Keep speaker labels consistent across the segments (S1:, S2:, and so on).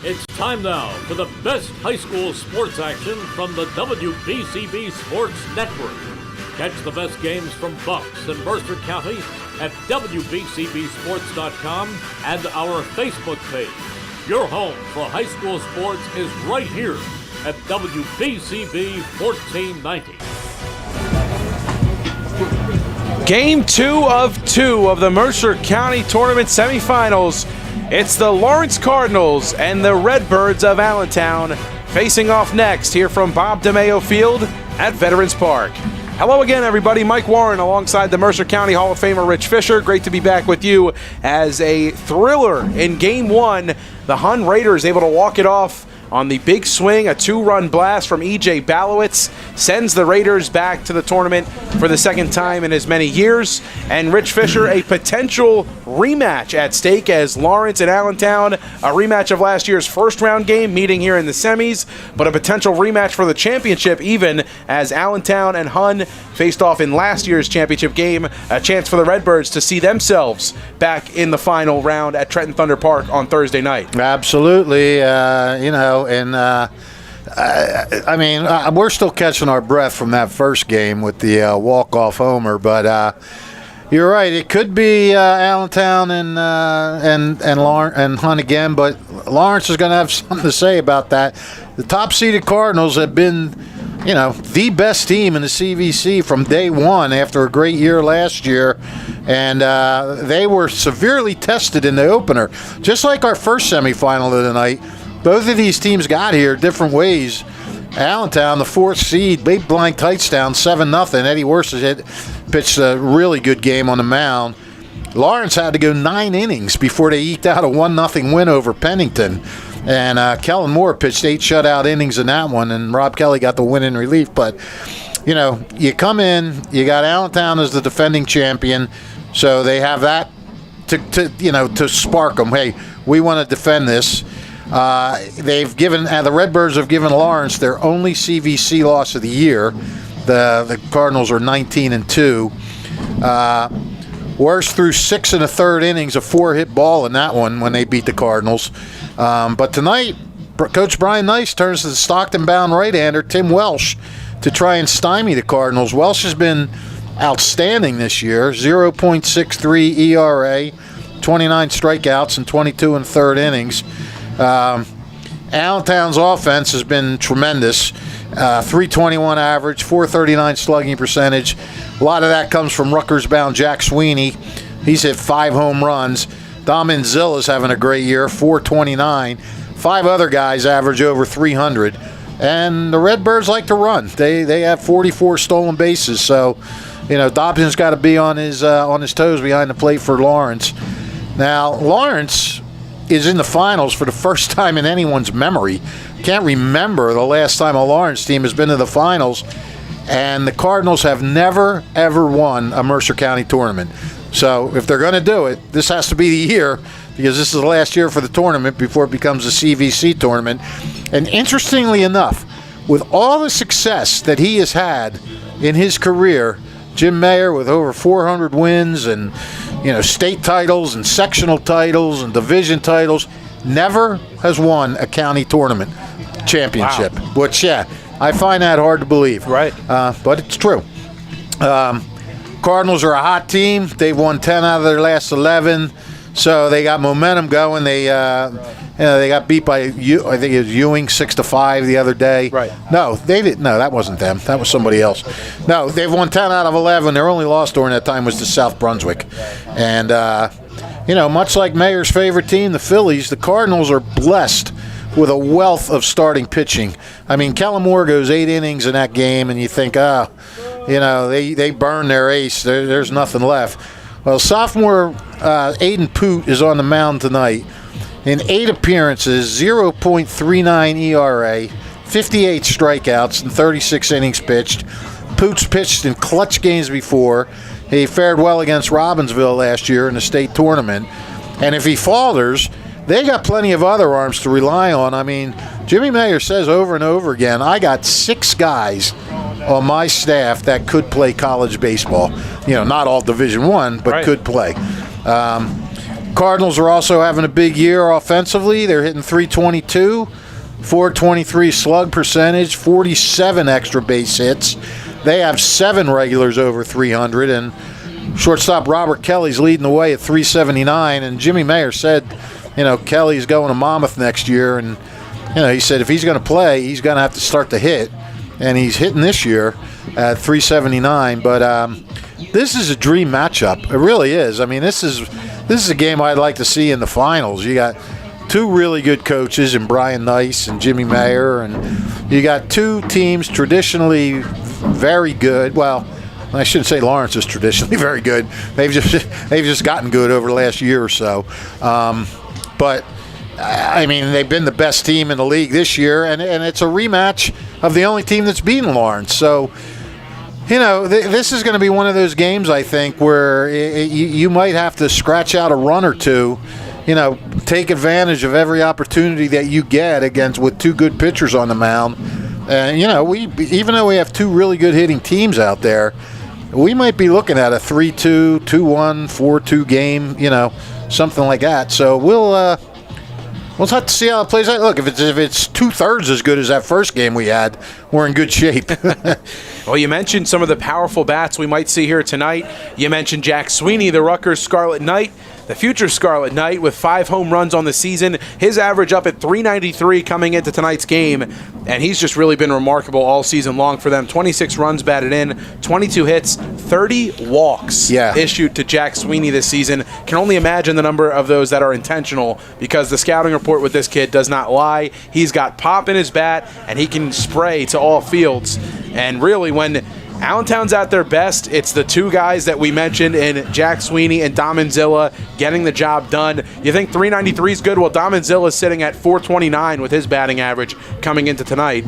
S1: It's time now for the best high school sports action from the WBCB Sports Network. Catch the best games from Bucks and Mercer County at WBCBSports.com and our Facebook page. Your home for high school sports is right here at WBCB 1490.
S2: Game 2 of the Mercer County Tournament semifinals. It's the Lawrence Cardinals and the Redbirds of Allentown facing off next here from Bob DeMeo Field at Veterans Park. Hello again, everybody. Mike Warren alongside the Mercer County Hall of Famer Rich Fisher. Great to be back with you as a thriller in Game 1. The Hun Raiders able to walk it off on the big swing. A 2-run blast from E.J. Balowitz sends the Raiders back to the tournament for the second time in as many years. And Rich Fisher, a potential rematch at stake as Lawrence and Allentown, a rematch of last year's first-round game meeting here in the semis, but a potential rematch for the championship even as Allentown and Hun faced off in last year's championship game. A chance for the Redbirds to see themselves back in the final round at Trenton Thunder Park on Thursday night.
S3: Absolutely. We're still catching our breath from that first game with the walk-off homer, but you're right. It could be Allentown and Hun again, but Lawrence is going to have something to say about that. The top-seeded Cardinals have been, the best team in the CVC from day one after a great year last year, and they were severely tested in the opener, just like our first semifinal of the night. Both of these teams got here different ways. Allentown, the 4th seed, big blank Tightstown 7-0. Eddie Worcester pitched a really good game on the mound. Lawrence had to go 9 innings before they eked out a 1-0 win over Pennington. And Kellen Moore pitched 8 shutout innings in that one, and Rob Kelly got the win in relief. But, you come in, you got Allentown as the defending champion, so they have that to spark them. Hey, we want to defend this. The Redbirds have given Lawrence their only CVC loss of the year. The Cardinals are 19-2. Worst threw 6 1/3 innings, a 4-hit ball in that one when they beat the Cardinals. But tonight, Coach Brian Nice turns to the Stockton-bound right-hander Tim Welsh to try and stymie the Cardinals. Welsh has been outstanding this year, 0.63 ERA, 29 strikeouts in 22 1/3 innings. Allentown's offense has been tremendous. 321 average, 439 slugging percentage. A lot of that comes from Rutgers-bound Jack Sweeney. He's hit 5 home runs. Dom Manzilla's having a great year, 429. 5 other guys average over 300. And the Redbirds like to run. They have 44 stolen bases. So, Dobson's got to be on his toes behind the plate for Lawrence. Now, Lawrence is in the finals for the first time in anyone's memory. Can't remember the last time a Lawrence team has been to the finals, and the Cardinals have never, ever won a Mercer County tournament. So if they're going to do it, this has to be the year, because this is the last year for the tournament before it becomes a CVC tournament. And interestingly enough, with all the success that he has had in his career, Jim Mayer with over 400 wins and state titles and sectional titles and division titles, never has won a county tournament championship. Wow. Which, I find that hard to believe.
S2: Right.
S3: But it's true. Cardinals are a hot team. They've won 10 out of their last 11, so they got momentum going. They got beat by, I think it was Ewing 6-5 the other day.
S2: Right.
S3: No, they didn't. No, that wasn't them. That was somebody else. No, they've won 10 out of 11. Their only loss during that time was to South Brunswick. And, much like Mayer's favorite team, the Phillies, the Cardinals are blessed with a wealth of starting pitching. I mean, Kellen Moore goes 8 innings in that game, and you think, they burn their ace. There's nothing left. Well, sophomore Aiden Poot is on the mound tonight. In 8 appearances, 0.39 ERA, 58 strikeouts, and 36 innings pitched. Poot's pitched in clutch games before. He fared well against Robbinsville last year in the state tournament. And if he falters, they got plenty of other arms to rely on. I mean, Jimmy Mayer says over and over again, I got 6 guys on my staff that could play college baseball. Not all Division I, but right. Could play. Cardinals are also having a big year offensively. They're hitting .322, .423 slug percentage, 47 extra base hits. They have 7 regulars over 300, and shortstop Robert Kelly's leading the way at .379. And Jimmy Mayer said, Kelly's going to Monmouth next year, and he said if he's going to play, he's going to have to start to hit, and he's hitting this year at .379. But this is a dream matchup. It really is. I mean, this is a game I'd like to see in the finals. You got 2 really good coaches in Brian Nice and Jimmy Mayer, and you got 2 teams traditionally very good. Well, I shouldn't say Lawrence is traditionally very good. They've just gotten good over the last year or so. But I mean, they've been the best team in the league this year, and it's a rematch of the only team that's beaten Lawrence. So, this is going to be one of those games, I think, where you might have to scratch out a run or two, take advantage of every opportunity that you get with 2 good pitchers on the mound. And, even though we have 2 really good hitting teams out there, we might be looking at a 3-2, 2-1, 4-2 game, something like that. So we'll have to see how it plays out. Look, if it's 2/3 as good as that first game we had, we're in good shape.
S2: Well, you mentioned some of the powerful bats we might see here tonight. You mentioned Jack Sweeney, the Rutgers Scarlet Knight, the future Scarlet Knight, with 5 home runs on the season. His average up at .393 coming into tonight's game, and he's just really been remarkable all season long for them. 26 runs batted in, 22 hits, 30 walks issued to Jack Sweeney this season. Can only imagine the number of those that are intentional, because the scouting report with this kid does not lie. He's got pop in his bat, and he can spray to all fields. And really, when Allentown's at their best, it's the 2 guys that we mentioned in Jack Sweeney and Dom Manzilla getting the job done. You think .393 is good? Well, Dom Manzilla is sitting at .429 with his batting average coming into tonight.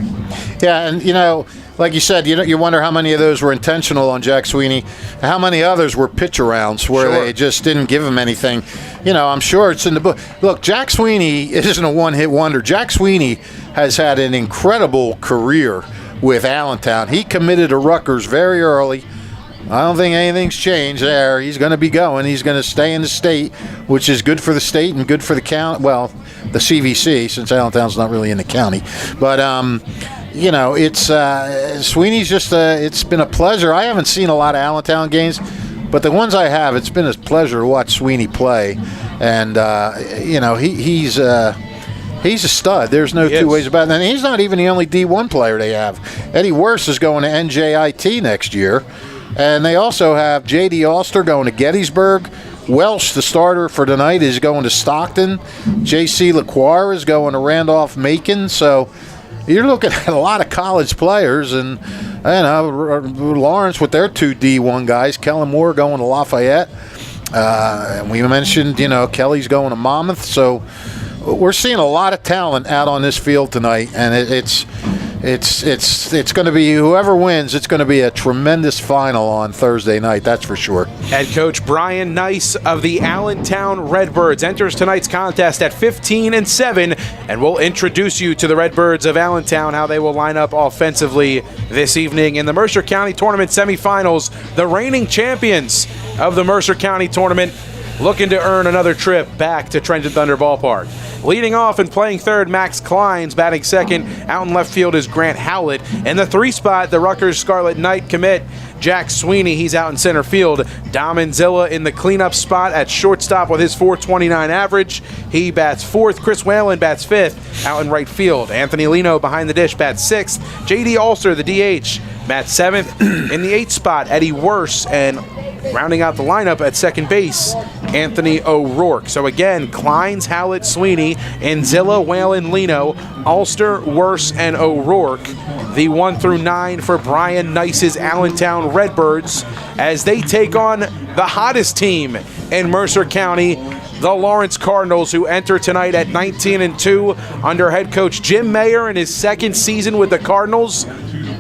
S3: Yeah, and like you said, you wonder how many of those were intentional on Jack Sweeney, how many others were pitch arounds where they just didn't give him anything. I'm sure it's in the book. Look, Jack Sweeney isn't a one-hit wonder. Jack Sweeney has had an incredible career with Allentown. He committed to Rutgers very early. I don't think anything's changed there. He's going to be going. He's going to stay in the state, which is good for the state and good for the county. Well, the CVC, since Allentown's not really in the county. But, it's Sweeney's just it's been a pleasure. I haven't seen a lot of Allentown games, but the ones I have, it's been a pleasure to watch Sweeney play. And, he's a stud. There's no 2 ways about it. And he's not even the only D1 player they have. Eddie Worse is going to NJIT next year. And they also have J.D. Alster going to Gettysburg. Welsh, the starter for tonight, is going to Stockton. J.C. LaQuarrie is going to Randolph-Macon. So you're looking at a lot of college players. And, Lawrence with their 2 D1 guys. Kellen Moore going to Lafayette. And we mentioned, Kelly's going to Monmouth. So we're seeing a lot of talent out on this field tonight, and it's going to be, whoever wins, it's going to be a tremendous final on Thursday night, that's for sure.
S2: Head coach Brian Nice of the Allentown Redbirds enters tonight's contest at 15-7, and we'll introduce you to the Redbirds of Allentown, how they will line up offensively this evening in the Mercer County Tournament semifinals. The reigning champions of the Mercer County Tournament looking to earn another trip back to Trenton Thunder Ballpark. Leading off and playing third, Max Klein's batting second. Out in left field is Grant Howlett. In the 3 spot, the Rutgers Scarlet Knight commit, Jack Sweeney. He's out in center field. Dom Manzilla in the cleanup spot at shortstop with his .429 average. He bats 4th. Chris Whalen bats 5th out in right field. Anthony Lino behind the dish bats 6th. J.D. Alster, the DH, bats 7th. In the 8th spot, Eddie Worse, and rounding out the lineup at second base, Anthony O'Rourke. So again, Kleins, Howlett, Sweeney, Anzilla, Whalen, Lino, Ulster, Worse, and O'Rourke. The 1 through 9 for Brian Nice's Allentown Redbirds as they take on the hottest team in Mercer County, the Lawrence Cardinals, who enter tonight at 19-2 under head coach Jim Mayer in his 2nd season with the Cardinals,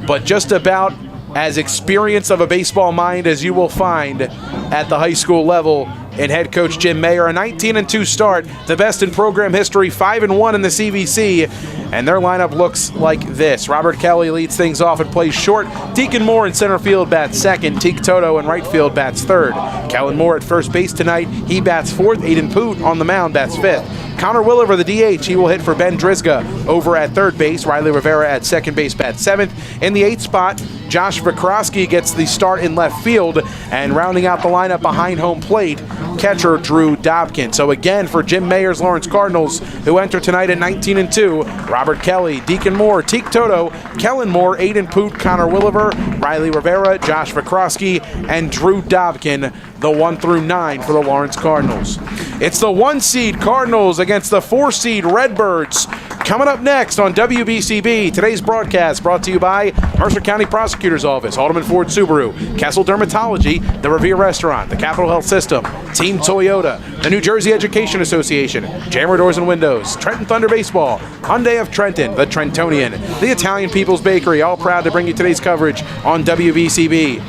S2: but just about as experienced of a baseball mind as you will find at the high school level in head coach Jim Mayer. A 19-2 start, the best in program history, 5-1 in the CVC, and their lineup looks like this. Robert Kelly leads things off and plays short. Deacon Moore in center field bats second. Teak Toto in right field bats third. Kellen Moore at first base tonight. He bats fourth. Aiden Poot on the mound bats fifth. Connor Williver, the DH, he will hit for Ben Drizga over at third base. Riley Rivera at second base, bats seventh. In the eighth spot, Josh Vikrosky gets the start in left field, and rounding out the lineup behind home plate, catcher Drew Dobkin. So again, for Jim Mayer's Lawrence Cardinals, who enter tonight at 19-2, Robert Kelly, Deacon Moore, Teak Toto, Kellen Moore, Aiden Poot, Connor Williver, Riley Rivera, Josh Vikrosky, and Drew Dobkin, the 1 through 9 for the Lawrence Cardinals. It's the 1 seed Cardinals against the 4 seed Redbirds. Coming up next on WBCB, today's broadcast brought to you by Mercer County Prosecutor's Office, Haldeman Ford Subaru, Kessel Dermatology, the Revere Restaurant, the Capital Health System, Team Toyota, the New Jersey Education Association, Jammer Doors and Windows, Trenton Thunder Baseball, Hyundai of Trenton, the Trentonian, the Italian People's Bakery, all proud to bring you today's coverage on WBCB.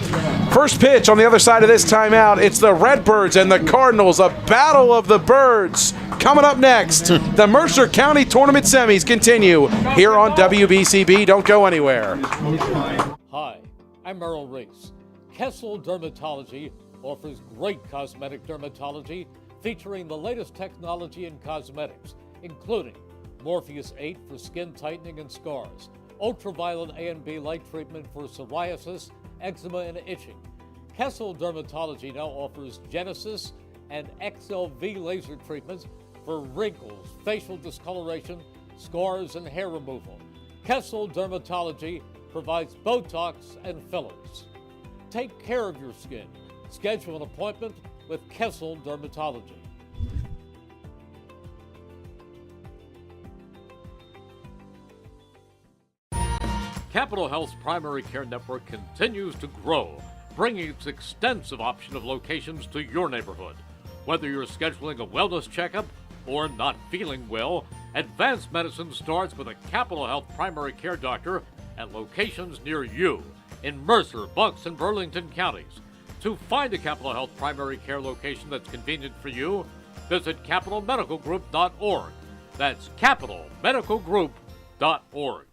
S2: First pitch on the other side of this timeout, it's the Redbirds and the Cardinals, a battle of the birds. Coming up next, the Mercer County Tournament semis continue here on WBCB. Don't go anywhere.
S1: Hi, I'm Merrill Reese. Kessel Dermatology offers great cosmetic dermatology featuring the latest technology in cosmetics, including Morpheus 8 for skin tightening and scars, ultraviolet A and B light treatment for psoriasis, eczema, and itching. Kessel Dermatology now offers Genesis and XLV laser treatments for wrinkles, facial discoloration, scars, and hair removal. Kessel Dermatology provides Botox and fillers. Take care of your skin. Schedule an appointment with Kessel Dermatology. Capital Health's primary care network continues to grow, bringing its extensive option of locations to your neighborhood. Whether you're scheduling a wellness checkup or not feeling well, advanced medicine starts with a Capital Health primary care doctor at locations near you in Mercer, Bucks, and Burlington counties. To find a Capital Health primary care location that's convenient for you, visit capitalmedicalgroup.org. That's capitalmedicalgroup.org.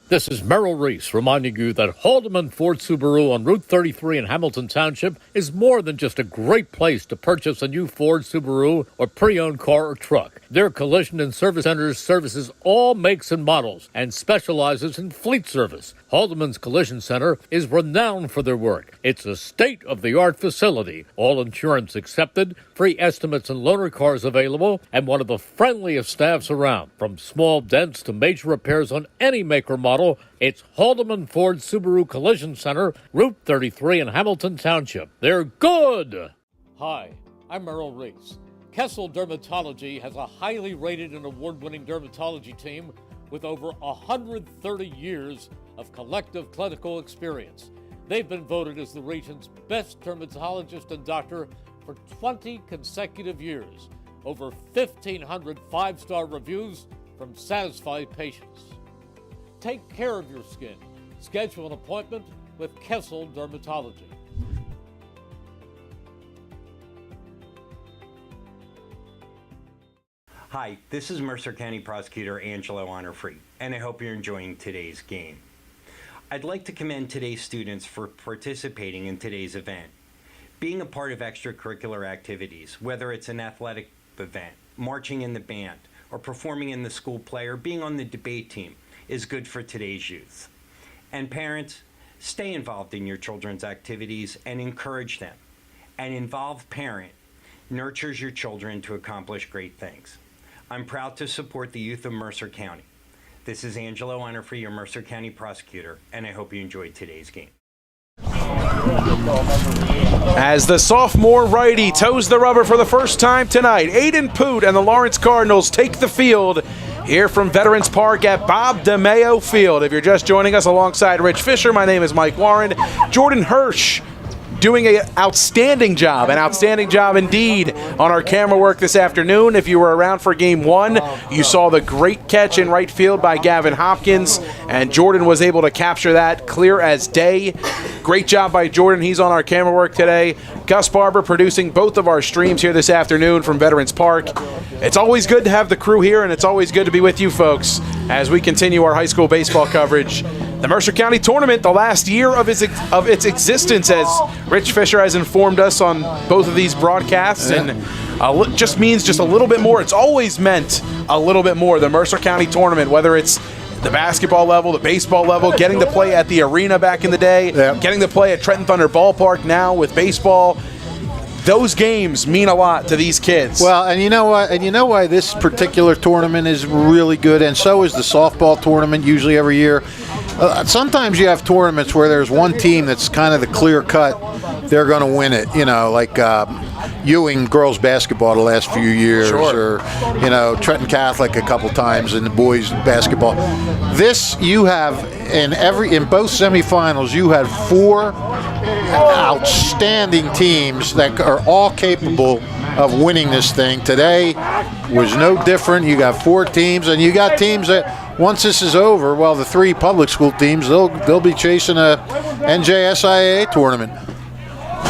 S1: This is Merrill Reese reminding you that Haldeman Ford Subaru on Route 33 in Hamilton Township is more than just a great place to purchase a new Ford, Subaru, or pre-owned car or truck. Their collision and service centers services all makes and models and specializes in fleet service. Haldeman's Collision Center is renowned for their work. It's a state-of-the-art facility, all insurance accepted, free estimates and loaner cars available, and one of the friendliest staffs around. From small dents to major repairs on any make or model, it's Haldeman Ford Subaru Collision Center, Route 33 in Hamilton Township. They're good! Hi, I'm Merrill Reese. Kessel Dermatology has a highly rated and award-winning dermatology team with over 130 years of collective clinical experience. They've been voted as the region's best dermatologist and doctor for 20 consecutive years. Over 1,500 five-star reviews from satisfied patients. Take care of your skin. Schedule an appointment with Kessel Dermatology.
S4: Hi, this is Mercer County Prosecutor Angelo Honorfree, and I hope you're enjoying today's game. I'd like to commend today's students for participating in today's event. Being a part of extracurricular activities, whether it's an athletic event, marching in the band, or performing in the school play, or being on the debate team, is good for today's youth. And parents, stay involved in your children's activities and encourage them. An involved parent nurtures your children to accomplish great things. I'm proud to support the youth of Mercer County. This is Angelo Honorfree, your Mercer County prosecutor, and I hope you enjoyed today's game.
S2: As the sophomore righty toes the rubber for the first time tonight, Aiden Poot and the Lawrence Cardinals take the field here from Veterans Park at Bob DeMeo Field. If you're just joining us alongside Rich Fisher, my name is Mike Warren. Jordan Hirsch doing an outstanding job indeed on our camera work this afternoon. If you were around for Game 1, you saw the great catch in right field by Gavin Hopkins, and Jordan was able to capture that clear as day. Great job by Jordan. He's on our camera work today. Gus Barber producing both of our streams here this afternoon from Veterans Park. It's always good to have the crew here, and it's always good to be with you folks as we continue our high school baseball coverage. The Mercer County Tournament, the last year of its existence, as Rich Fisher has informed us on both of these broadcasts, and just means just a little bit more. It's always meant a little bit more. The Mercer County Tournament, whether it's the basketball level, the baseball level, getting to play at the arena back in the day, getting to play at Trenton Thunder Ballpark now with baseball. Those games mean a lot to these kids.
S3: Well, and you know what? And you know why this particular tournament is really good, and so is the softball tournament usually every year. Sometimes you have tournaments where there's one team that's kind of the clear cut. They're going to win it, like Ewing girls basketball the last few years, or Trenton Catholic a couple times in the boys basketball. This you have in both semifinals. You had 4 outstanding teams that are all capable of winning this thing. Today was no different. You got 4 teams, and you got teams that once this is over, well, the 3 public school teams, they'll be chasing a NJSIAA tournament.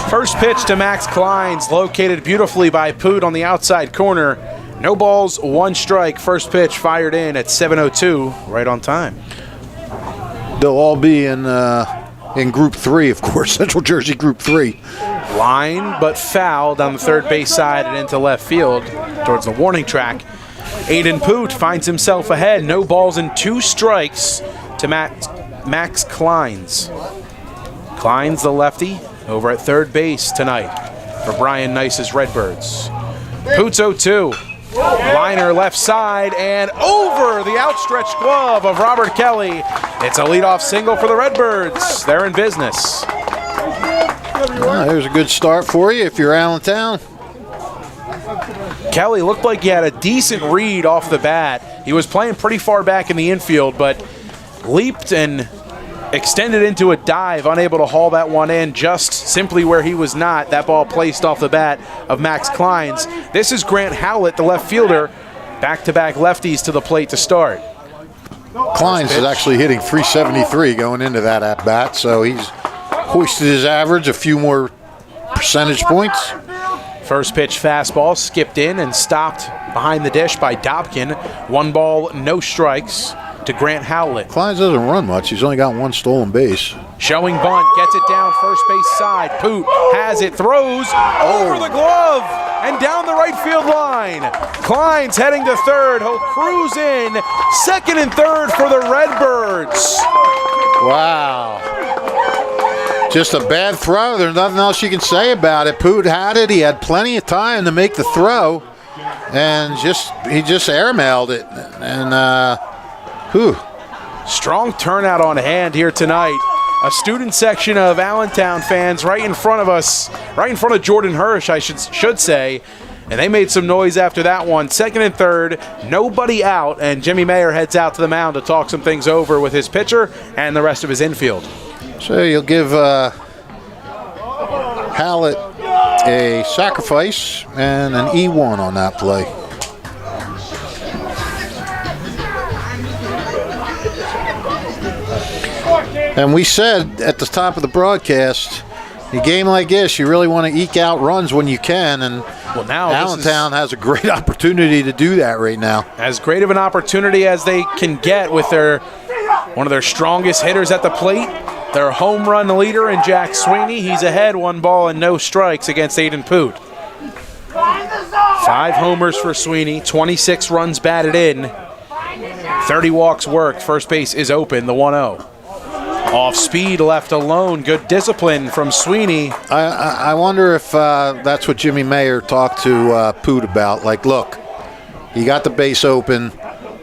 S2: First pitch to Max Kleins, located beautifully by Poot on the outside corner. No balls, 1 strike. First pitch fired in at 7:02, right on time.
S3: They'll all be in Group 3, of course, Central Jersey Group 3.
S2: Line, but foul down the third base side and into left field towards the warning track. Aiden Poot finds himself ahead. No balls and 2 strikes to Max Kleins. Kleins, the lefty, over at third base tonight for Brian Nice's Redbirds. Poot's 0-2. Liner left side and over the outstretched glove of Robert Kelly. It's a leadoff single for the Redbirds. They're in business.
S3: There's a good start for you if you're Allentown.
S2: Kelly looked like he had a decent read off the bat. He was playing pretty far back in the infield, but leaped and extended into a dive, unable to haul that one in, just simply where he was not. That ball placed off the bat of Max Kleins. This is Grant Howlett, the left fielder. Back-to-back lefties to the plate to start.
S3: Kleins is actually hitting .373 going into that at-bat, so he's hoisted his average a few more percentage points.
S2: First pitch fastball skipped in and stopped behind the dish by Dobkin. 1 ball, no strikes to Grant Howlett.
S3: Kleins doesn't run much. He's only got 1 stolen base.
S2: Showing bunt, gets it down first base side. Poot has it, throws over the glove and down the right field line. Kleins heading to third. He'll cruise in. Second and third for the Redbirds.
S3: Wow. Just a bad throw. There's nothing else you can say about it. Poot had it. He had plenty of time to make the throw, and he just airmailed it. And
S2: strong turnout on hand here tonight. A student section of Allentown fans right in front of us, right in front of Jordan Hirsch, I should say. And they made some noise after that one. Second and third, nobody out, and Jimmy Mayer heads out to the mound to talk some things over with his pitcher and the rest of his infield.
S3: So you'll give Hallett a sacrifice and an E1 on that play. And we said at the top of the broadcast, a game like this, you really want to eke out runs when you can, and now Allentown has a great opportunity to do that right now.
S2: As great of an opportunity as they can get with one of their strongest hitters at the plate, their home run leader in Jack Sweeney. He's ahead 1 ball and no strikes against Aiden Poot. 5 homers for Sweeney, 26 runs batted in, 30 walks worked. First base is open, the 1-0. Off speed, left alone. Good discipline from Sweeney.
S3: I wonder if that's what Jimmy Mayer talked to Poot about. Like, look, you got the base open.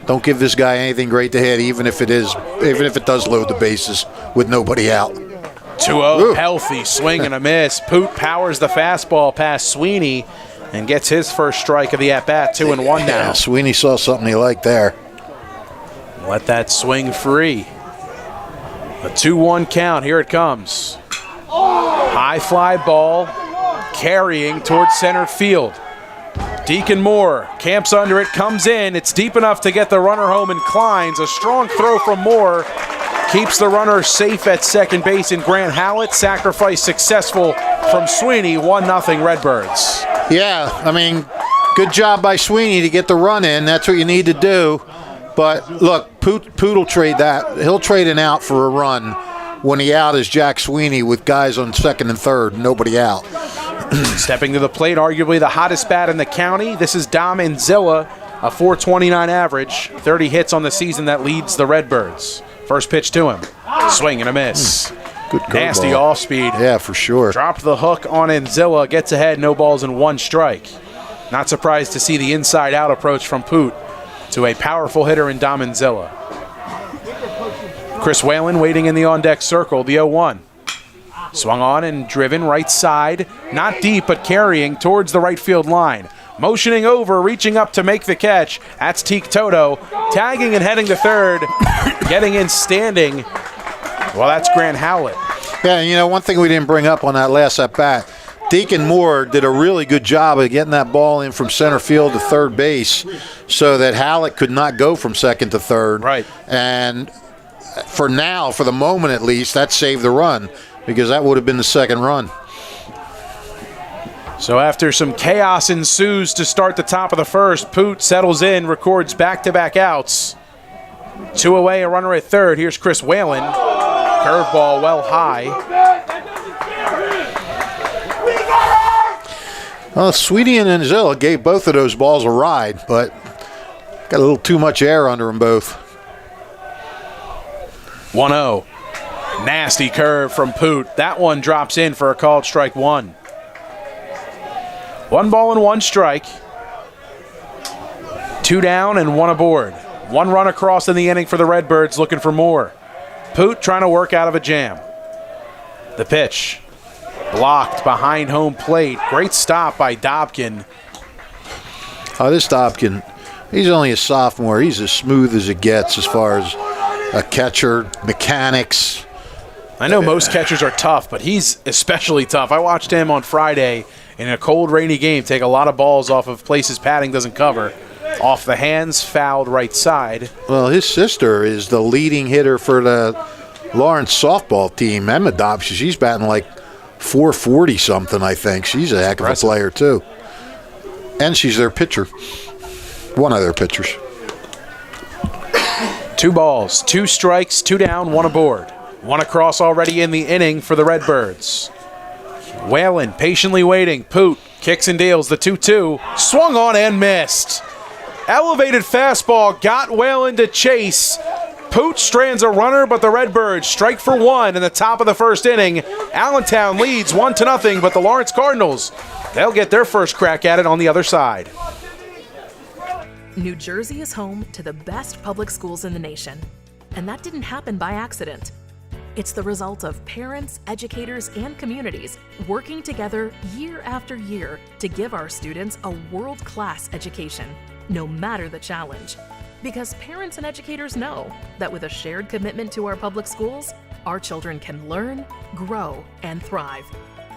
S3: Don't give this guy anything great to hit, even if it does load the bases with nobody out.
S2: 2-0, healthy swing and a miss. Poot powers the fastball past Sweeney and gets his first strike of the at-bat. 2-1 now.
S3: Yeah, Sweeney saw something he liked there.
S2: Let that swing free. A 2-1 count. Here it comes. High fly ball carrying towards center field. Deacon Moore camps under it, comes in. It's deep enough to get the runner home and Kleins. A strong throw from Moore keeps the runner safe at second base, and Grant Hallett, sacrifice successful from Sweeney, 1-0 Redbirds.
S3: Yeah, I mean, good job by Sweeney to get the run in. That's what you need to do. But look, Poot will trade that. He'll trade an out for a run when the out is Jack Sweeney with guys on second and third, nobody out.
S2: Stepping to the plate, arguably the hottest bat in the county. This is Dom Anzilla, a .429 average, 30 hits on the season. That leads the Redbirds. First pitch to him. Swing and a miss.
S3: Good curveball.
S2: Nasty off speed.
S3: Yeah, for sure.
S2: Dropped the hook on Anzilla, gets ahead, no balls and 1 strike. Not surprised to see the inside-out approach from Poot to a powerful hitter in Dom Anzilla. Chris Whalen waiting in the on-deck circle, the 0-1. Swung on and driven right side, not deep but carrying towards the right field line. Motioning over, reaching up to make the catch. That's Teak Toto, tagging and heading to third, getting in standing. Well, that's Grant Howlett.
S3: Yeah, you know, one thing we didn't bring up on that last at-bat, Deacon Moore did a really good job of getting that ball in from center field to third base so that Hallett could not go from second to third.
S2: Right.
S3: And for now, for the moment at least, that saved the run because that would have been the second run.
S2: So after some chaos ensues to start the top of the first, Poot settles in, records back-to-back outs. 2 away, a runner at third. Here's Chris Whalen. Curveball well high.
S3: Well, Sweetie and Anzilla gave both of those balls a ride, but got a little too much air under them both.
S2: 1-0. Nasty curve from Poot. That one drops in for a called strike 1. 1 ball and 1 strike. 2 down and 1 aboard. 1 run across in the inning for the Redbirds, looking for more. Poot trying to work out of a jam. The pitch. Blocked behind home plate. Great stop by Dobkin.
S3: Oh, this Dobkin, he's only a sophomore. He's as smooth as it gets as far as a catcher, mechanics.
S2: I know most catchers are tough, but he's especially tough. I watched him on Friday in a cold, rainy game take a lot of balls off of places padding doesn't cover. Off the hands, fouled right side.
S3: Well, his sister is the leading hitter for the Lawrence softball team, Emma Dobbs. She's batting like 440 something, I think. She's a heck of a player too. And she's their pitcher. One of their pitchers.
S2: 2 balls, 2 strikes, 2 down, 1 aboard. 1 across already in the inning for the Redbirds. Whalen patiently waiting. Poot kicks and deals the 2-2. Swung on and missed. Elevated fastball got Whalen to chase. Poot strands a runner, but the Redbirds strike for 1 in the top of the first inning. Allentown leads 1-0, but the Lawrence Cardinals, they'll get their first crack at it on the other side.
S5: New Jersey is home to the best public schools in the nation, and that didn't happen by accident. It's the result of parents, educators, and communities working together year after year to give our students a world-class education, no matter the challenge. Because parents and educators know that with a shared commitment to our public schools, our children can learn, grow, and thrive.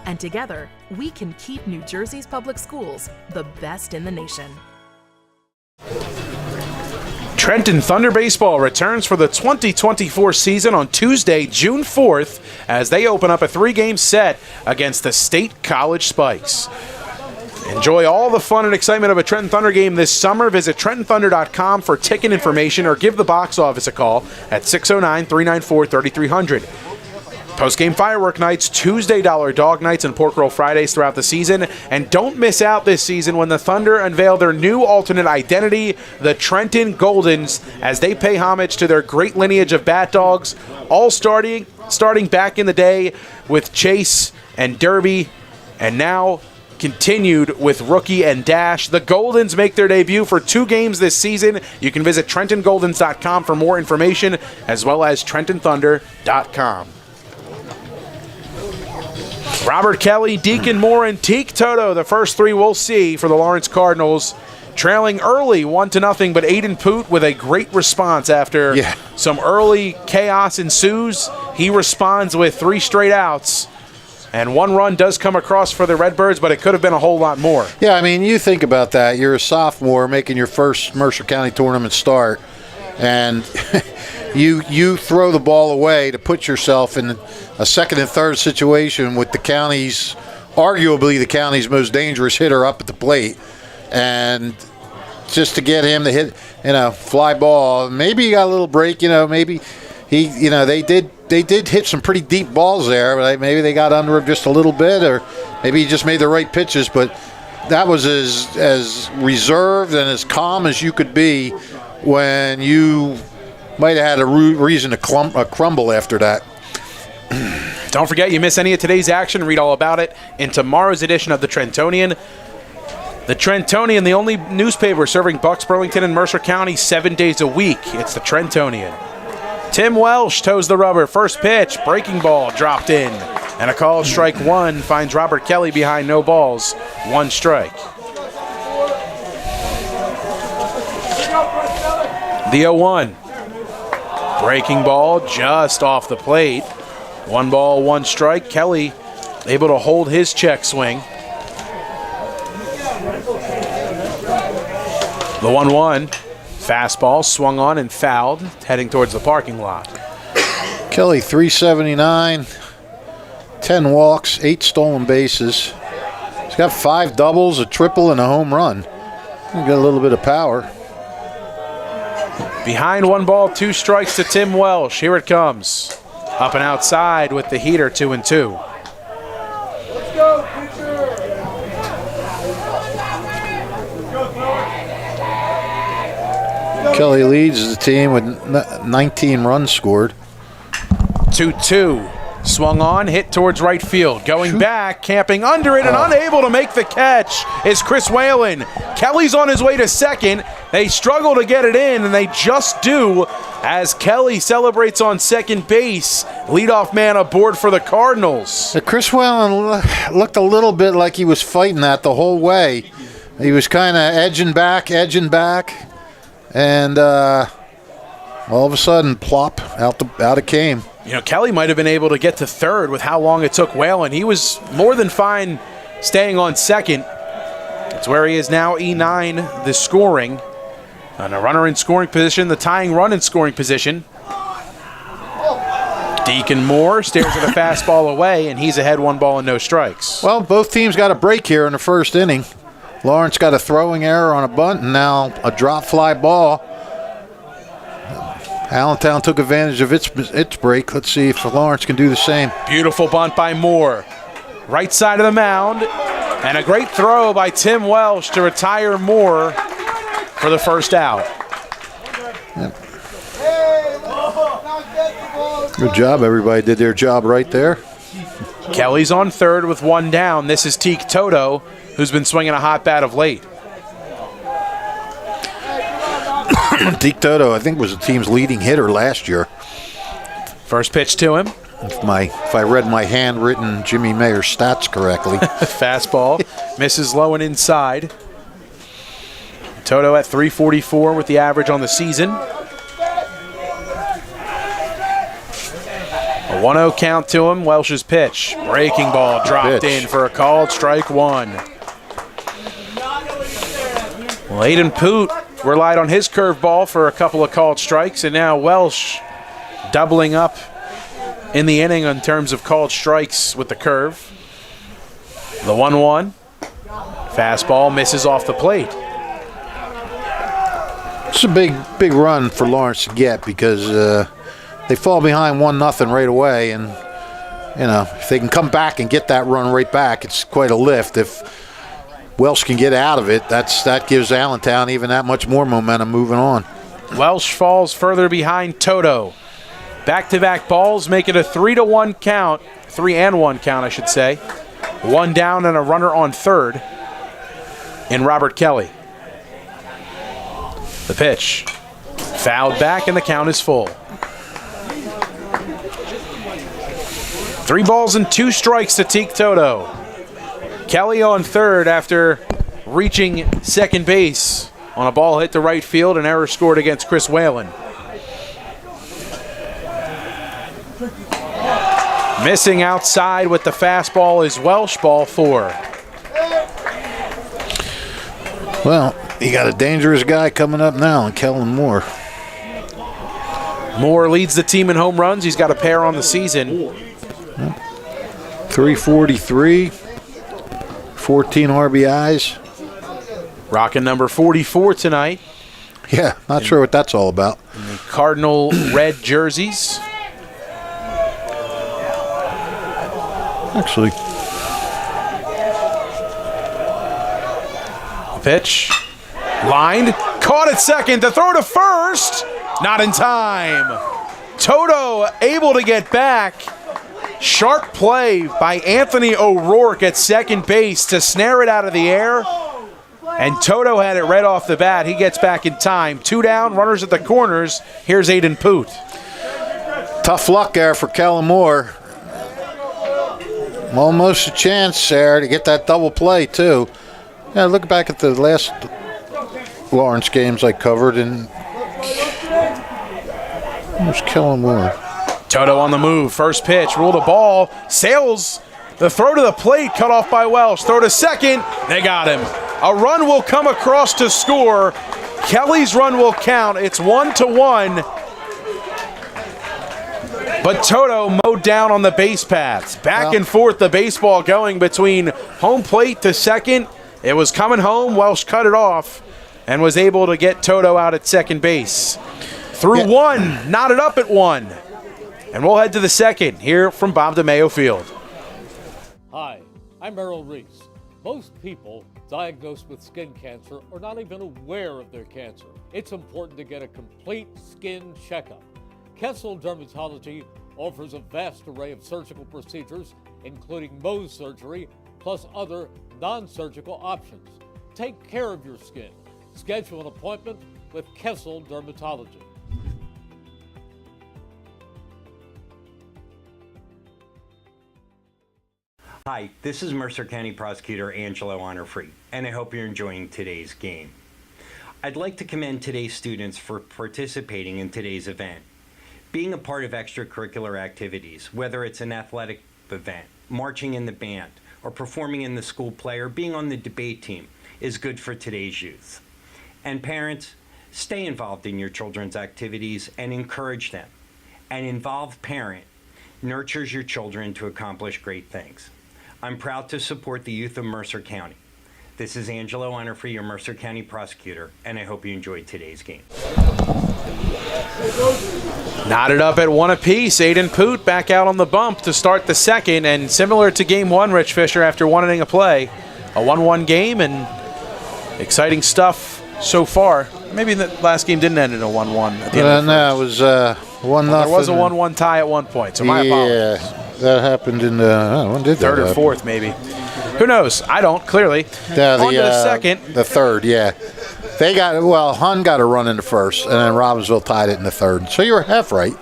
S5: And together, we can keep New Jersey's public schools the best in the nation.
S2: Trenton Thunder Baseball returns for the 2024 season on Tuesday, June 4th, as they open up a 3-game set against the State College Spikes. Enjoy all the fun and excitement of a Trenton Thunder game this summer. Visit TrentonThunder.com for ticket information or give the box office a call at 609-394-3300. Post-game firework nights, Tuesday dollar dog nights, and pork roll Fridays throughout the season. And don't miss out this season when the Thunder unveil their new alternate identity, the Trenton Goldens, as they pay homage to their great lineage of bat dogs, all starting back in the day with Chase and Derby, and now continued with Rookie and Dash. The Goldens make their debut for 2 games this season. You can visit TrentonGoldens.com for more information, as well as TrentonThunder.com. Robert Kelly, Deacon Moore, and Teak Toto, the first 3 we'll see for the Lawrence Cardinals. Trailing early 1-0, but Aiden Poot with a great response after some early chaos ensues. He responds with 3 straight outs. And 1 run does come across for the Redbirds, but it could have been a whole lot more.
S3: Yeah, I mean, you think about that. You're a sophomore making your first Mercer County Tournament start, and you throw the ball away to put yourself in a second and third situation with arguably the county's most dangerous hitter up at the plate. And just to get him to hit, fly ball, maybe he got a little break, maybe they did hit some pretty deep balls there, but maybe they got under him just a little bit, or maybe he just made the right pitches. But that was as reserved and as calm as you could be when you might have had a reason to crumble after that.
S2: Don't forget, you miss any of today's action, read all about it in tomorrow's edition of the Trentonian. The Trentonian, the only newspaper serving Bucks, Burlington, and Mercer County 7 days a week. It's the Trentonian. Tim Welsh toes the rubber. First pitch, breaking ball dropped in. And a called strike 1 finds Robert Kelly behind no balls. 1 strike. The 0-1. Breaking ball just off the plate. 1 ball, 1 strike. Kelly able to hold his check swing. The 1-1. Fastball swung on and fouled, heading towards the parking lot.
S3: Kelly, 379, 10 walks, 8 stolen bases. He's got 5 doubles, a triple, and a home run. He's got a little bit of power.
S2: Behind 1 ball, 2 strikes to Tim Welsh. Here it comes. Up and outside with the heater, 2-2.
S6: Let's go, pitcher.
S3: Kelly leads the team with 19 runs scored.
S2: 2-2. Swung on, hit towards right field. Going back, camping under it, and unable to make the catch is Chris Whalen. Kelly's on his way to second. They struggle to get it in, and they just do as Kelly celebrates on second base. Leadoff man aboard for the Cardinals.
S3: Chris Whalen looked a little bit like he was fighting that the whole way. He was kind of edging back, and all of a sudden, plop, out it came.
S2: Kelly might have been able to get to third with how long it took Whalen. He was more than fine staying on second. It's where he is now, E9, the scoring. And a runner in scoring position, the tying run in scoring position. Deacon Moore stares at a fastball away, and he's ahead 1 ball and no strikes.
S3: Well, both teams got a break here in the first inning. Lawrence got a throwing error on a bunt, and now a drop fly ball. Allentown took advantage of its break. Let's see if Lawrence can do the same.
S2: Beautiful bunt by Moore. Right side of the mound. And a great throw by Tim Welsh to retire Moore for the first out.
S3: Yep. Good job. Everybody did their job right there.
S2: Kelly's on third with 1 down. This is Teak Toto, who's been swinging a hot bat of late.
S3: Teak Toto, I think, was the team's leading hitter last year.
S2: First pitch to him.
S3: If I read my handwritten Jimmy Mayer stats correctly.
S2: Fastball misses low and inside. Toto at 344 with the average on the season. A 1-0 count to him. Welsh's pitch. Breaking ball dropped in for a called strike 1. Layden Poot relied on his curveball for a couple of called strikes, and now Welsh doubling up in the inning in terms of called strikes with the curve. The 1-1. Fastball misses off the plate.
S3: It's a big run for Lawrence to get because they fall behind 1-0 right away, and if they can come back and get that run right back, it's quite a lift. If Welsh can get out of it, that gives Allentown even that much more momentum moving on.
S2: Welsh falls further behind Toto. Back-to-back balls make it a 3-1 count. 3-1 count, I should say. 1 down and a runner on third in Robert Kelly. The pitch. Fouled back and the count is full. 3 balls and 2 strikes to Teak Toto. Kelly on third after reaching second base on a ball hit to right field, an error scored against Chris Whalen. Missing outside with the fastball is Welsh, ball 4.
S3: Well, you got a dangerous guy coming up now, and Kellen Moore.
S2: Moore leads the team in home runs. He's got a pair on the season.
S3: 343, 14 RBIs.
S2: Rocking number 44 tonight.
S3: Yeah, not sure what that's all about.
S2: In the Cardinal red jerseys.
S3: Actually,
S2: pitch. Lined. Caught at second. The throw to first. Not in time. Toto able to get back. Sharp play by Anthony O'Rourke at second base to snare it out of the air. And Toto had it right off the bat. He gets back in time. 2 down, runners at the corners. Here's Aiden Poot.
S3: tough luck there for Kellen Moore. Almost a chance there to get that double play, too. Yeah, look back at the last Lawrence games I covered, and there's Kellen Moore.
S2: Toto on the move. First pitch. Rule the ball. Sails. The throw to the plate. Cut off by Welsh. Throw to second. They got him. A run will come across to score. Kelly's run will count. It's 1-1. But Toto mowed down on the base paths. Back and forth the baseball going between home plate to second. It was coming home. Welsh cut it off and was able to get Toto out at second base. Through one. Knotted up at one. And we'll head to the second here from Bob DeMayo Field.
S1: Hi, I'm Merrill Reese. Most people diagnosed with skin cancer are not even aware of their cancer. It's important to get a complete skin checkup. Kessel Dermatology offers a vast array of surgical procedures, including Mohs surgery, plus other non-surgical options. Take care of your skin. Schedule an appointment with Kessel Dermatology.
S4: Hi, this is Mercer County Prosecutor Angelo Honorfree, and I hope you're enjoying today's game. I'd like to commend today's students for participating in today's event. Being a part of extracurricular activities, whether it's an athletic event, marching in the band, or performing in the school play, or being on the debate team, is good for today's youth. And parents, stay involved in your children's activities and encourage them. An involved parent nurtures your children to accomplish great things. I'm proud to support the youth of Mercer County. This is Angelo Honorfree, your Mercer County prosecutor, and I hope you enjoyed today's game.
S2: Knotted up at one apiece. Aiden Poot back out on the bump to start the second, and similar to game one, Rich Fisher, after 1 inning of play, a 1-1 game, and exciting stuff so far. Maybe the last game didn't end in a 1-1 at the end of the
S3: No, it was 1-0.
S2: There was a 1-1 tie at one point, so my apologies.
S3: Yeah, that happened in the, when did that
S2: Third or
S3: happen?
S2: fourth, maybe. Who knows? I don't, clearly.
S3: Yeah,
S2: On to the second.
S3: The third, yeah. They got, well, Hun got a run in the first, and then Robbinsville tied it in the third. So you were half right.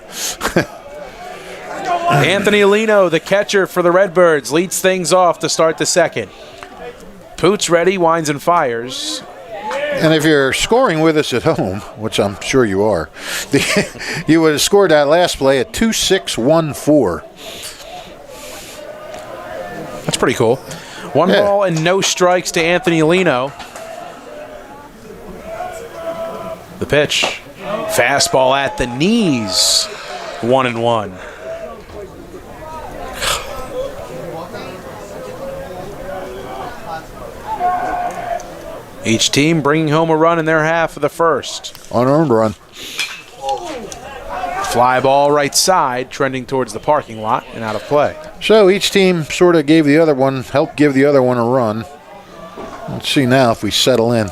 S2: Anthony Alino, the catcher for the Redbirds, leads things off to start the second. Poot's ready, winds and fires.
S3: And if you're scoring with us at home, which I'm sure you are, you would have scored that last play at 2-6-1-4.
S2: That's pretty cool. One ball and no strikes to Anthony Alino. The pitch. Fastball at the knees. 1-1. Each team bringing home a run in their half of the first.
S3: Unearned run.
S2: Fly ball right side, trending towards the parking lot and out of play.
S3: So each team sort of gave the other one, helped give the other one a run. Let's see now if we settle in.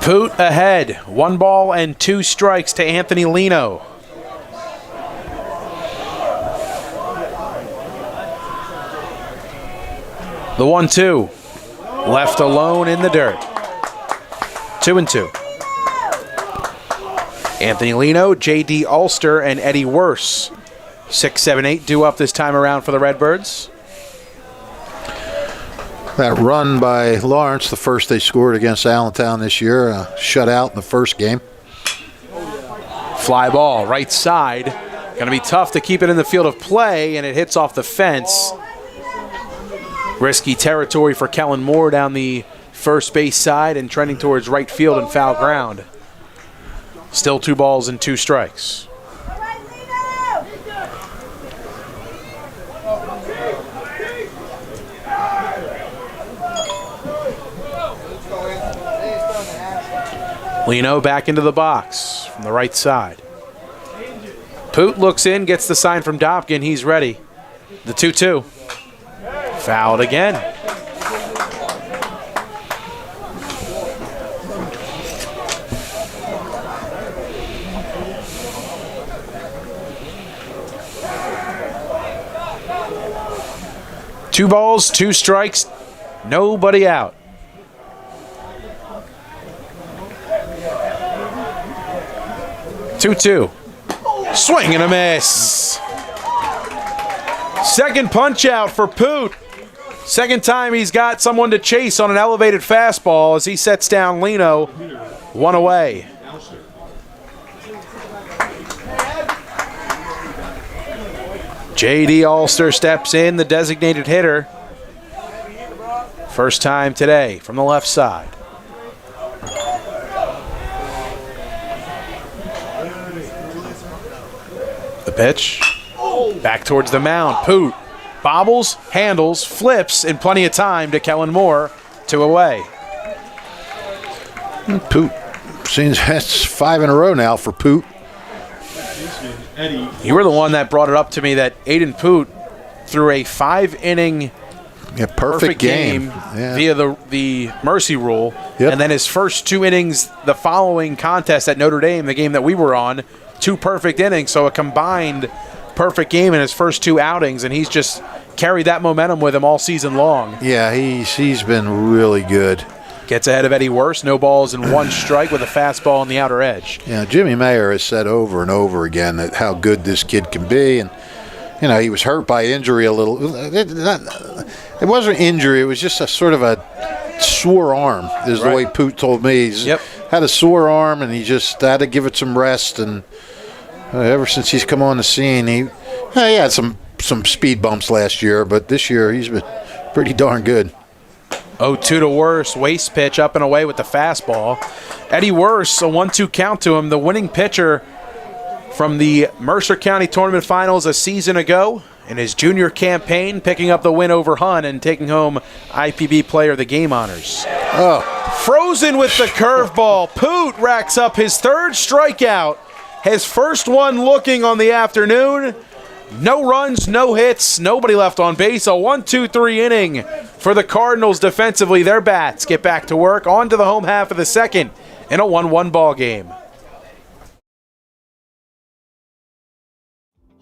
S2: Poot ahead. 1 ball and 2 strikes to Anthony Lino. The 1-2. Left alone in the dirt. 2-2. Anthony Lino, J.D. Ulster, and Eddie Worse. 6, 7, 8 due up this time around for the Redbirds.
S3: That run by Lawrence, the first they scored against Allentown this year, shutout in the first game.
S2: Fly ball right side. Going to be tough to keep it in the field of play, and it hits off the fence. Risky territory for Kellen Moore down the first base side and trending towards right field and foul ground. Still 2 balls and 2 strikes. Lino back into the box from the right side. Poot looks in, gets the sign from Dobkin. He's ready. The 2-2. Fouled again. Two balls, 2 strikes, nobody out. Two. Swing and a miss. Second punch out for Poot. Second time he's got someone to chase on an elevated fastball as he sets down Lino. 1 away. J.D. Ulster steps in, the designated hitter. First time today from the left side. The pitch. Back towards the mound. Poot bobbles, handles, flips, and plenty of time to Kellen Moore. 2 away.
S3: Poot. Seems that's 5 in a row now for Poot.
S2: You were the one that brought it up to me that Aiden Poot threw a 5-inning perfect game via the mercy rule.
S3: Yep.
S2: And then his first 2 innings, the following contest at Notre Dame, the game that we were on, 2 perfect innings. So a combined perfect game in his first 2 outings, and he's just carried that momentum with him all season long.
S3: Yeah, he's been really good.
S2: Gets ahead of Eddie Worst, no balls and 1 strike with a fastball on the outer edge.
S3: Yeah, Jimmy Mayer has said over and over again that how good this kid can be, and he was hurt by injury a little. It wasn't injury; it was just a sort of a sore arm, is the way Poot told me. He's had a sore arm, and he just had to give it some rest. And ever since he's come on the scene, he had some speed bumps last year, but this year he's been pretty darn good.
S2: 0-2 to Worst, waste pitch up and away with the fastball. Eddie Worst, a 1-2 count to him, the winning pitcher from the Mercer County Tournament Finals a season ago in his junior campaign, picking up the win over Hun and taking home IPB Player of the Game honors. Frozen with the curveball. Poot racks up his 3rd strikeout, his first one looking on the afternoon. No runs, no hits, nobody left on base. A 1-2-3 inning for the Cardinals defensively. Their bats get back to work. On to the home half of the second in a 1-1 ball game.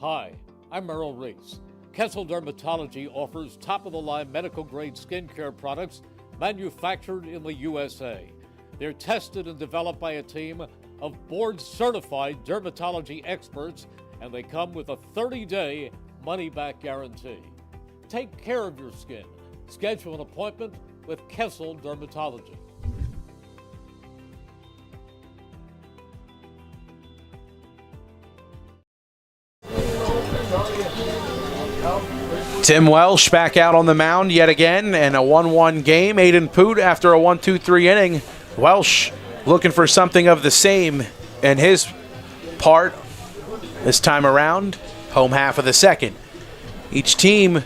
S1: Hi, I'm Merrill Reese. Kessel Dermatology offers top-of-the-line medical-grade skincare products manufactured in the USA. They're tested and developed by a team of board-certified dermatology experts, and they come with a 30-day money-back guarantee. Take care of your skin. Schedule an appointment with Kessel Dermatology.
S2: Tim Welsh back out on the mound yet again, and a 1-1 game. Aiden Poot after a 1-2-3 inning. Welsh looking for something of the same in his part this time around. Home half of the second. Each team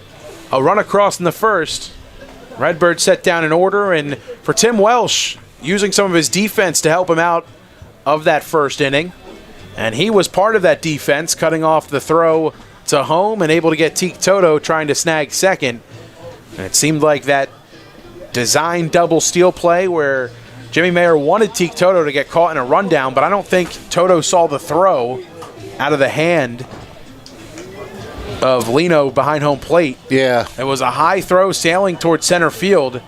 S2: a run across in the first. Redbirds set down in order, and for Tim Welsh, using some of his defense to help him out of that first inning. And he was part of that defense, cutting off the throw to home and able to get Teak Toto trying to snag second. And it seemed like that design double steal play where Jimmy Mayer wanted Teak Toto to get caught in a rundown, but I don't think Toto saw the throw out of the hand of Lino behind home plate.
S3: Yeah.
S2: It was a high throw sailing towards center field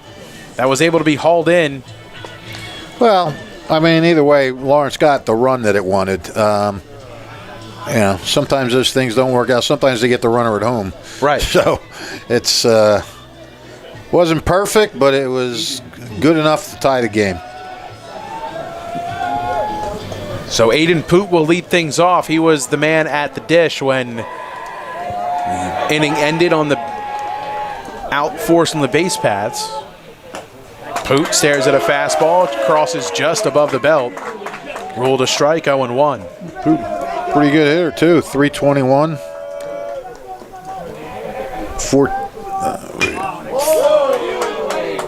S2: that was able to be hauled in.
S3: Well, I mean, either way, Lawrence got the run that it wanted. Sometimes those things don't work out. Sometimes they get the runner at home.
S2: Right.
S3: So it's wasn't perfect, but it was good enough to tie the game.
S2: So Aiden Poot will lead things off. He was the man at the dish when the inning ended on the out force on the base paths. Poot stares at a fastball, crosses just above the belt. Ruled a strike, 0-1.
S3: Poot, pretty good hitter too, 321.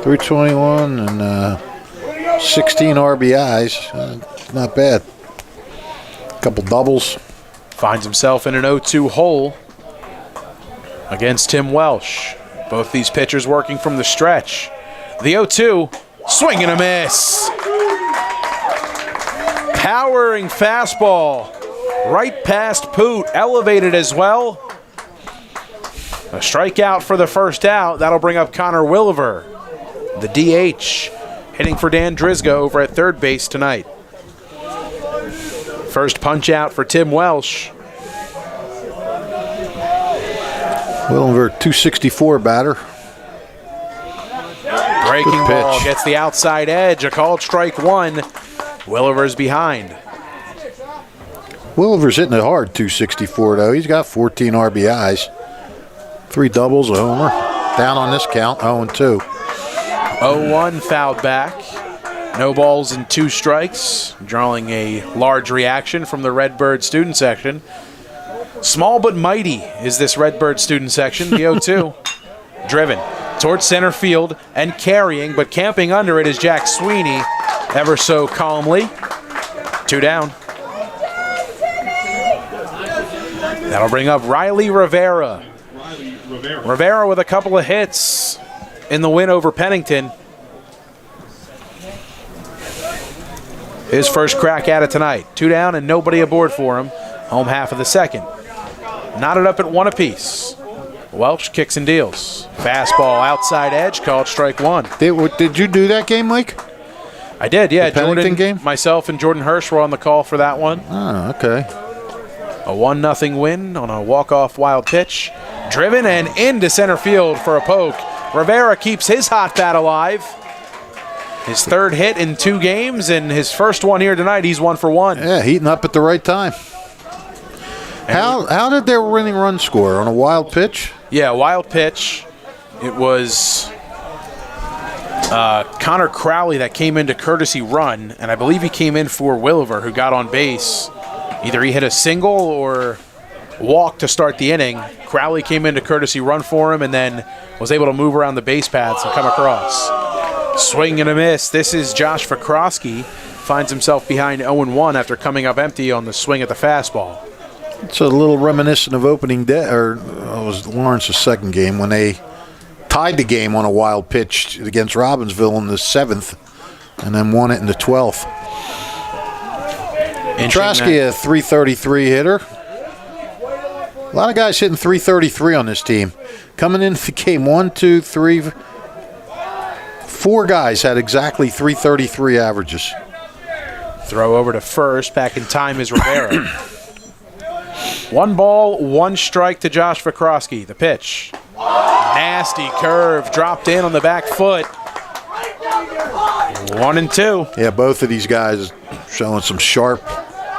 S3: 321 and 16 RBIs. Not bad. Couple doubles.
S2: Finds himself in an 0-2 hole against Tim Welsh. Both these pitchers working from the stretch. The 0-2, swing and a miss. Powering fastball right past Poot, elevated as well. A strikeout for the first out. That'll bring up Connor Williver, the DH, hitting for Dan Drisga over at third base tonight. First punch out for Tim Welsh.
S3: Williver, 264 batter.
S2: Breaking
S3: Good
S2: ball
S3: pitch.
S2: gets the outside edge. A called strike one. Williver's behind.
S3: Williver's hitting it hard, 264 though. He's got 14 RBIs. 3 doubles, a homer. Down on this count, 0-2.
S2: 0-1 fouled back. No balls and 2 strikes. Drawing a large reaction from the Redbird student section. Small but mighty is this Redbird student section. The 0-2. Driven towards center field and carrying, but camping under it is Jack Sweeney, ever so calmly. 2 down. That'll bring up Riley Rivera. Rivera with a couple of hits in the win over Pennington. His first crack at it tonight. 2 down and nobody aboard for him. Home half of the second. Knotted up at 1 apiece. Welsh kicks and deals. Fastball outside edge, called strike 1.
S3: Did you do that game, Mike?
S2: I did, yeah.
S3: The Pennington
S2: Jordan,
S3: game?
S2: myself and Jordan Hirsch were on the call for that one.
S3: Oh, okay.
S2: A 1-0 win on a walk-off wild pitch. Driven and into center field for a poke. Rivera keeps his hot bat alive. His third hit in 2 games, and his first one here tonight, he's 1 for 1.
S3: Yeah, heating up at the right time. How did their winning run score? On a wild pitch?
S2: Yeah, wild pitch. It was Connor Crowley that came into courtesy run, and I believe he came in for Williver, who got on base. Either he hit a single or walk to start the inning. Crowley came into courtesy run for him and then was able to move around the base paths and come across. Swing and a miss. This is Josh Vakrosky. Finds himself behind 0-1 after coming up empty on the swing at the fastball.
S3: It's a little reminiscent of opening day, or it was Lawrence's second game when they tied the game on a wild pitch against Robbinsville in the 7th and then won it in the 12th. Trasky, a 333 hitter. A lot of guys hitting 333 on this team. Coming into the game, 1, 2, 3, 4 guys had exactly 333 averages.
S2: Throw over to first. Back in time is Rivera. 1 ball, 1 strike to Josh Vakrosky. The pitch. Nasty curve. Dropped in on the back foot. 1-2.
S3: Yeah, both of these guys showing some sharp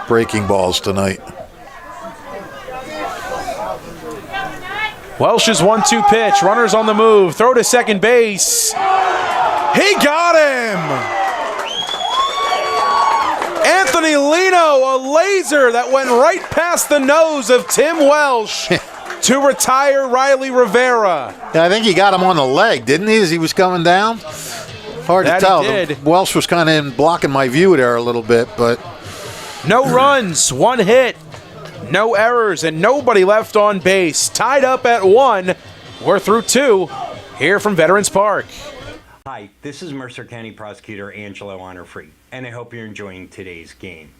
S3: breaking balls tonight.
S2: Welsh's 1-2 pitch. Runners on the move. Throw to second base. He got him! Anthony Lino, a laser that went right past the nose of Tim Welsh to retire Riley Rivera.
S3: Yeah, I think he got him on the leg, didn't he, as he was coming down? Hard
S2: That
S3: to tell.
S2: he did.
S3: Welsh was kind of blocking my view there a little bit, but
S2: No runs, 1 hit, no errors, and nobody left on base. Tied up at 1. We're through 2 here from Veterans Park.
S4: Hi, this is Mercer County Prosecutor Angelo Honorfree, and I hope you're enjoying today's game.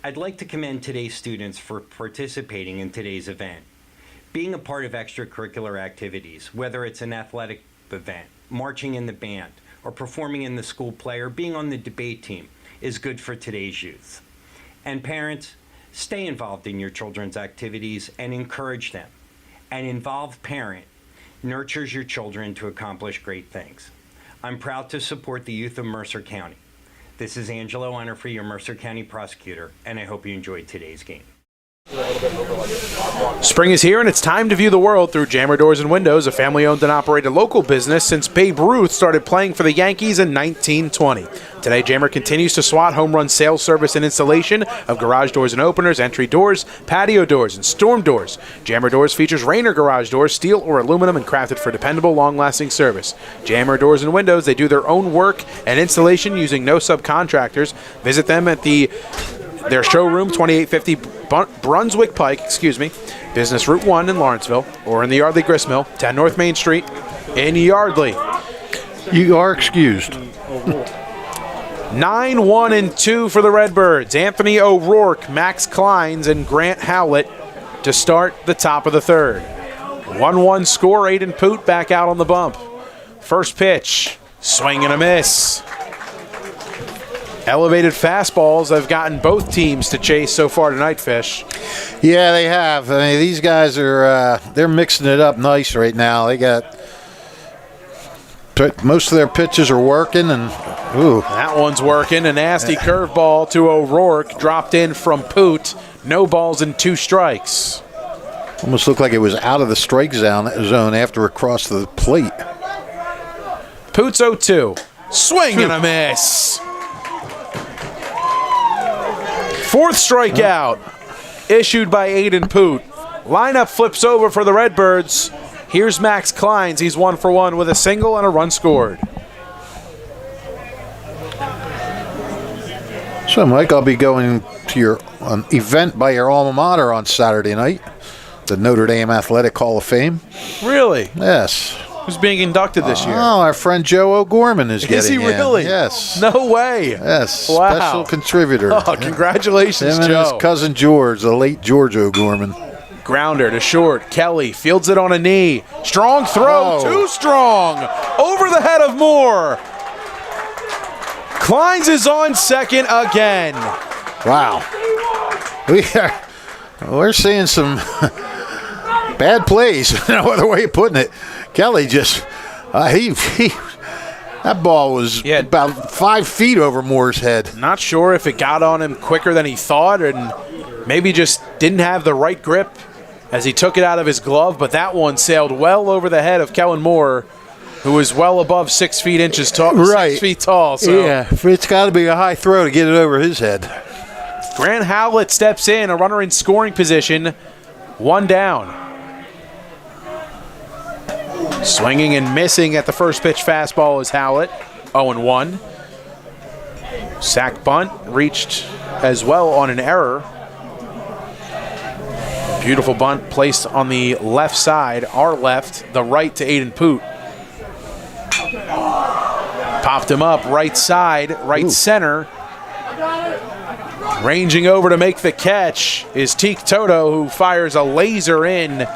S4: I'd like to commend today's students for participating in today's event. Being a part of extracurricular activities, whether it's an athletic event, marching in the band, or performing in the school play, or being on the debate team, is good for today's youth. And parents, stay involved in your children's activities and encourage them. An involved parent nurtures your children to accomplish great things. I'm proud to support the youth of Mercer County. This is Angelo Honorfree, your Mercer County prosecutor, and I hope you enjoyed today's game.
S2: Spring is here, and it's time to view the world through Jammer Doors and Windows, a family-owned and operated local business since Babe Ruth started playing for the Yankees in 1920. Today, Jammer continues to SWAT home run sales, service, and installation of garage doors and openers, entry doors, patio doors, and storm doors. Jammer Doors features Rainer garage doors, steel or aluminum, and crafted for dependable, long-lasting service. Jammer Doors and Windows, they do their own work and installation using no subcontractors. Visit them at their showroom, 2850 Brunswick Pike, Business Route 1 in Lawrenceville, or in the Yardley Gristmill, 10 North Main Street in Yardley.
S3: You are excused.
S2: 9-1-2 for the Redbirds. Anthony O'Rourke, Max Kleins, and Grant Howlett to start the top of the third. 1-1 score, Aiden Poot back out on the bump. First pitch, swing and a miss. Elevated fastballs have gotten both teams to chase so far tonight, Fish.
S3: Yeah, they have. I mean, these guys are they're mixing it up nice right now. They got most of their pitches are working, and ooh,
S2: that one's working. A nasty curveball to O'Rourke, dropped in from Poot. No balls and 2 strikes.
S3: Almost looked like it was out of the strike zone after it crossed the plate.
S2: Poot's 0-2. Swing and a miss. Fourth strikeout issued by Aiden Poot. Lineup flips over for the Redbirds. Here's Max Kleins. He's 1 for 1 with a single and a run scored.
S3: So, Mike, I'll be going to your event by your alma mater on Saturday night, the Notre Dame Athletic Hall of Fame.
S2: Really?
S3: Yes.
S2: Who's being inducted this year?
S3: Oh, our friend Joe O'Gorman is getting in.
S2: Is he really?
S3: Yes.
S2: No way.
S3: Yes.
S2: Wow.
S3: Special contributor.
S2: Oh, congratulations,
S3: Him and
S2: Joe.
S3: his cousin George, the late George O'Gorman.
S2: Grounder to short. Kelly fields it on a knee. Strong throw. Too strong. Over the head of Moore. Kleins is on second again.
S3: Wow. We're seeing some bad plays. No other way of putting it. Kelly just, that ball was about 5 feet over Moore's head.
S2: Not sure if it got on him quicker than he thought, and maybe just didn't have the right grip as he took it out of his glove, but that one sailed well over the head of Kellen Moore, who is well above 6 feet inches tall.
S3: Right.
S2: 6 feet tall. So.
S3: Yeah, it's got to be a high throw to get it over his head.
S2: Grant Howlett steps in, a runner in scoring position, 1 down. Swinging and missing at the first pitch fastball is Howlett, 0-1. Sack bunt reached as well on an error. Beautiful bunt placed on the left side, our left, the right to Aiden Poot. Popped him up, right side, right center. Ranging over to make the catch is Teak Toto, who fires a laser in.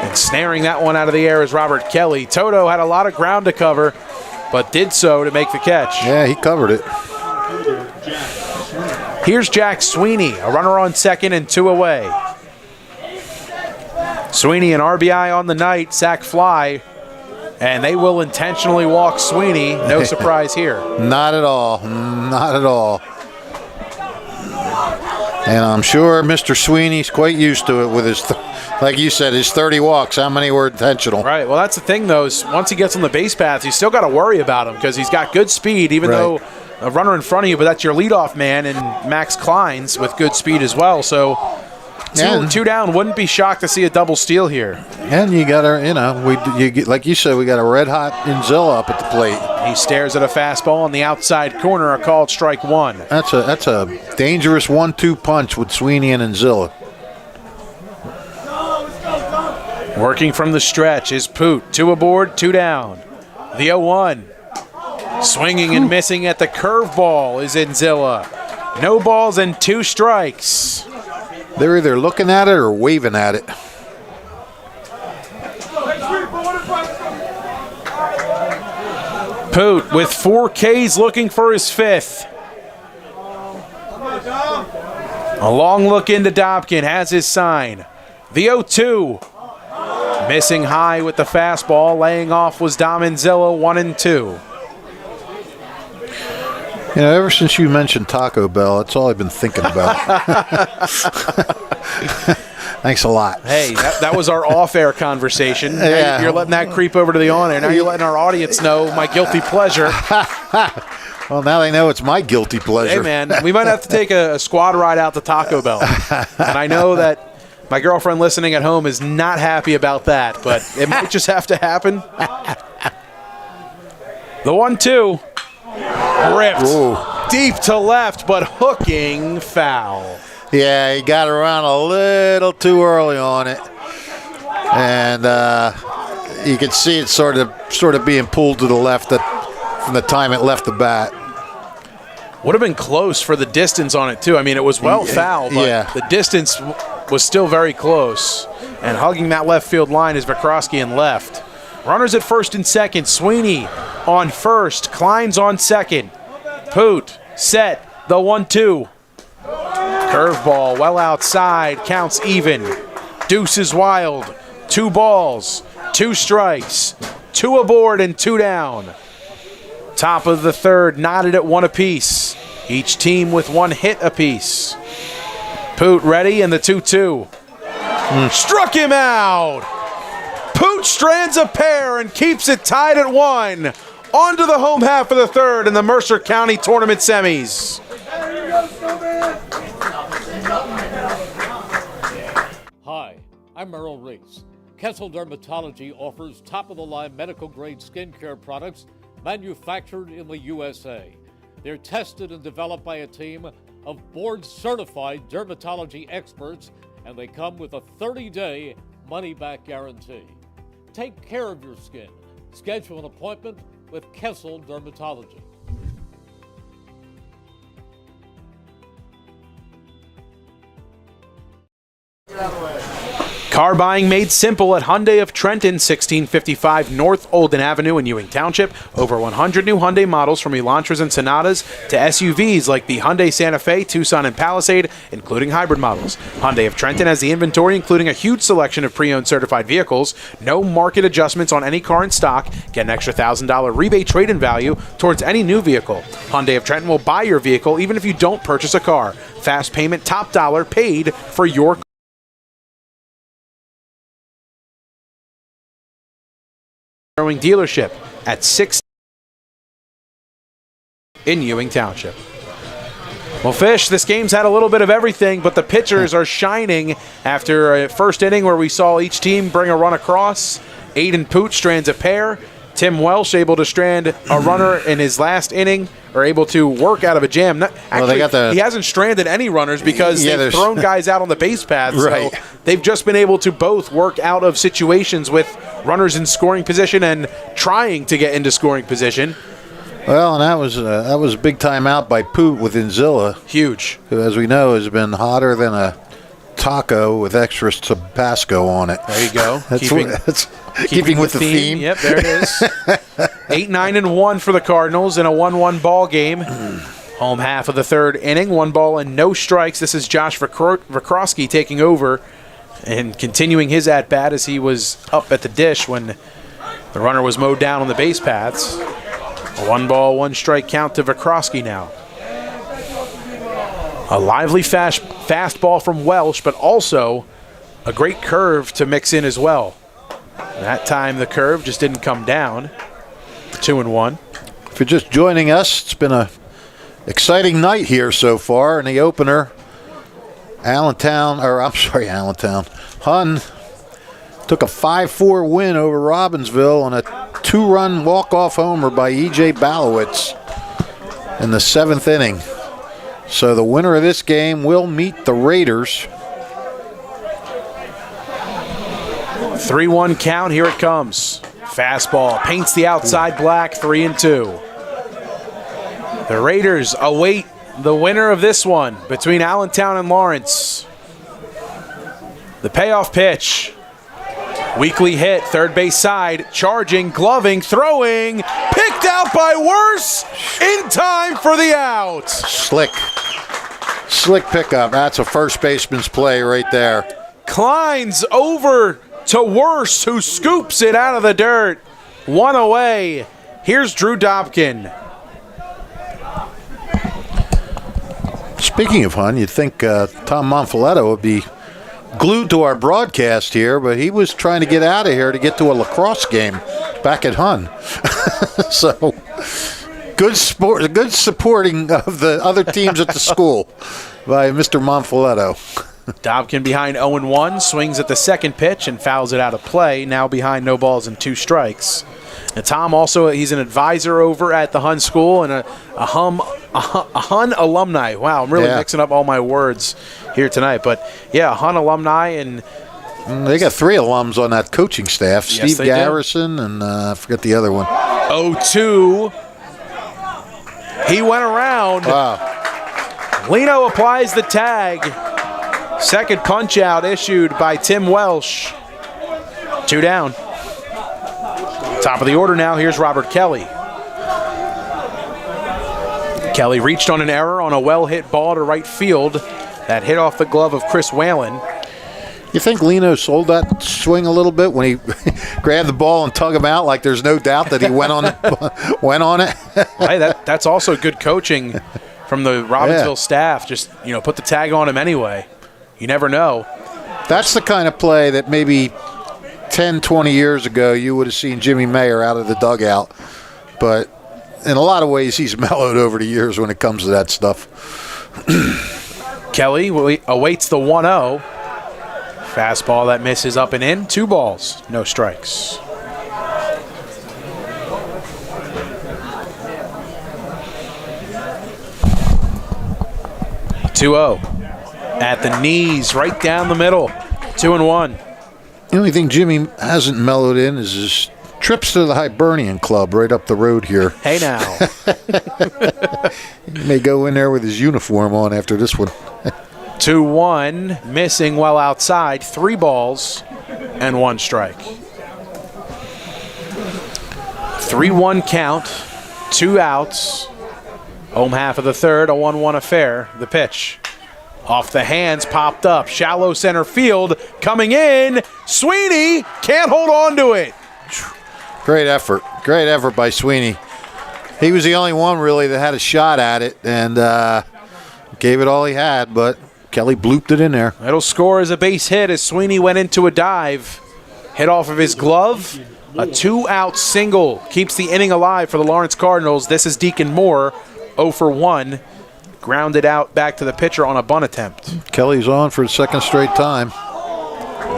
S2: And snaring that one out of the air is Robert Kelly. Toto had a lot of ground to cover, but did so to make the catch.
S3: Yeah, he covered it.
S2: Here's Jack Sweeney, a runner on second and 2 away. Sweeney, an RBI on the night, sac fly, and they will intentionally walk Sweeney. No surprise here.
S3: Not at all. Not at all. And I'm sure Mr. Sweeney's quite used to it with his, like you said, his 30 walks. How many were intentional?
S2: Right. Well, that's the thing, though, is once he gets on the base path, you still got to worry about him because he's got good speed, even though a runner in front of you, but that's your leadoff man, and Max Kleins with good speed as well. So two down, wouldn't be shocked to see a double steal here. And
S3: you got to, like you said, we got a red-hot Inzilla up at the plate.
S2: He stares at a fastball on the outside corner, a called strike 1.
S3: That's a dangerous 1-2 punch with Sweeney and Inzilla.
S2: Working from the stretch is Poot. 2 aboard, 2 down. The 0-1. Swinging and missing at the curveball is Inzilla. No balls and 2 strikes.
S3: They're either looking at it or waving at it.
S2: Poot with 4 Ks looking for his 5th. A long look into Dobkin, has his sign. The 0-2. Missing high with the fastball. Laying off was Dom Inzilla, 1-2.
S3: You know, ever since you mentioned Taco Bell, that's all I've been thinking about. Thanks a lot.
S2: Hey, that was our off-air conversation. Now
S3: Yeah.
S2: you're letting that creep over to the on-air. Now you're letting our audience know my guilty pleasure.
S3: Well, now they know it's my guilty pleasure.
S2: Hey, man, we might have to take a squad ride out to Taco Bell. And I know that my girlfriend listening at home is not happy about that, but it might just have to happen. The 1-2. Ripped.
S3: Ooh.
S2: Deep to left, but hooking foul.
S3: Yeah, he got around a little too early on it. And you can see it sort of being pulled to the left from the time it left the bat.
S2: Would have been close for the distance on it, too. I mean, it was well foul, but the distance was still very close. And hugging that left field line is Vikrosky in left. Runners at first and second. Sweeney on first. Klein's on second. Poot set the 1-2. Curveball well outside. Counts even. Deuce is wild. 2 balls. 2 strikes. 2 aboard and 2 down. Top of the third, knotted at 1 apiece. Each team with 1 hit apiece. Poot ready and the 2-2. Struck him out. Poot strands a pair and keeps it tied at 1. On to the home half of the third in the Mercer County Tournament semis.
S1: Hi, I'm Merrill Reese. Kessel Dermatology offers top-of-the-line medical-grade skincare products manufactured in the USA. They're tested and developed by a team of board-certified dermatology experts, and they come with a 30-day money-back guarantee. Take care of your skin. Schedule an appointment with Kessel Dermatology.
S2: Car buying made simple at Hyundai of Trenton, 1655 North Olden Avenue in Ewing Township. Over 100 new Hyundai models from Elantras and Sonatas to SUVs like the Hyundai Santa Fe, Tucson, and Palisade, including hybrid models. Hyundai of Trenton has the inventory, including a huge selection of pre-owned certified vehicles. No market adjustments on any car in stock. Get an extra $1,000 rebate trade-in value towards any new vehicle. Hyundai of Trenton will buy your vehicle even if you don't purchase a car. Fast payment, top dollar paid for your car. Dealership at 6 in Ewing Township. Well, Fish, this game's had a little bit of everything, but the pitchers are shining after a first inning where we saw each team bring a run across. Aiden Poot strands a pair. Tim Welsh able to strand a runner in his last inning, or able to work out of a jam. He hasn't stranded any runners because they've thrown guys out on the base path.
S3: Right.
S2: So they've just been able to both work out of situations with runners in scoring position and trying to get into scoring position.
S3: Well, and that was a big time out by Poot with Inzilla.
S2: Huge.
S3: Who, as we know, has been hotter than a taco with extra Tabasco on it.
S2: There you go.
S3: Keeping with the theme.
S2: Yep, there it is. 8-9-1 for the Cardinals in a 1-1 ball game. Home half of the third inning, 1 ball and no strikes. This is Josh Vikrosky taking over and continuing his at-bat as he was up at the dish when the runner was mowed down on the base paths. A 1 ball, 1 strike count to Vikrosky now. A lively fastball from Welsh, but also a great curve to mix in as well. That time the curve just didn't come down. 2-1.
S3: If you're just joining us, it's been a exciting night here so far. In the opener, Hun took a 5-4 win over Robbinsville on a 2-run walk-off homer by E.J. Balowitz in the 7th inning. So the winner of this game will meet the Raiders.
S2: 3-1 count, here it comes. Fastball paints the outside black, 3-2. The Raiders await the winner of this one between Allentown and Lawrence. The payoff pitch. Weakly hit, third base side, charging, gloving, throwing, picked out by Worse in time for the out.
S3: Slick pickup. That's a first baseman's play right there.
S2: Klein's over to Worse, who scoops it out of the dirt. 1 away. Here's Drew Dobkin.
S3: Speaking of Hun, you'd think Tom Monfiletto would be glued to our broadcast here, but he was trying to get out of here to get to a lacrosse game back at Hun. So, good supporting of the other teams at the school by Mr. Monfiletto.
S2: Dobkin behind 0-1, swings at the second pitch and fouls it out of play. Now behind no balls and 2 strikes. And Tom also, he's an advisor over at the Hun school and a Hun alumni. Wow, I'm really mixing up all my words here tonight. But yeah, Hun alumni, and
S3: they got 3 alums on that coaching staff.
S2: Yes,
S3: Steve Garrison and I forget the other one.
S2: 0-2. He went around.
S3: Wow.
S2: Lino applies the tag. Second punch out issued by Tim Welsh. 2 down. Top of the order now, here's Robert Kelly. Kelly reached on an error on a well-hit ball to right field. That hit off the glove of Chris Whalen.
S3: You think Lino sold that swing a little bit when he grabbed the ball and tug him out? Like there's no doubt that he went on it.
S2: Hey, that's also good coaching from the Robbinsville staff. Just put the tag on him anyway. You never know.
S3: That's the kind of play that maybe 10, 20 years ago you would have seen Jimmy Mayer out of the dugout. But in a lot of ways he's mellowed over the years when it comes to that stuff.
S2: Kelly awaits the 1-0. Fastball that misses up and in. 2 balls, no strikes. At the knees, right down the middle. 2-1.
S3: The only thing Jimmy hasn't mellowed in is his trips to the Hibernian Club right up the road here.
S2: Hey now.
S3: He may go in there with his uniform on after this one.
S2: 2-1, missing well outside. 3 balls and 1 strike. 3-1 count, 2 outs. Home half of the third, a 1-1 affair. The pitch. Off the hands, popped up. Shallow center field, coming in. Sweeney can't hold on to it.
S3: Great effort. Great effort by Sweeney. He was the only one really that had a shot at it and gave it all he had, but Kelly blooped it in there.
S2: It'll score as a base hit as Sweeney went into a dive. Hit off of his glove. A 2-out single keeps the inning alive for the Lawrence Cardinals. This is Deacon Moore, 0 for 1. Grounded out back to the pitcher on a bunt attempt.
S3: Kelly's on for the second straight time.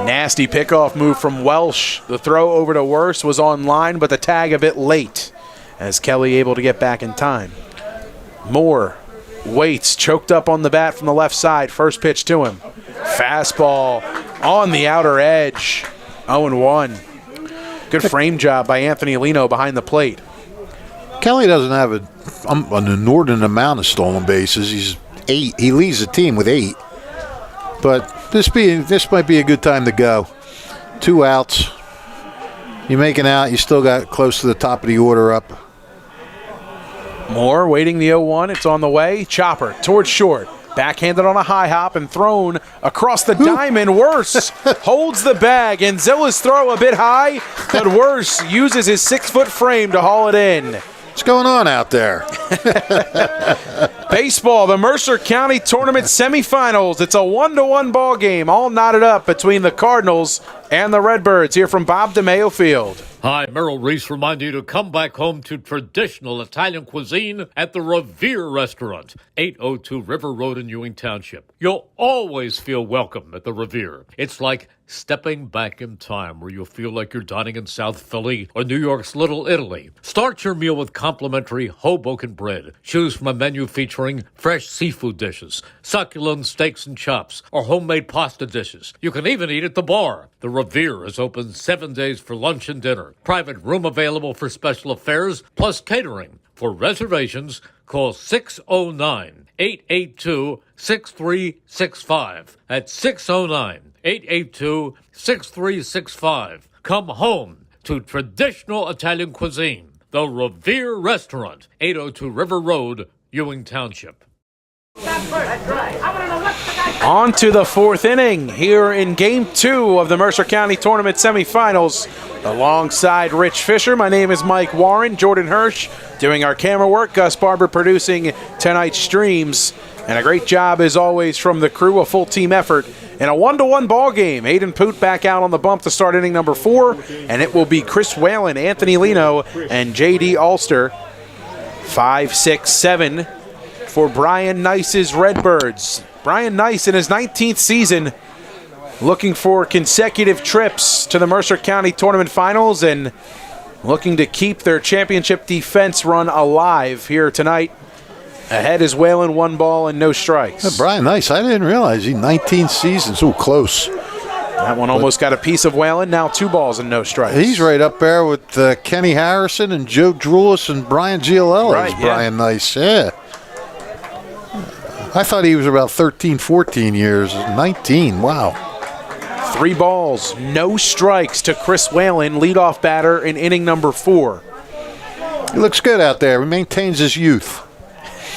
S2: Nasty pickoff move from Welsh. The throw over to Worse was on line, but the tag a bit late as Kelly able to get back in time. Moore waits, choked up on the bat from the left side. First pitch to him. Fastball on the outer edge. 0-1. Good frame job by Anthony Lino behind the plate.
S3: Kelly doesn't have an inordinate amount of stolen bases. He's 8. He leads the team with 8. But this might be a good time to go. 2 outs. You make an out, you still got close to the top of the order up.
S2: Moore waiting the 0-1. It's on the way. Chopper towards short. Backhanded on a high hop and thrown across the diamond. Worse holds the bag. Anzilla's throw a bit high, but Worse uses his 6-foot frame to haul it in.
S3: What's going on out there?
S2: Baseball, the Mercer County Tournament semifinals. It's a 1-1 ball game, all knotted up between the Cardinals and the Redbirds. Here from Bob DeMayo Field.
S1: Hi, Merrill Reese reminding you to come back home to traditional Italian cuisine at the Revere Restaurant, 802 River Road in Ewing Township. You'll always feel welcome at the Revere. It's like stepping back in time where you'll feel like you're dining in South Philly or New York's Little Italy. Start your meal with complimentary Hoboken bread. Choose from a menu featuring fresh seafood dishes, succulent steaks and chops, or homemade pasta dishes. You can even eat at the bar. The Revere is open 7 days for lunch and dinner. Private room available for special affairs, plus catering. For reservations, call 609-882-6365. That's 609-882-6365. Come home to traditional Italian cuisine. The Revere Restaurant, 802 River Road, Ewing Township.
S2: On to the fourth inning here in Game 2 of the Mercer County Tournament semifinals. Alongside Rich Fisher, my name is Mike Warren, Jordan Hirsch doing our camera work, Gus Barber producing tonight's streams, and a great job as always from the crew, a full team effort in a 1-1 ball game. Aiden Poot back out on the bump to start inning number 4, and it will be Chris Whalen, Anthony Lino, and J.D. Ulster. 5, 6, 7 for Brian Nice's Redbirds. Brian Nice in his 19th season looking for consecutive trips to the Mercer County Tournament Finals and looking to keep their championship defense run alive here tonight. Ahead is Whalen, 1 ball and no strikes.
S3: Brian Nice, I didn't realize he 19 seasons. Ooh, close.
S2: That one almost got a piece of Whalen, now 2 balls and no strikes.
S3: He's right up there with Kenny Harrison and Joe Drulis and Brian Giolelli.
S2: Right,
S3: Brian Nice, yeah. I thought he was about 13, 14 years. 19, wow.
S2: 3 balls, no strikes to Chris Whalen, leadoff batter in inning number 4.
S3: He looks good out there. He maintains his youth.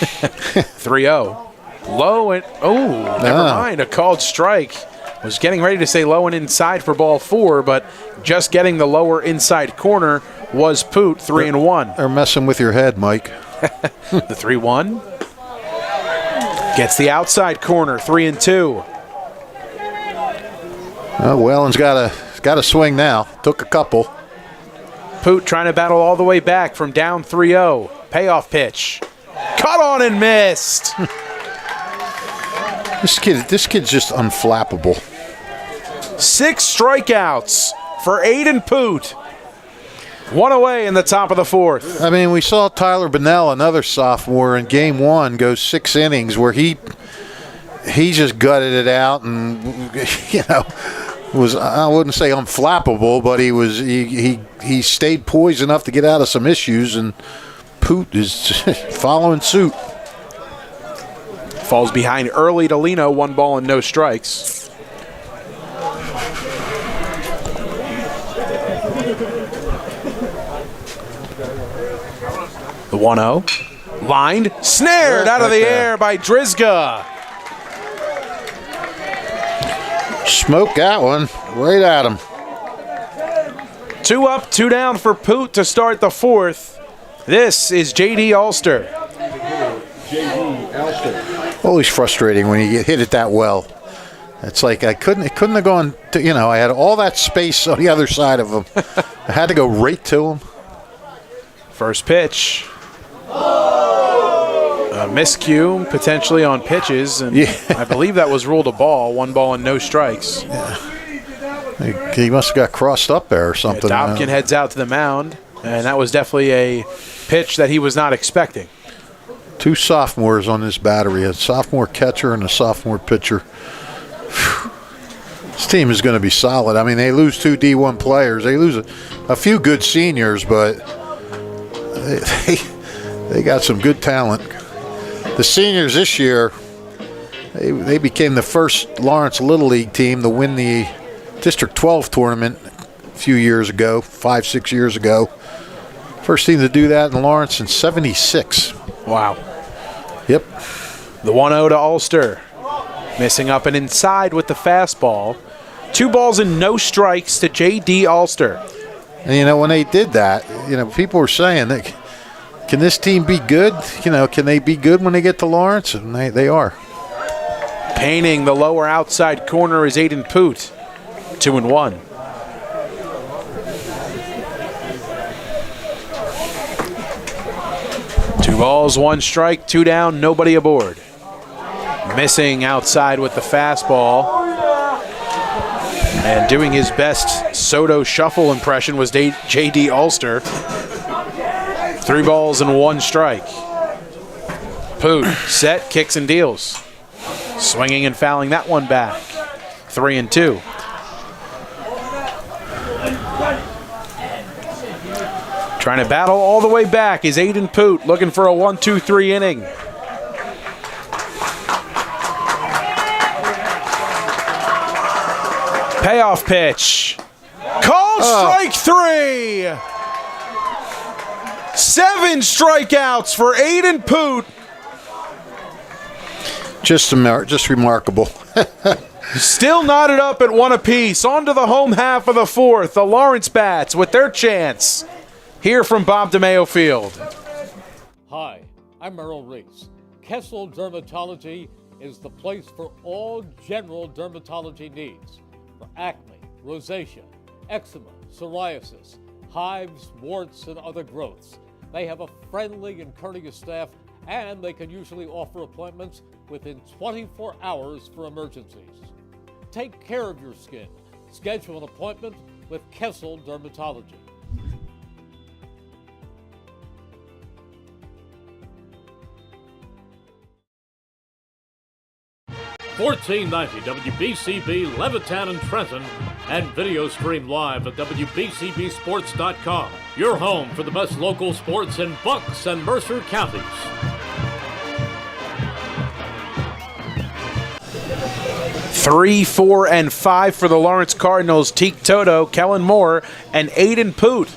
S2: 3-0. Low and, never mind, a called strike. Was getting ready to say low and inside for ball 4, but just getting the lower inside corner was Poot, 3-1.
S3: They're messing with your head, Mike.
S2: The 3-1. Gets the outside corner, 3-2.
S3: Whelan's got a swing now. Took a couple.
S2: Poot trying to battle all the way back from down 3-0. Payoff pitch. Cut on and missed.
S3: This kid's just unflappable.
S2: 6 strikeouts for Aiden Poot. 1 away in the top of the 4th.
S3: I mean, we saw Tyler Bonnell, another sophomore, in Game 1 go 6 innings where he just gutted it out and, was, I wouldn't say unflappable, but he stayed poised enough to get out of some issues, and Poot is following suit.
S2: Falls behind early to Lino, 1 ball and no strikes. The 1-0. Lined, snared out of the air by Drizga.
S3: Smoked that one right at him.
S2: 2 up, 2 down for Poot to start the 4th. This is J.D. Ulster.
S3: Always frustrating when you get hit it that well. It's like it couldn't have gone to, I had all that space on the other side of him. I had to go right to him.
S2: First pitch. A miscue potentially on pitches, and I believe that was ruled a ball. 1 ball and no strikes.
S3: Yeah. He must have got crossed up there or something.
S2: Yeah, Dobkin heads out to the mound, and that was definitely a pitch that he was not expecting.
S3: 2 sophomores on this battery, a sophomore catcher and a sophomore pitcher. This team is going to be solid. I mean, they lose 2 D1 players. They lose a few good seniors, but they got some good talent. The seniors this year, they became the first Lawrence Little League team to win the District 12 tournament a few years ago, 5-6 years ago. First team to do that in Lawrence in 76.
S2: Wow.
S3: Yep.
S2: The 1-0 to Ulster. Missing up and inside with the fastball. 2 balls and no strikes to J.D. Ulster.
S3: And, when they did that, people were saying that, can this team be good? Can they be good when they get to Lawrence? And they are.
S2: Painting the lower outside corner is Aiden Poot. 2-1. Two balls, 1 strike, 2 down, nobody aboard. Missing outside with the fastball. And doing his best Soto shuffle impression was J.D. Ulster. 3 balls and 1 strike. Poot set, kicks and deals. Swinging and fouling that one back. 3-2. Trying to battle all the way back is Aiden Poot, looking for a 1-2-3 inning. Payoff pitch. Called strike 3. 7 strikeouts for Aiden Poot.
S3: Just remarkable.
S2: Still knotted up at 1 apiece. On to the home half of the fourth. The Lawrence Bats with their chance. Here from Bob DeMeo Field.
S1: Hi, I'm Merrill Reese. Kessel Dermatology is the place for all general dermatology needs. For acne, rosacea, eczema, psoriasis, hives, warts, and other growths. They have a friendly and courteous staff, and they can usually offer appointments within 24 hours for emergencies. Take care of your skin. Schedule an appointment with Kessel Dermatology. 1490 WBCB Levittown and Trenton, and video stream live at WBCBsports.com. Your home for the best local sports in Bucks and Mercer counties.
S2: 3, 4, and 5 for the Lawrence Cardinals. Teak Toto, Kellen Moore, and Aiden Poot.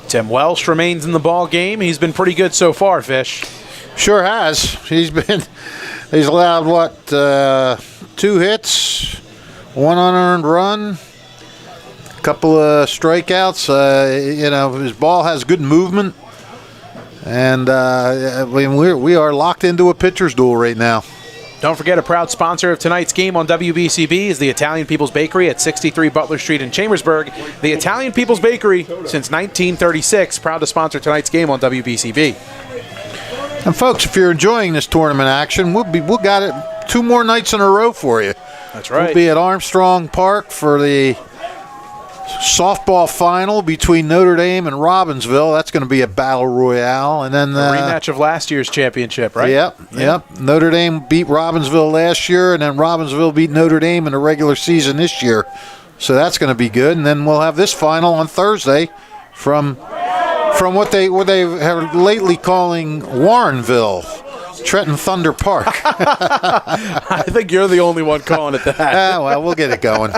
S2: Tim Welsh remains in the ball game. He's been pretty good so far, Fish.
S3: Sure has. He's allowed, 2 hits, 1 unearned run, a couple of strikeouts. His ball has good movement. And we are locked into a pitcher's duel right now.
S2: Don't forget, a proud sponsor of tonight's game on WBCB is the Italian People's Bakery at 63 Butler Street in Chambersburg. The Italian People's Bakery, since 1936, proud to sponsor tonight's game on WBCB.
S3: And folks, if you're enjoying this tournament action, we'll got it 2 more nights in a row for you.
S2: That's right.
S3: We'll be at Armstrong Park for the softball final between Notre Dame and Robbinsville. That's going to be a battle royale. And then
S2: a rematch of last year's championship, right?
S3: Yep. Notre Dame beat Robbinsville last year, and then Robbinsville beat Notre Dame in the regular season this year. So that's going to be good. And then we'll have this final on Thursday from what they have lately calling Warrenville, Trenton Thunder Park.
S2: I think you're the only one calling it that.
S3: Well, we'll get it going.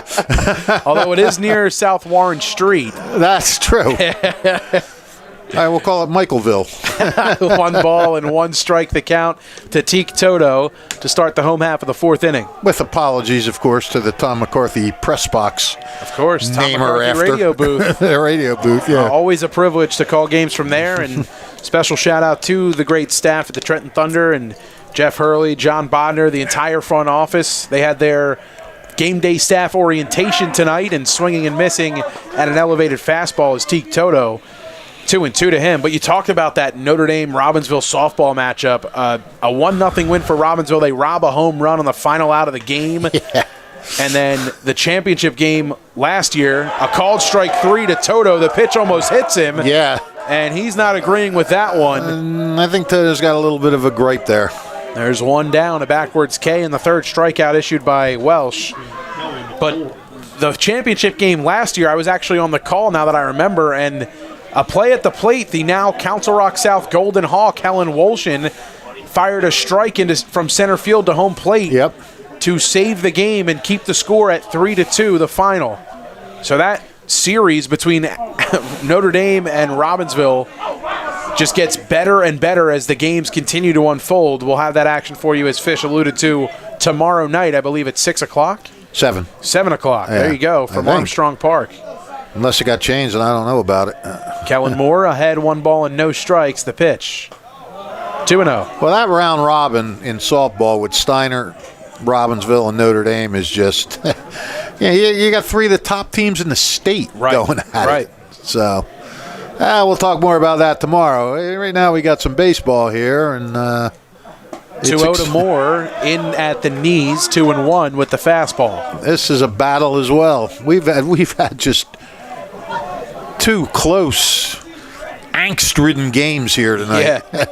S2: Although it is near South Warren Street.
S3: That's true. All right, we'll call it Michaelville.
S2: 1 ball and 1 strike the count to Teak Toto to start the home half of the 4th inning.
S3: With apologies, of course, to the Tom McCarthy press box.
S2: Of course, Tom
S3: Namer
S2: McCarthy
S3: after.
S2: radio booth.
S3: The radio booth, yeah.
S2: Always a privilege to call games from there, and special shout out to the great staff at the Trenton Thunder and Jeff Hurley, John Bodner, the entire front office. They had their game day staff orientation tonight, and swinging and missing at an elevated fastball is Teak Toto. 2-2 to him. But you talked about that Notre Dame-Robbinsville softball matchup. A 1-0 win for Robbinsville. They rob a home run on the final out of the game.
S3: Yeah.
S2: And then the championship game last year, a called strike 3 to Toto. The pitch almost hits him.
S3: Yeah.
S2: And he's not agreeing with that one.
S3: I think Toto's got a little bit of a gripe there.
S2: There's 1 down, a backwards K, and the 3rd strikeout issued by Welsh. But the championship game last year, I was actually on the call now that I remember, and a play at the plate, the now Council Rock South Golden Hawk, Helen Wolshin, fired a strike from center field to home plate to save the game and keep the score at 3-2, the final. So that series between Notre Dame and Robbinsville just gets better and better as the games continue to unfold. We'll have that action for you, as Fish alluded to, tomorrow night. I believe it's 6 o'clock?
S3: 7.
S2: 7 o'clock. Yeah, there you go, from Armstrong Park.
S3: Unless it got changed and I don't know about it.
S2: Kellen Moore ahead, 1 ball and no strikes. The pitch. 2-0.
S3: Well, that round robin in softball with Steiner, Robbinsville, and Notre Dame is just, you got 3 of the top teams in the state going at it. So, we'll talk more about that tomorrow. Right now we got some baseball here, and
S2: 2-0 to Moore, in at the knees, 2-1 with the fastball.
S3: This is a battle as well. We've had just 2 close, angst-ridden games here tonight.
S2: Yeah.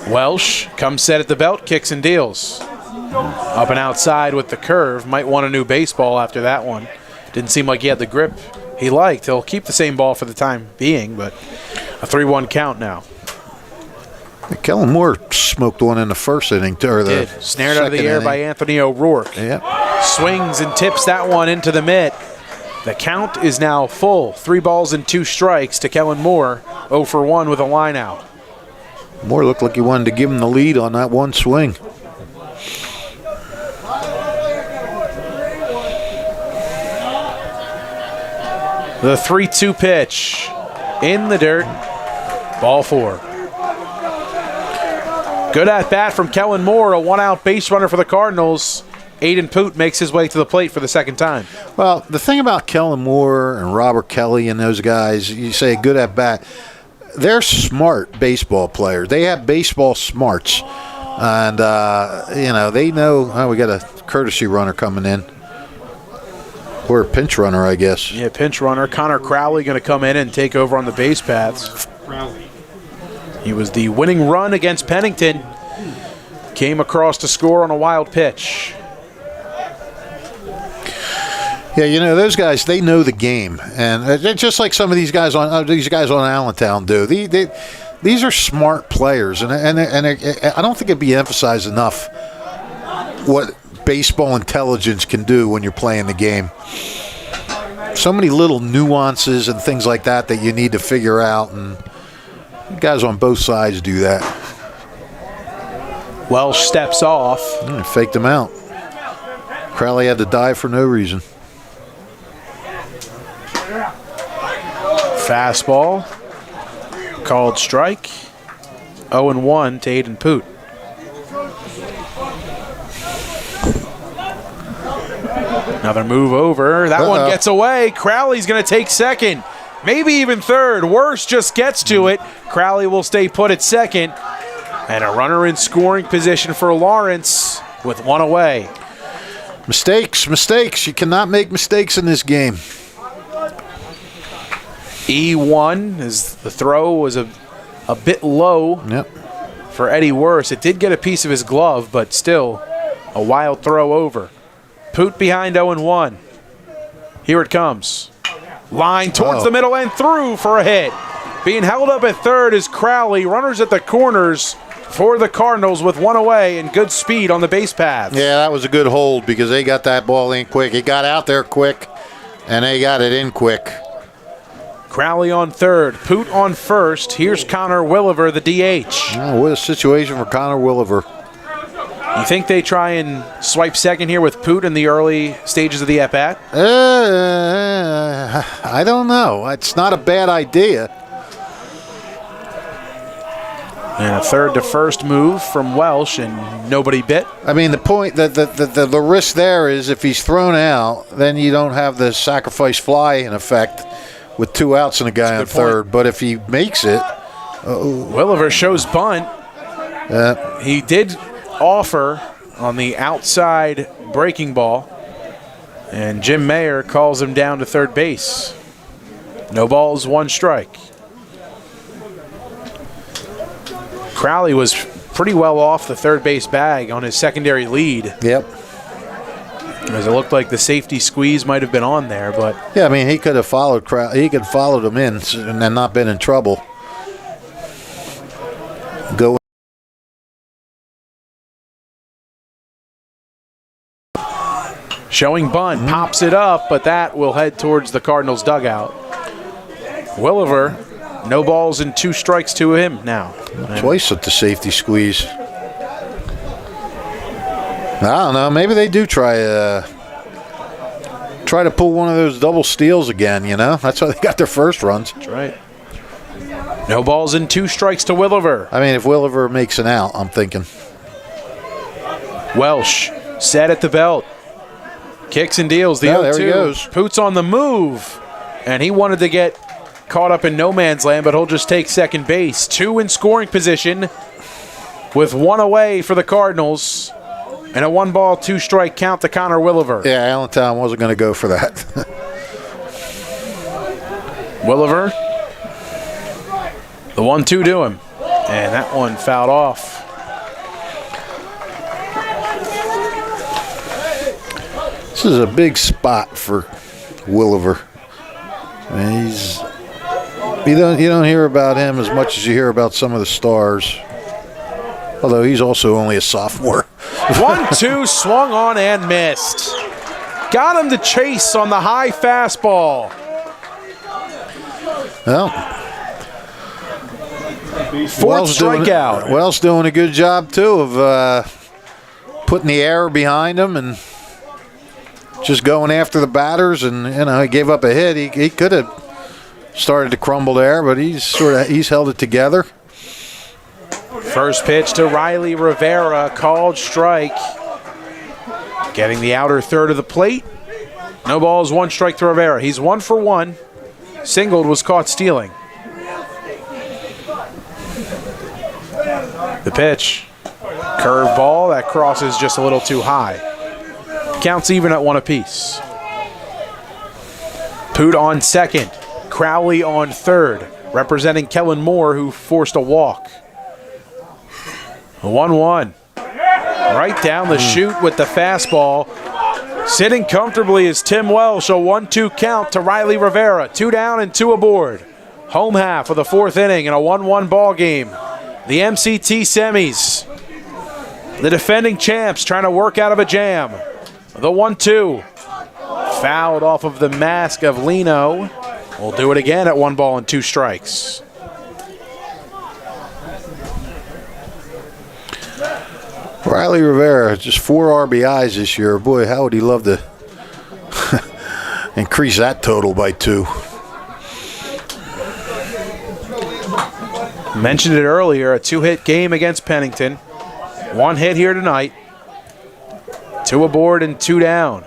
S2: Welsh comes set at the belt, kicks and deals. Up and outside with the curve. Might want a new baseball after that one. Didn't seem like he had the grip he liked. He'll keep the same ball for the time being, but a 3-1 count now.
S3: Kellen Moore smoked one in the first inning.
S2: Snared out of the air by Anthony O'Rourke.
S3: Yeah.
S2: Swings and tips that one into the mitt. The count is now full. 3 balls and 2 strikes to Kellen Moore. 0 for 1 with a line out.
S3: Moore looked like he wanted to give him the lead on that one swing.
S2: The 3-2 pitch in the dirt. Ball 4. Good at bat from Kellen Moore, a one-out base runner for the Cardinals. Aiden Poot makes his way to the plate for the second time.
S3: Well, the thing about Kellen Moore and Robert Kelly and those guys, you say good at bat, they're smart baseball players. They have baseball smarts. And, they know, we got a courtesy runner coming in. Or a pinch runner, I guess.
S2: Yeah, pinch runner. Connor Crowley going to come in and take over on the base paths. He was the winning run against Pennington. Came across to score on a wild pitch.
S3: Yeah, those guys, they know the game, and just like some of these guys on Allentown do. These are smart players, and I don't think it'd be emphasized enough what baseball intelligence can do when you're playing the game. So many little nuances and things like that you need to figure out, and guys on both sides do that.
S2: Welsh steps off.
S3: Faked him out. Crowley had to dive for no reason.
S2: Fastball. Called strike. 0-1 to Aiden Poot. Another move over. That one gets away. Crowley's going to take second. Maybe even third. Worse just gets to it. Crowley will stay put at second. And a runner in scoring position for Lawrence with one away.
S3: Mistakes. You cannot make mistakes in this game.
S2: E1 as the throw was a bit low for Eddie Worse. It did get a piece of his glove, but still a wild throw over. Poot behind 0-1. Here it comes. Line towards the middle and through for a hit. Being held up at third is Crowley. Runners at the corners for the Cardinals with one away and good speed on the base path.
S3: Yeah, that was a good hold because they got that ball in quick. It got out there quick, and they got it in quick.
S2: Crowley on third, Poot on first. Here's Connor Williver, the DH.
S3: Oh, what a situation for Connor Williver.
S2: You think they try and swipe second here with Poot in the early stages of the at-bat?
S3: I don't know. It's not a bad idea.
S2: And a third to first move from Welsh, and nobody bit.
S3: I mean, the point, the risk there is if he's thrown out, then you don't have the sacrifice fly in effect with 2 outs and a guy on third. Point. But if he makes it...
S2: Williver shows bunt. He did offer on the outside breaking ball, and Jim Mayer calls him down to third base. No balls, 1 strike. Crowley was pretty well off the third base bag on his secondary lead.
S3: Yep.
S2: As it looked like the safety squeeze might have been on there, but
S3: yeah, I mean he could have followed Crowley. He could have followed him in and then not been in trouble. Go.
S2: Showing bunt, pops it up, but that will head towards the Cardinals dugout. Williver, no balls and 2 strikes to him now.
S3: Twice at the safety squeeze. I don't know. Maybe they do try to pull one of those double steals again, That's why they got their first runs.
S2: That's right. No balls and 2 strikes to Williver.
S3: I mean, if Williver makes an out, I'm thinking.
S2: Welsh set at the belt. Kicks and deals the 0-2.
S3: There he goes.
S2: Poot's on the move, and he wanted to get caught up in no man's land, but he'll just take second base. 2 in scoring position with 1 away for the Cardinals. And a 1-ball, 2-strike count to Connor Williver.
S3: Yeah, Allentown wasn't going to go for that.
S2: Williver, the 1-2 to him. And that one fouled off.
S3: This is a big spot for Williver. I mean, you don't hear about him as much as you hear about some of the stars. Although he's also only a sophomore.
S2: 1-2 swung on and missed. Got him to chase on the high fastball.
S3: Well,
S2: fourth strikeout.
S3: Wells doing a good job too of putting the error behind him and just going after the batters, and he gave up a hit. He could have started to crumble there, but he's held it together.
S2: First pitch to Riley Rivera, called strike. Getting the outer third of the plate. No balls, 1 strike to Rivera. He's 1 for 1. Singled, was caught stealing. The pitch. Curve ball that crosses just a little too high. Counts even at 1 apiece. Poot on second. Crowley on third. Representing Kellen Moore, who forced a walk. 1-1. Right down the chute with the fastball. Sitting comfortably is Tim Welsh. A 1-2 count to Riley Rivera. 2 down and 2 aboard. Home half of the 4th inning in a 1-1 ball game. The MCT semis. The defending champs trying to work out of a jam. The 1-2. Fouled off of the mask of Lino. We'll do it again at 1 ball and 2 strikes.
S3: Riley Rivera, just 4 RBIs this year. Boy, how would he love to increase that total by 2.
S2: Mentioned it earlier, a 2-hit game against Pennington. 1 hit here tonight. 2 aboard and 2 down.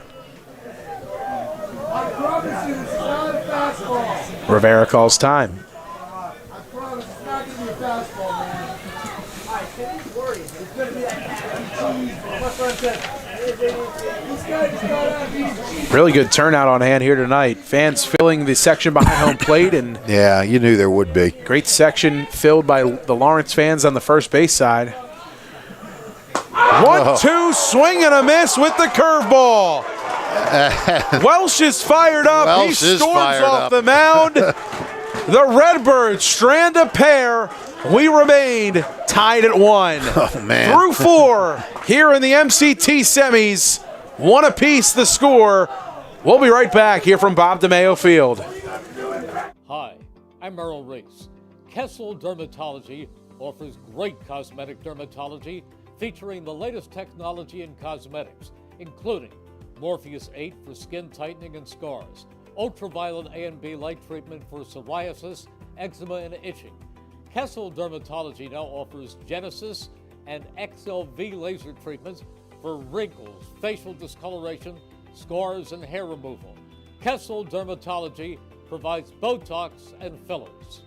S2: Rivera calls time. Really good turnout on hand here tonight. Fans filling the section behind home plate, and
S3: yeah, you knew there would be.
S2: Great section filled by the Lawrence fans on the first base side. 1-2, swing and a miss with the curveball. Welsh is fired up. He storms off the mound. The Redbirds strand a pair. We remained tied at 1.
S3: Oh, man.
S2: Through 4 here in the MCT semis. 1 apiece the score. We'll be right back here from Bob DeMeo Field.
S1: Hi, I'm Merrill Reese. Kessel Dermatology offers great cosmetic dermatology featuring the latest technology in cosmetics, including Morpheus 8 for skin tightening and scars, ultraviolet A and B light treatment for psoriasis, eczema, and itching. Kessel Dermatology now offers Genesis and XLV laser treatments for wrinkles, facial discoloration, scars, and hair removal. Kessel Dermatology provides Botox and fillers.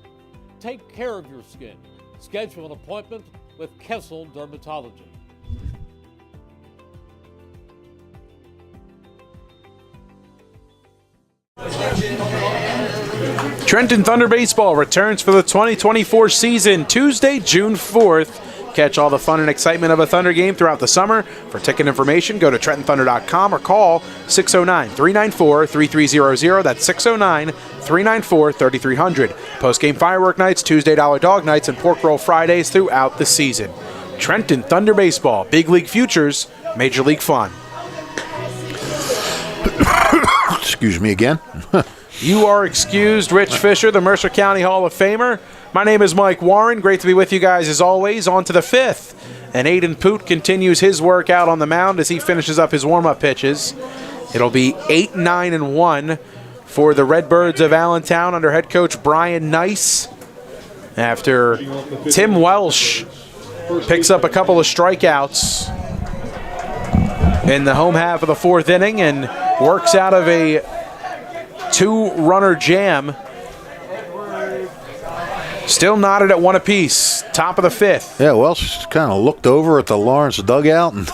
S1: Take care of your skin. Schedule an appointment with Kessel Dermatology.
S2: Trenton Thunder Baseball returns for the 2024 season Tuesday, June 4th. Catch all the fun and excitement of a Thunder game throughout the summer. For ticket information, go to TrentonThunder.com or call 609-394-3300. That's 609-394-3300. Post-game firework nights, Tuesday Dollar Dog nights, and pork roll Fridays throughout the season. Trenton Thunder Baseball, big league futures, major league fun.
S3: Excuse me again.
S2: You are excused, Rich Fisher, the Mercer County Hall of Famer. My name is Mike Warren. Great to be with you guys as always. On to the 5th. And Aiden Poot continues his work out on the mound as he finishes up his warm-up pitches. It'll be 8-9-1 for the Redbirds of Allentown under head coach Brian Nice. After Tim Welsh picks up a couple of strikeouts in the home half of the 4th inning and works out of a 2-runner jam. Still knotted at 1 apiece. Top of the 5th.
S3: Yeah, Welsh kind of looked over at the Lawrence dugout and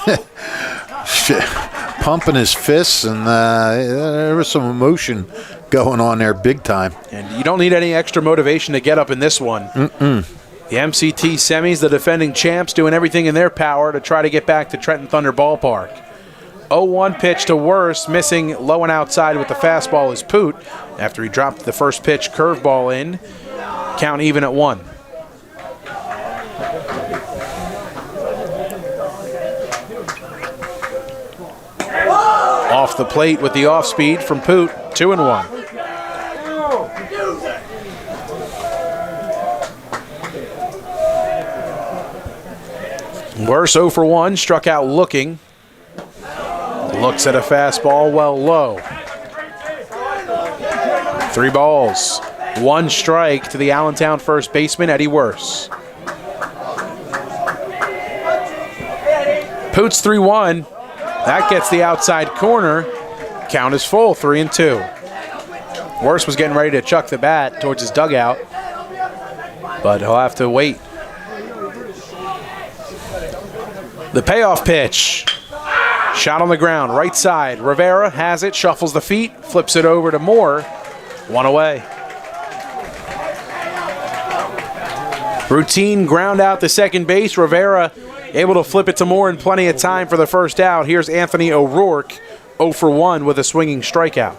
S3: pumping his fists, and there was some emotion going on there big time.
S2: And you don't need any extra motivation to get up in this one. The MCT semis, the defending champs, doing everything in their power to try to get back to Trenton Thunder Ballpark. 0-1 pitch to Worse, missing low and outside with the fastball is Poot after he dropped the first pitch curveball in. Count even at 1. Off the plate with the off speed from Poot, 2-1. Worse 0 for 1, struck out looking. Looks at a fastball well low. 3 balls. 1 strike to the Allentown first baseman, Eddie Worse. Poots 3-1. That gets the outside corner. Count is full, 3-2. Worse was getting ready to chuck the bat towards his dugout, but he'll have to wait. The payoff pitch. Shot on the ground, right side. Rivera has it, shuffles the feet, flips it over to Moore. 1 away. Routine ground out to second base. Rivera able to flip it to Moore in plenty of time for the first out. Here's Anthony O'Rourke, 0 for 1 with a swinging strikeout.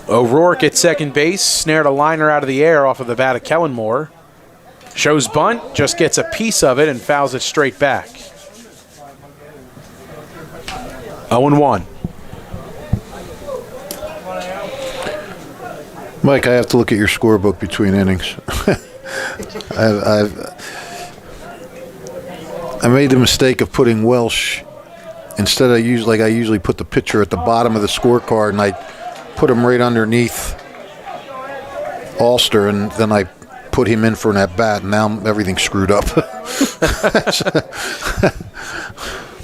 S2: O'Rourke at second base, snared a liner out of the air off of the bat of Kellen Moore. Shows bunt, just gets a piece of it and fouls it straight back. 0-1.
S3: Mike, I have to look at your scorebook between innings. I made the mistake of putting Welsh instead. I usually put the pitcher at the bottom of the scorecard, and I put him right underneath Ulster, and then I put him in for an at bat, and now everything's screwed up.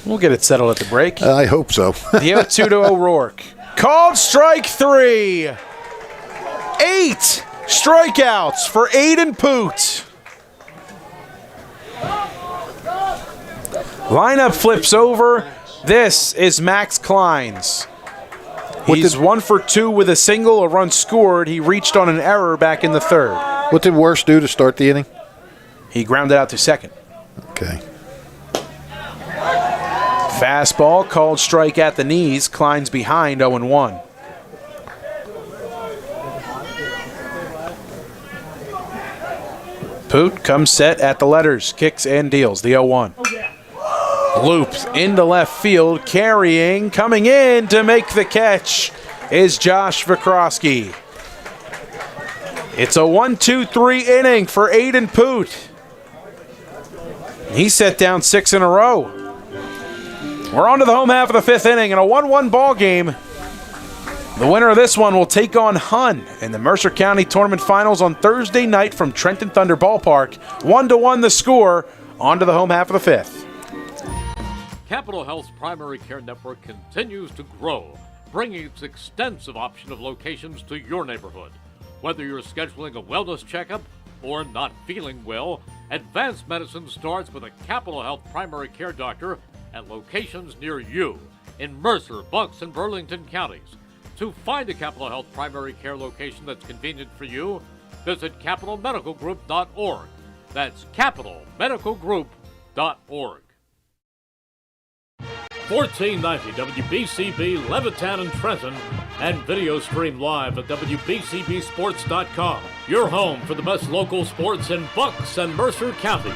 S2: We'll get it settled at the break.
S3: I hope so.
S2: The 0-2 to O'Rourke. Called strike 3. 8 strikeouts for Aiden Poot. Lineup flips over. This is Max Klein's. He's 1 for 2 with a single, a run scored. He reached on an error back in the third.
S3: What did Worse do to start the inning?
S2: He grounded out to second.
S3: Okay.
S2: Fastball, called strike at the knees. Klein's behind, 0-1. Poot comes set at the letters, kicks and deals, the 0-1. Loops into left field, carrying, coming in to make the catch is Josh Vikrosky. It's a 1-2-3 inning for Aiden Poot. He set down 6 in a row. We're on to the home half of the 5th inning in a 1-1 ball game. The winner of this one will take on Hunn in the Mercer County Tournament Finals on Thursday night from Trenton Thunder Ballpark. 1-1 the score. On to the home half of the 5th.
S1: Capital Health's primary care network continues to grow, bringing its extensive option of locations to your neighborhood. Whether you're scheduling a wellness checkup or not feeling well, advanced medicine starts with a Capital Health primary care doctor at locations near you in Mercer, Bucks, and Burlington counties. To find a Capital Health primary care location that's convenient for you, visit capitalmedicalgroup.org. That's capitalmedicalgroup.org. 1490 WBCB Levittown and Trenton, and video stream live at WBCBsports.com. Your home for the best local sports in Bucks and Mercer counties.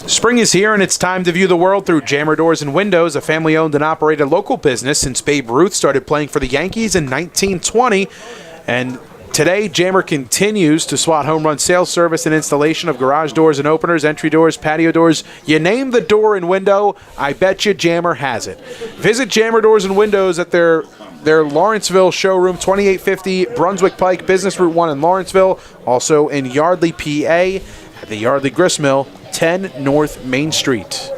S2: Spring is here, and it's time to view the world through Jammer Doors and Windows, a family-owned and operated local business since Babe Ruth started playing for the Yankees in 1920. And today, Jammer continues to SWAT home run sales service and installation of garage doors and openers, entry doors, patio doors. You name the door and window, I bet you Jammer has it. Visit Jammer Doors and Windows at their Lawrenceville showroom, 2850 Brunswick Pike, Business Route 1 in Lawrenceville. Also in Yardley, PA, at the Yardley Gristmill, 10 North Main Street.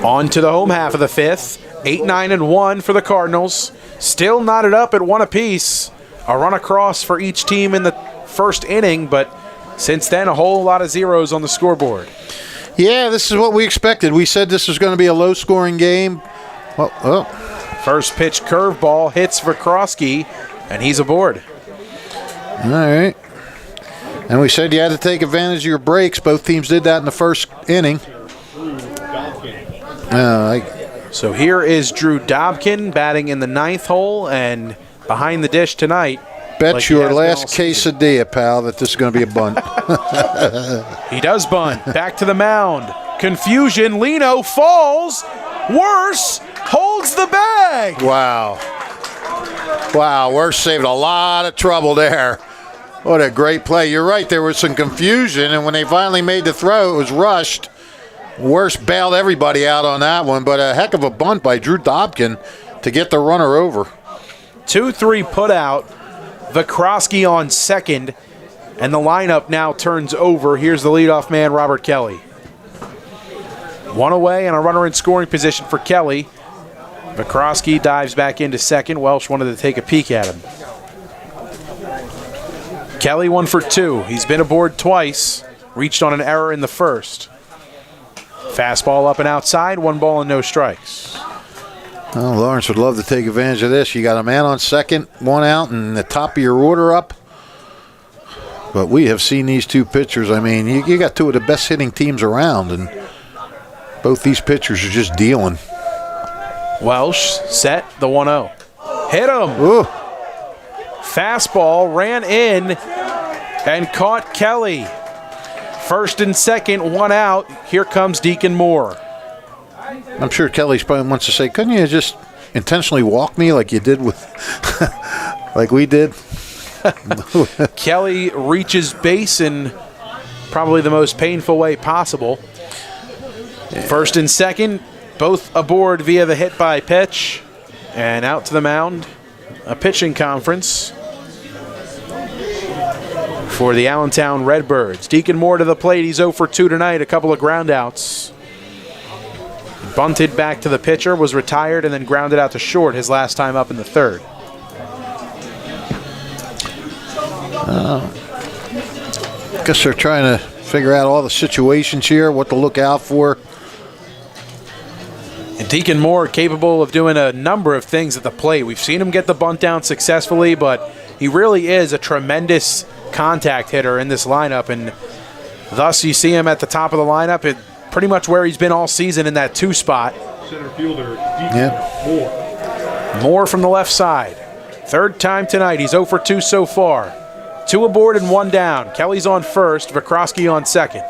S2: On to the home half of the 5th. 8-9-1 for the Cardinals. Still knotted up at 1 apiece. A run across for each team in the first inning, but since then a whole lot of zeros on the scoreboard.
S3: Yeah, this is what we expected. We said this was going to be a low-scoring game.
S2: First pitch curveball hits Vikrosky, and he's aboard.
S3: All right. And we said you had to take advantage of your breaks. Both teams did that in the first inning.
S2: So here is Drew Dobkin batting in the 9th hole, and behind the dish tonight.
S3: Bet
S2: like he
S3: your
S2: has
S3: last
S2: been all season.
S3: quesadilla, pal, that this is going to be a bunt.
S2: He does bunt. Back to the mound. Confusion. Lino falls. Worse holds the bag.
S3: Wow. Wow, we're saving a lot of trouble there. What a great play. You're right, there was some confusion, and when they finally made the throw, it was rushed. Worst bailed everybody out on that one, but a heck of a bunt by Drew Dobkin to get the runner over.
S2: 2-3 put out. Vikrosky on second, and the lineup now turns over. Here's the leadoff man, Robert Kelly. One away and a runner in scoring position for Kelly. Vikrosky dives back into second. Welsh wanted to take a peek at him. Kelly 1 for 2. He's been aboard twice. Reached on an error in the first. Fastball up and outside. 1 ball and no strikes.
S3: Well, Lawrence would love to take advantage of this. You got a man on second, 1 out, and the top of your order up. But we have seen these two pitchers. I mean, you got two of the best hitting teams around, and both these pitchers are just dealing.
S2: Welsh set the 1-0. Hit him.
S3: Ooh.
S2: Fastball ran in and caught Kelly. First and second, 1 out. Here comes Deacon Moore.
S3: I'm sure Kelly probably wants to say, couldn't you just intentionally walk me like you did with, like we did?
S2: Kelly reaches base in probably the most painful way possible. First and second, both aboard via the hit by pitch. And out to the mound, a pitching conference for the Allentown Redbirds. Deacon Moore to the plate. He's 0 for 2 tonight, a couple of groundouts. Bunted back to the pitcher, was retired, and then grounded out to short his last time up in the third.
S3: I guess they're trying to figure out all the situations here, what to look out for.
S2: And Deacon Moore capable of doing a number of things at the plate. We've seen him get the bunt down successfully, but he really is a tremendous contact hitter in this lineup, and thus you see him at the top of the lineup, pretty much where he's been all season in that 2 spot.
S6: Center fielder, Moore.
S2: Moore from the left side. Third time tonight. He's 0 for 2 so far. 2 aboard and 1 down. Kelly's on first, Vikrosky on second.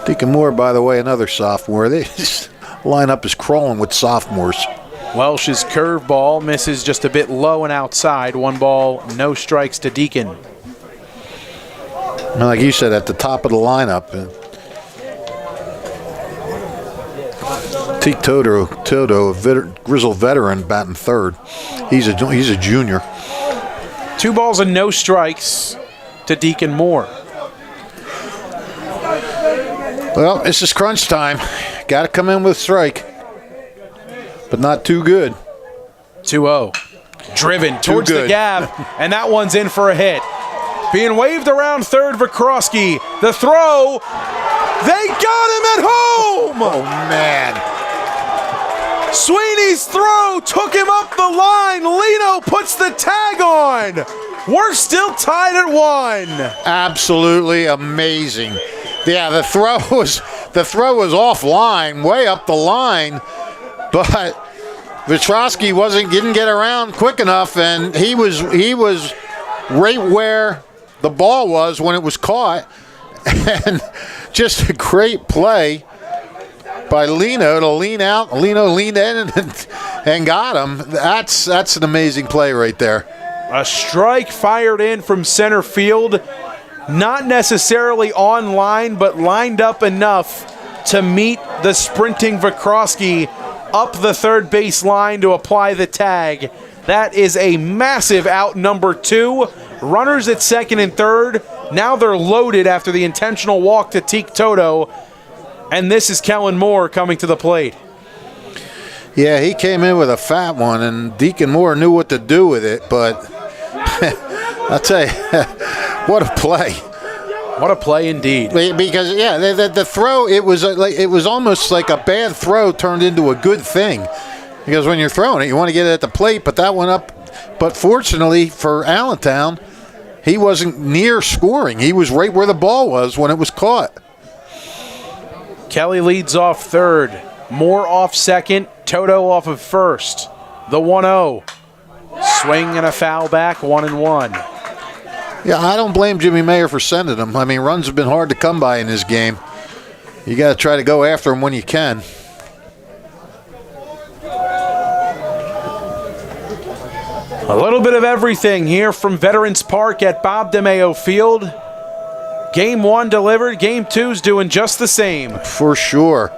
S3: Deacon Moore, by the way, another sophomore. This lineup is crawling with sophomores.
S2: Welsh's curveball misses just a bit low and outside. 1 ball, no strikes to Deacon.
S3: And like you said, at the top of the lineup, Teak Toto, a grizzled veteran, batting third. He's a junior.
S2: 2 balls and no strikes to Deacon Moore.
S3: Well, this is crunch time. Got to come in with a strike, but not too good.
S2: 2-0. Driven towards the gap, and that one's in for a hit. Being waved around third, Vikrosky. The throw. They got him at home!
S3: Oh, man.
S2: Sweeney's throw took him up the line. Lino puts the tag on. We're still tied at 1.
S3: Absolutely amazing. Yeah, the throw was offline, way up the line, but Vikrosky didn't get around quick enough, and he was right where the ball was when it was caught, and just a great play by Lino to lean out. Lino leaned in and got him. That's an amazing play right there.
S2: A strike fired in from center field. Not necessarily on line, but lined up enough to meet the sprinting Vikrosky up the third base line to apply the tag. That is a massive out, number 2. Runners at second and third. Now they're loaded after the intentional walk to Teak Toto. And this is Kellen Moore coming to the plate.
S3: Yeah, he came in with a fat one, and Deacon Moore knew what to do with it, but I'll tell you, what a play.
S2: What a play indeed.
S3: Because, yeah, the throw, it was almost like a bad throw turned into a good thing. Because when you're throwing it, you want to get it at the plate, but that went up. But fortunately for Allentown, he wasn't near scoring. He was right where the ball was when it was caught.
S2: Kelly leads off third. Moore off second. Toto off of first. The 1-0. swing and a foul back, 1-1.
S3: Yeah, I don't blame Jimmy Mayer for sending him. I mean, runs have been hard to come by in this game. You got to try to go after them when you can.
S2: A little bit of everything here from Veterans Park at Bob DeMeo Field. Game 1 delivered, Game 2's doing just the same.
S3: For sure.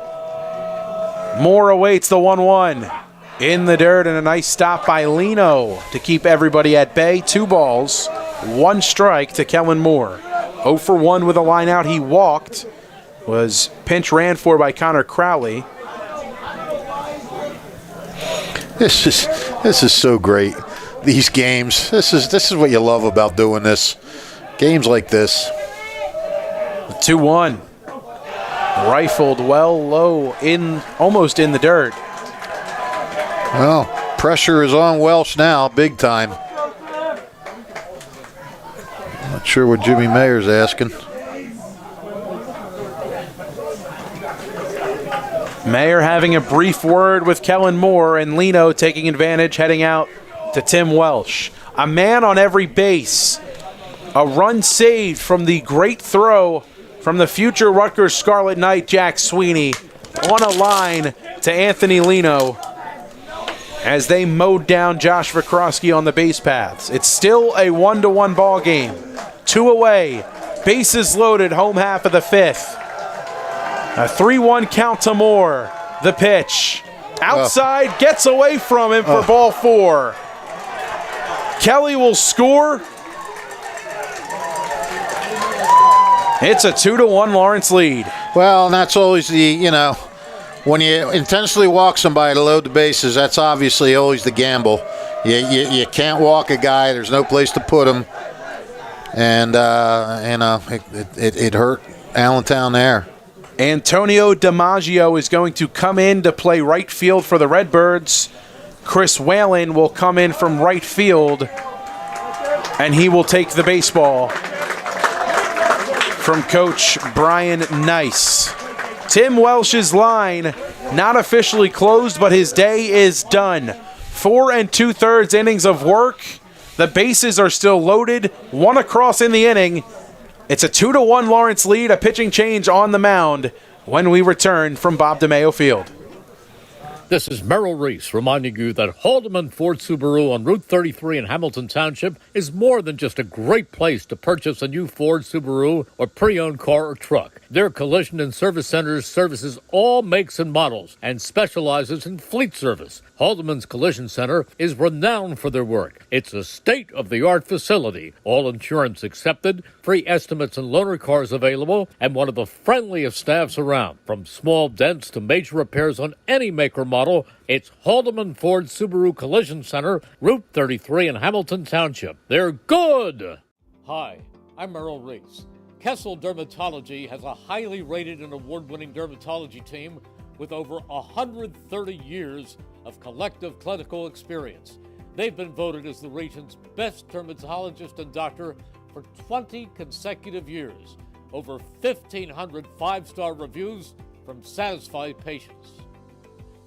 S2: Moore awaits the 1-1. In the dirt, and a nice stop by Lino to keep everybody at bay. 2 balls, 1 strike to Kellen Moore. 0 for 1 with a line out. He walked. Was pinch ran for by Connor Crowley.
S3: This is so great. These games. This is what you love about doing this. Games like this.
S2: 2-1. Rifled well low, almost in the dirt.
S3: Well, pressure is on Welsh now, big time. Not sure what Jimmy Mayer's asking.
S2: Mayer having a brief word with Kellen Moore, and Lino taking advantage, heading out to Tim Welsh. A man on every base. A run saved from the great throw from the future Rutgers Scarlet Knight, Jack Sweeney, on a line to Anthony Lino as they mowed down Josh Vikrosky on the base paths. It's still a 1-1 ball game. 2 away, bases loaded, home half of the 5th. A 3-1 count to Moore. The pitch. Outside, gets away from him for ball 4. Kelly will score. It's a 2-1 Lawrence lead.
S3: Well, and that's always the, when you intentionally walk somebody to load the bases, that's obviously always the gamble. You can't walk a guy. There's no place to put him. And, it hurt Allentown there.
S2: Antonio DiMaggio is going to come in to play right field for the Redbirds. Chris Whalen will come in from right field, and he will take the baseball from Coach Brian Nice. Tim Welsh's line not officially closed, but his day is done. 4 2/3 innings of work. The bases are still loaded. 1 across in the inning. It's a 2-1 Lawrence lead, a pitching change on the mound when we return from Bob DeMeo Field.
S1: This is Merrill Reese reminding you that Haldeman Ford Subaru on Route 33 in Hamilton Township is more than just a great place to purchase a new Ford Subaru or pre-owned car or truck. Their collision and service centers services all makes and models and specializes in fleet service. Haldeman's Collision Center is renowned for their work. It's a state-of-the-art facility, all insurance accepted, free estimates and loaner cars available, and one of the friendliest staffs around. From small dents to major repairs on any make or model, it's Haldeman Ford Subaru Collision Center, Route 33 in Hamilton Township. They're good! Hi, I'm Merrill Reese. Kessel Dermatology has a highly rated and award-winning dermatology team with over 130 years of collective clinical experience. They've been voted as the region's best dermatologist and doctor for 20 consecutive years. Over 1,500 five-star reviews from satisfied patients.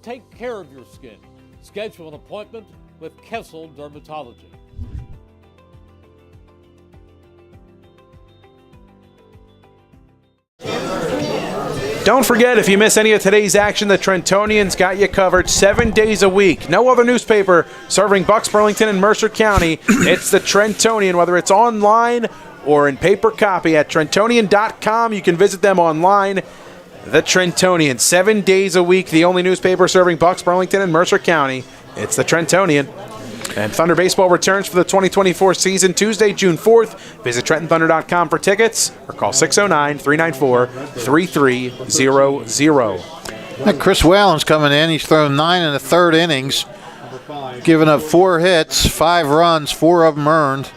S1: Take care of your skin. Schedule an appointment with Kessel Dermatology.
S2: Don't forget, if you miss any of today's action, the Trentonians got you covered 7 days a week. No other newspaper serving Bucks, Burlington, and Mercer County. It's the Trentonian, whether it's online or in paper copy at Trentonian.com. You can visit them online. The Trentonian, 7 days a week, the only newspaper serving Bucks, Burlington, and Mercer County. It's the Trentonian. And Thunder Baseball returns for the 2024 season Tuesday, June 4th. Visit TrentonThunder.com for tickets or call 609-394-3300.
S3: Chris Whalen's coming in. He's thrown 9 1/3 innings, giving up 4 hits, 5 runs, 4 of them earned,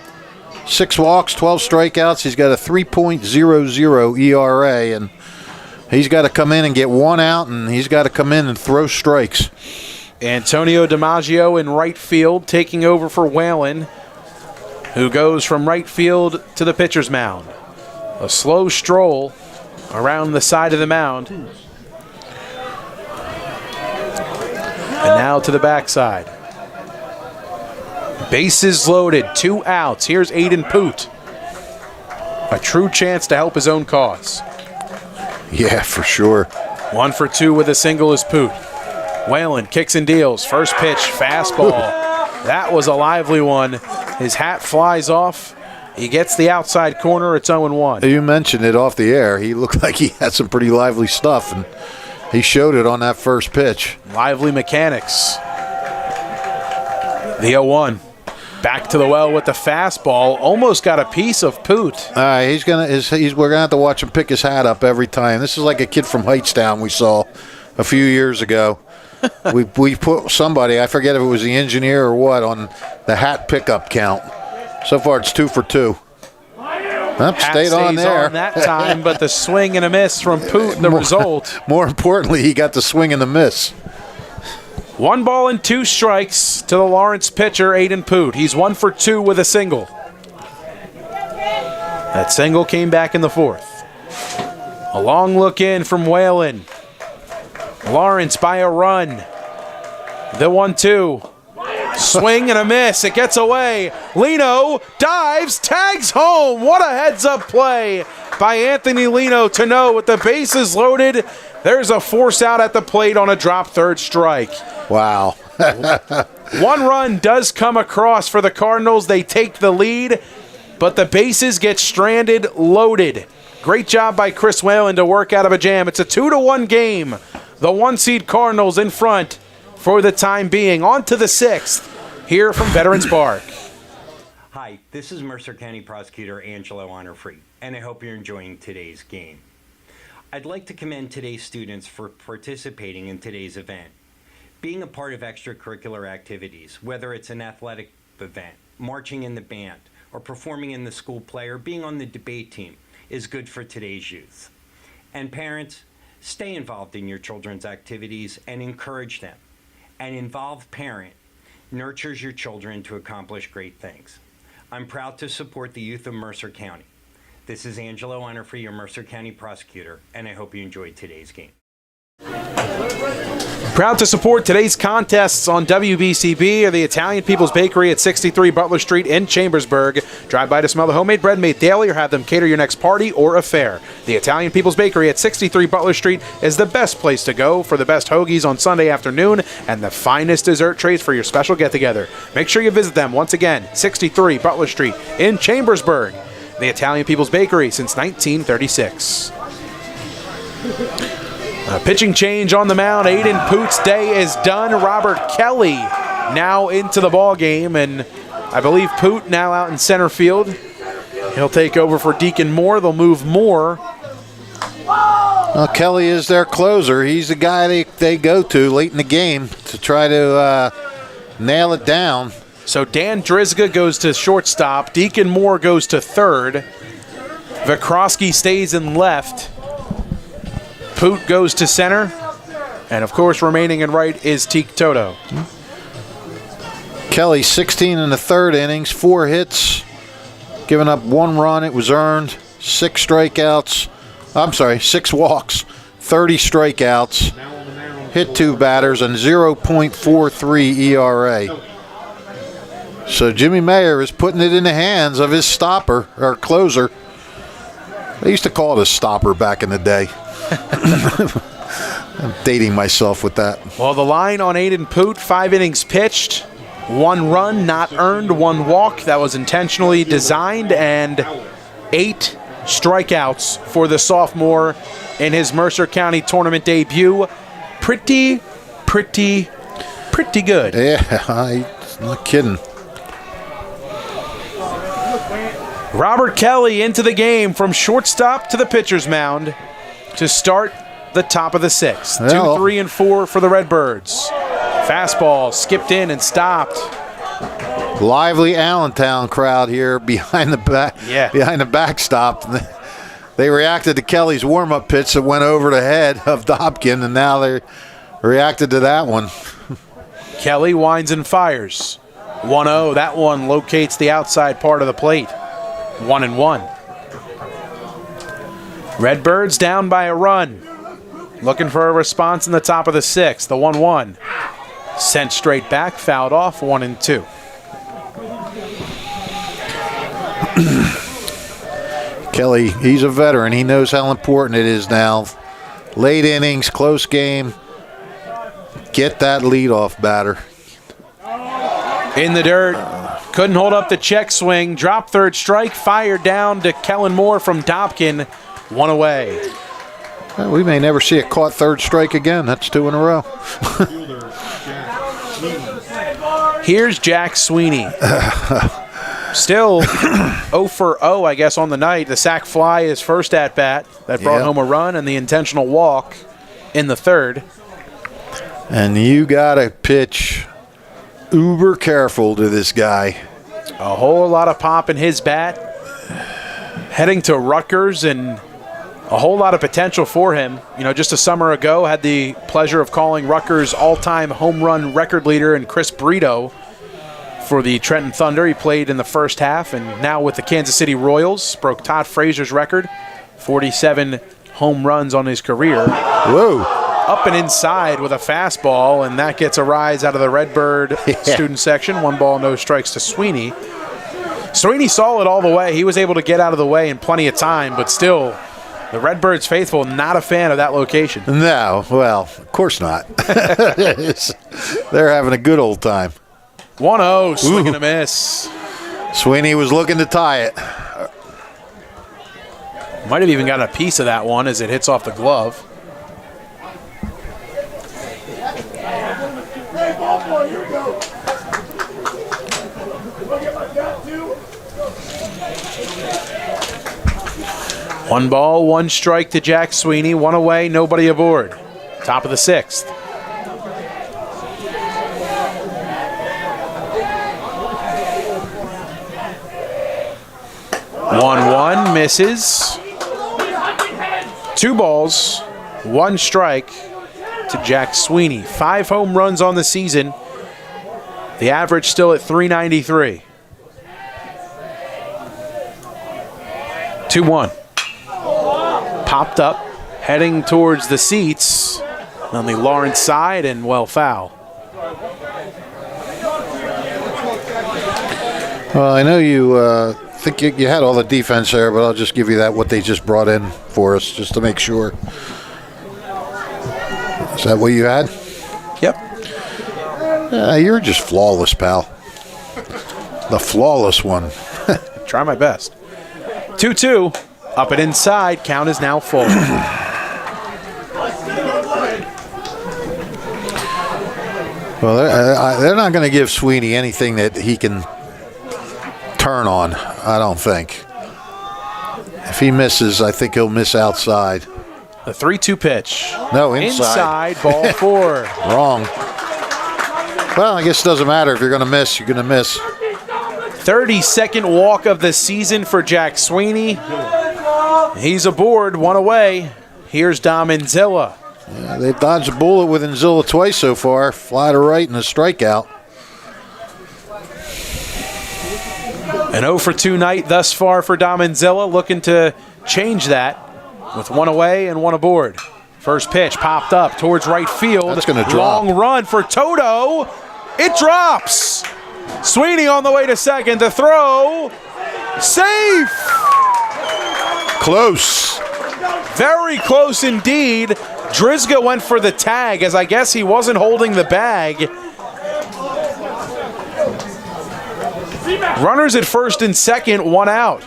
S3: 6 walks, 12 strikeouts. He's got a 3.00 ERA, and he's got to come in and get 1 out, and he's got to come in and throw strikes.
S2: Antonio DiMaggio in right field, taking over for Whalen, who goes from right field to the pitcher's mound. A slow stroll around the side of the mound. And now to the backside. Bases loaded, 2 outs. Here's Aiden Poot. A true chance to help his own cause.
S3: Yeah, for sure.
S2: 1 for 2 with a single is Poot. Whalen kicks and deals. First pitch, fastball. That was a lively one. His hat flies off. He gets the outside corner. It's 0-1.
S3: You mentioned it off the air. He looked like he had some pretty lively stuff, and he showed it on that first pitch.
S2: Lively mechanics. The 0-1. Back to the well with the fastball. Almost got a piece of Poot.
S3: We're gonna have to watch him pick his hat up every time. This is like a kid from Heightstown we saw a few years ago. we put somebody, I forget if it was the engineer or what, on the hat pickup count. So far it's 2 for 2. Stayed on there.
S2: On that time, but the swing and a miss from Poot, the result.
S3: More importantly, he got the swing and the miss.
S2: 1 ball and 2 strikes to the Lawrence pitcher, Aiden Poot. He's 1 for 2 with a single. That single came back in the 4th. A long look in from Whalen. Lawrence by a run. The 1-2. Swing and a miss. It gets away. Lino dives, tags home. What a heads-up play by Anthony Lino to know with the bases loaded, there's a force out at the plate on a drop third strike.
S3: Wow.
S2: 1 run does come across for the Cardinals. They take the lead, but the bases get stranded, loaded. Great job by Chris Whalen to work out of a jam. It's a 2-1 game. The 1-seed Cardinals in front for the time being. On to the 6th here from Veterans Park.
S4: Hi, this is Mercer County Prosecutor Angelo Honorfree, and I hope you're enjoying today's game. I'd like to commend today's students for participating in today's event. Being a part of extracurricular activities, whether it's an athletic event, marching in the band, or performing in the school play, or being on the debate team, is good for today's youth. And parents, stay involved in your children's activities and encourage them. An involved parent nurtures your children to accomplish great things. I'm proud to support the youth of Mercer County. This is Angelo Honorfree, your Mercer County Prosecutor, and I hope you enjoyed today's game.
S2: Proud to support today's contests on WBCB or the Italian People's Bakery at 63 Butler Street in Chambersburg. Drive by to smell the homemade bread made daily or have them cater your next party or affair. The Italian People's Bakery at 63 Butler Street is the best place to go for the best hoagies on Sunday afternoon and the finest dessert trays for your special get-together. Make sure you visit them once again, 63 Butler Street in Chambersburg. The Italian People's Bakery since 1936. A pitching change on the mound. Aiden Poot's day is done. Robert Kelly now into the ball game, and I believe Poot now out in center field. He'll take over for Deacon Moore. They'll move Moore.
S3: Well, Kelly is their closer. He's the guy they go to late in the game to try to nail it down.
S2: So Dan Drizga goes to shortstop. Deacon Moore goes to third. Vikrosky stays in left. Poot goes to center. And, of course, remaining in right is Teak Toto.
S3: Kelly, 16 in the third innings, 4 hits, giving up 1 run. It was earned, 6 strikeouts. I'm sorry, 6 walks, 30 strikeouts, hit 2 batters, and 0.43 ERA. So Jimmy Mayer is putting it in the hands of his stopper, or closer. They used to call it a stopper back in the day. I'm dating myself with that.
S2: Well, the line on Aiden Poot, 5 innings pitched, 1 run not earned, 1 walk. That was intentionally designed, and 8 strikeouts for the sophomore in his Mercer County Tournament debut. Pretty good.
S3: Yeah, I'm not kidding.
S2: Robert Kelly into the game from shortstop to the pitcher's mound to start the top of the 6th.
S3: Well,
S2: 2, 3, and 4 for the Redbirds. Fastball skipped in and stopped.
S3: Lively Allentown crowd here behind the backstop. They reacted to Kelly's warm-up pitch that went over the head of Dobkin, and now they reacted to that one.
S2: Kelly winds and fires. 1-0. That one locates the outside part of the plate. 1-1. Redbirds down by a run. Looking for a response in the top of the 6th. The 1-1. Sent straight back, fouled off, 1-2.
S3: Kelly, he's a veteran. He knows how important it is now. Late innings, close game. Get that leadoff batter.
S2: In the dirt. Couldn't hold up the check swing. Drop third strike. Fired down to Kellen Moore from Dobkin. 1 away.
S3: Well, we may never see a caught third strike again. That's 2 in a row.
S2: Here's Jack Sweeney. Still 0 for 0, I guess, on the night. The sac fly, his first at-bat that brought home a run, and the intentional walk in the third.
S3: And you got to pitch uber careful to this guy.
S2: A whole lot of pop in his bat. Heading to Rutgers, and a whole lot of potential for him. You know, just a summer ago, had the pleasure of calling Rutgers' all-time home run record leader and Chris Brito for the Trenton Thunder. He played in the first half, and now with the Kansas City Royals, broke Todd Frazier's record, 47 home runs on his career.
S3: Whoa.
S2: Up and inside with a fastball, and that gets a rise out of the Redbird student section. 1 ball, no strikes to Sweeney. Sweeney saw it all the way. He was able to get out of the way in plenty of time, but still, the Redbirds faithful not a fan of that location.
S3: No, well, of course not. They're having a good old time.
S2: 1-0, swing and a miss.
S3: Sweeney was looking to tie it.
S2: Might have even gotten a piece of that one as it hits off the glove. One ball, 1 strike to Jack Sweeney. 1 away, nobody aboard. Top of the 6th. One misses. 2 balls, 1 strike to Jack Sweeney. 5 home runs on the season. The average still at .393. 2-1. Popped up, heading towards the seats on the Lawrence side, and well, foul.
S3: Well, I know you think you had all the defense there, but I'll just give you that, what they just brought in for us, just to make sure. Is that what you had?
S2: Yep.
S3: You're just flawless, pal. The flawless one.
S2: Try my best. 2-2. Up and inside. Count is now full.
S3: Well, they're not going to give Sweeney anything that he can turn on, I don't think. If he misses, I think he'll miss outside.
S2: The 3-2 pitch.
S3: No, inside.
S2: Ball 4.
S3: Wrong. Well, I guess it doesn't matter. If you're going to miss, you're going to miss.
S2: 32nd walk of the season for Jack Sweeney. He's aboard, 1 away. Here's Dom Inzilla.
S3: Yeah, they've dodged a bullet with Inzilla twice so far. Fly to right and a strikeout.
S2: An 0 for 2 night thus far for Dom Inzilla, looking to change that with 1 away and 1 aboard. First pitch popped up towards right field.
S3: That's going to drop.
S2: Long run for Toto. It drops. Sweeney on the way to second to throw. Safe.
S3: Close.
S2: Very close indeed. Drizga went for the tag, as I guess he wasn't holding the bag. Runners at first and second, 1 out.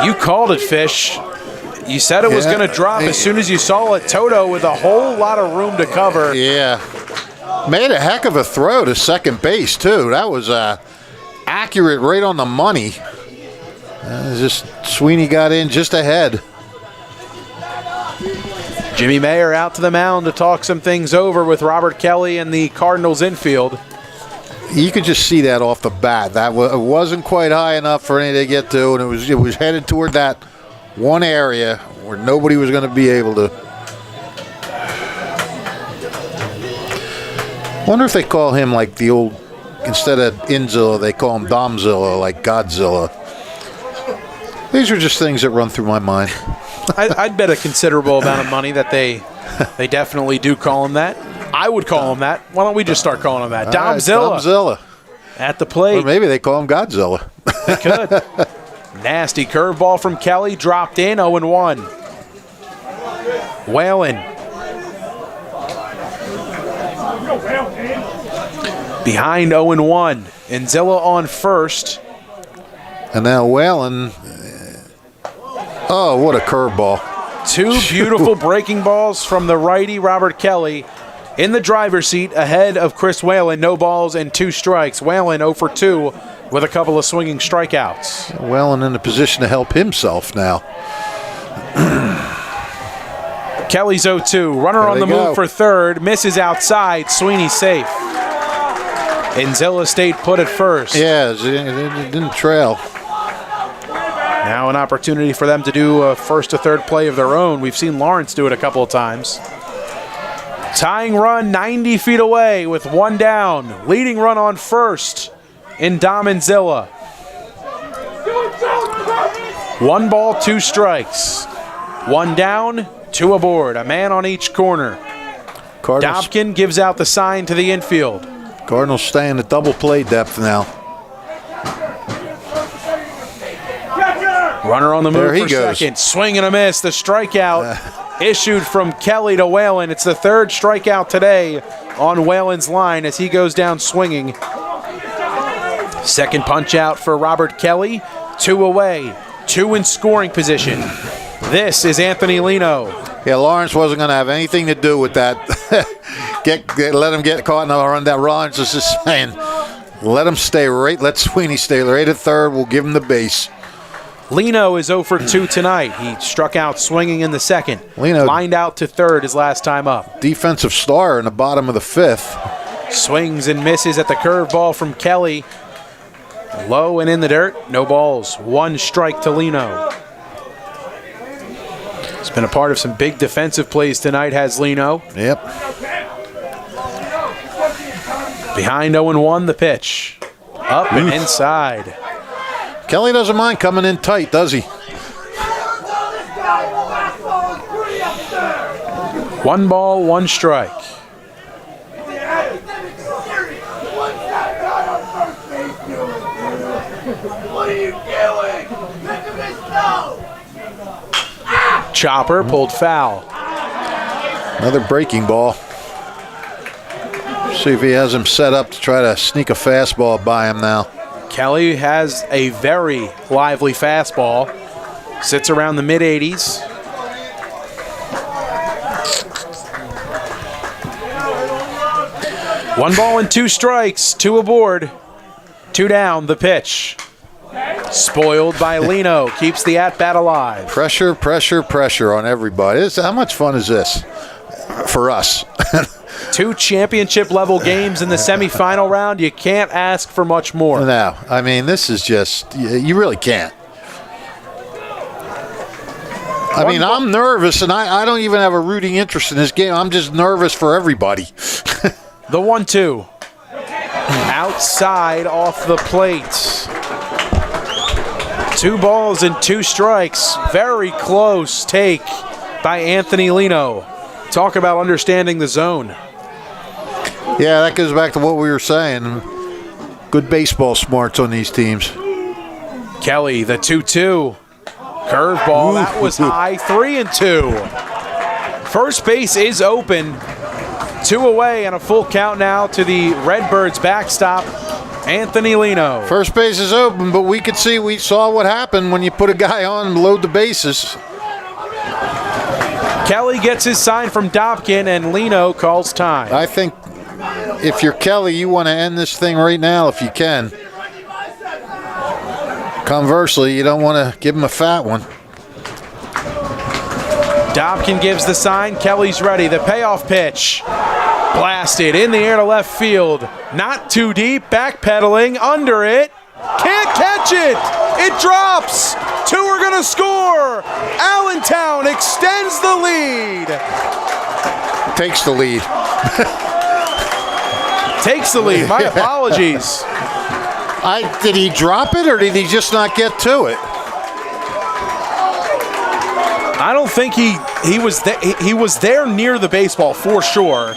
S2: You called it, Fish. You said it was going to drop as soon as you saw it. Toto with a whole lot of room to cover.
S3: Yeah. Made a heck of a throw to second base, too. That was accurate, right on the money. Just Sweeney got in just ahead.
S2: Jimmy Mayer out to the mound to talk some things over with Robert Kelly and the Cardinals infield.
S3: You could just see that off the bat. That wasn't quite high enough for any to get to, and it was headed toward that one area where nobody was going to be able to. Wonder if they call him like the old, instead of Inzilla, they call him Domzilla, like Godzilla. These are just things that run through my mind.
S2: I'd bet a considerable amount of money that they definitely do call him that. I would call him that. Why don't we just start calling him that?
S3: All right,
S2: Domzilla
S3: Domzilla.
S2: at the plate.
S3: Or maybe they call him Godzilla.
S2: They could. Nasty curveball from Kelly, dropped in, 0-1. Whalen. Behind 0-1. And Zilla on first.
S3: And now Whalen. Oh, what a curveball.
S2: Two beautiful breaking balls from the righty, Robert Kelly, in the driver's seat ahead of Chris Whalen. No balls and 2 strikes. Whalen 0 for 2 with a couple of swinging strikeouts.
S3: Whalen in a position to help himself now.
S2: Kelly's 0-2. Runner on the move for third. Misses outside. Sweeney safe. And Zilla stayed put at first.
S3: Yeah, it didn't trail.
S2: Now an opportunity for them to do a first to third play of their own. We've seen Lawrence do it a couple of times. Tying run 90 feet away with 1 down. Leading run on first in Dom and Zilla. 1 ball, 2 strikes. 1 down, 2 aboard. A man on each corner. Dobkin gives out the sign to the infield.
S3: Cardinals staying at double play depth now.
S2: Runner on the move for second. Swing and a miss. The strikeout issued from Kelly to Whalen. It's the 3rd strikeout today on Whalen's line as he goes down swinging. Second punch out for Robert Kelly. 2 away. 2 in scoring position. This is Anthony Lino.
S3: Yeah, Lawrence wasn't going to have anything to do with that. Let him get caught in a run down. Lawrence was just saying, let him stay right. Let Sweeney stay right at third. We'll give him the base.
S2: Lino is 0 for 2 tonight. He struck out swinging in the second.
S3: Lino
S2: lined out to third his last time up.
S3: Defensive star in the bottom of the 5th.
S2: Swings and misses at the curveball from Kelly. Low and in the dirt. No balls. 1 strike to Lino. He's been a part of some big defensive plays tonight, has Lino.
S3: Yep.
S2: Behind 0-1, the pitch. Up and inside.
S3: Kelly doesn't mind coming in tight, does he?
S2: 1 ball, 1 strike. Chopper pulled foul.
S3: Another breaking ball. See if he has him set up to try to sneak a fastball by him now.
S2: Kelly has a very lively fastball. Sits around the mid-80s. One ball and 2 strikes, 2 aboard, 2 down, the pitch. Spoiled by Lino, keeps the at-bat alive.
S3: Pressure, pressure, pressure on everybody. How much fun is this for us?
S2: 2 championship-level games in the semifinal round. You can't ask for much more.
S3: No, I mean, this is just, you really can't. I mean, I'm nervous, and I don't even have a rooting interest in this game. I'm just nervous for everybody.
S2: The 1-2. Outside off the plate. 2 balls and 2 strikes. Very close take by Anthony Lino. Talk about understanding the zone.
S3: Yeah, that goes back to what we were saying. Good baseball smarts on these teams.
S2: Kelly, the 2-2. Curveball, that was high, 3-2. First base is open. 2 away and a full count now to the Redbirds backstop, Anthony Lino.
S3: First base is open, but we saw what happened when you put a guy on and load the bases.
S2: Kelly gets his sign from Dobkin, and Lino calls time.
S3: I think if you're Kelly, you want to end this thing right now if you can. Conversely, you don't want to give him a fat one.
S2: Dobkin gives the sign. Kelly's ready. The payoff pitch. Blasted in the air to left field. Not too deep. Backpedaling under it. Can't catch it. It drops. 2 are going to score. Allentown extends the lead.
S3: Takes the lead.
S2: Takes the lead. My apologies.
S3: Did he drop it or did he just not get to it?
S2: I don't think he was there near the baseball for sure.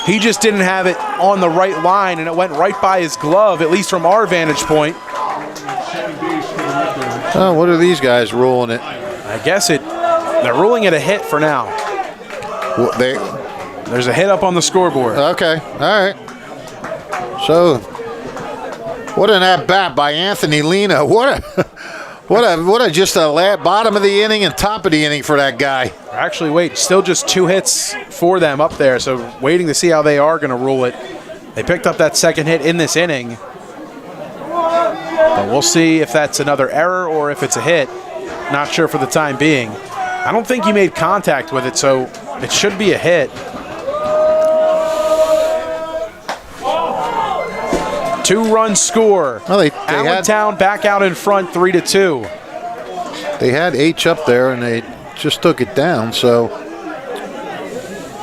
S2: He just didn't have it on the right line, and it went right by his glove, at least from our vantage point.
S3: Oh, what are these guys ruling it?
S2: I guess they're ruling it a hit for now.
S3: Well,
S2: There's a hit up on the scoreboard.
S3: Okay, all right. So, what an at-bat by Anthony Lino. What a just a bottom of the inning and top of the inning for that guy.
S2: Actually, wait, still just 2 hits for them up there, so waiting to see how they are going to rule it. They picked up that second hit in this inning, but we'll see if that's another error or if it's a hit. Not sure for the time being. I don't think he made contact with it, so it should be a hit. 2-run score.
S3: Well,
S2: Allentown back out in front, 3-2.
S3: They had H up there, and they just took it down, so.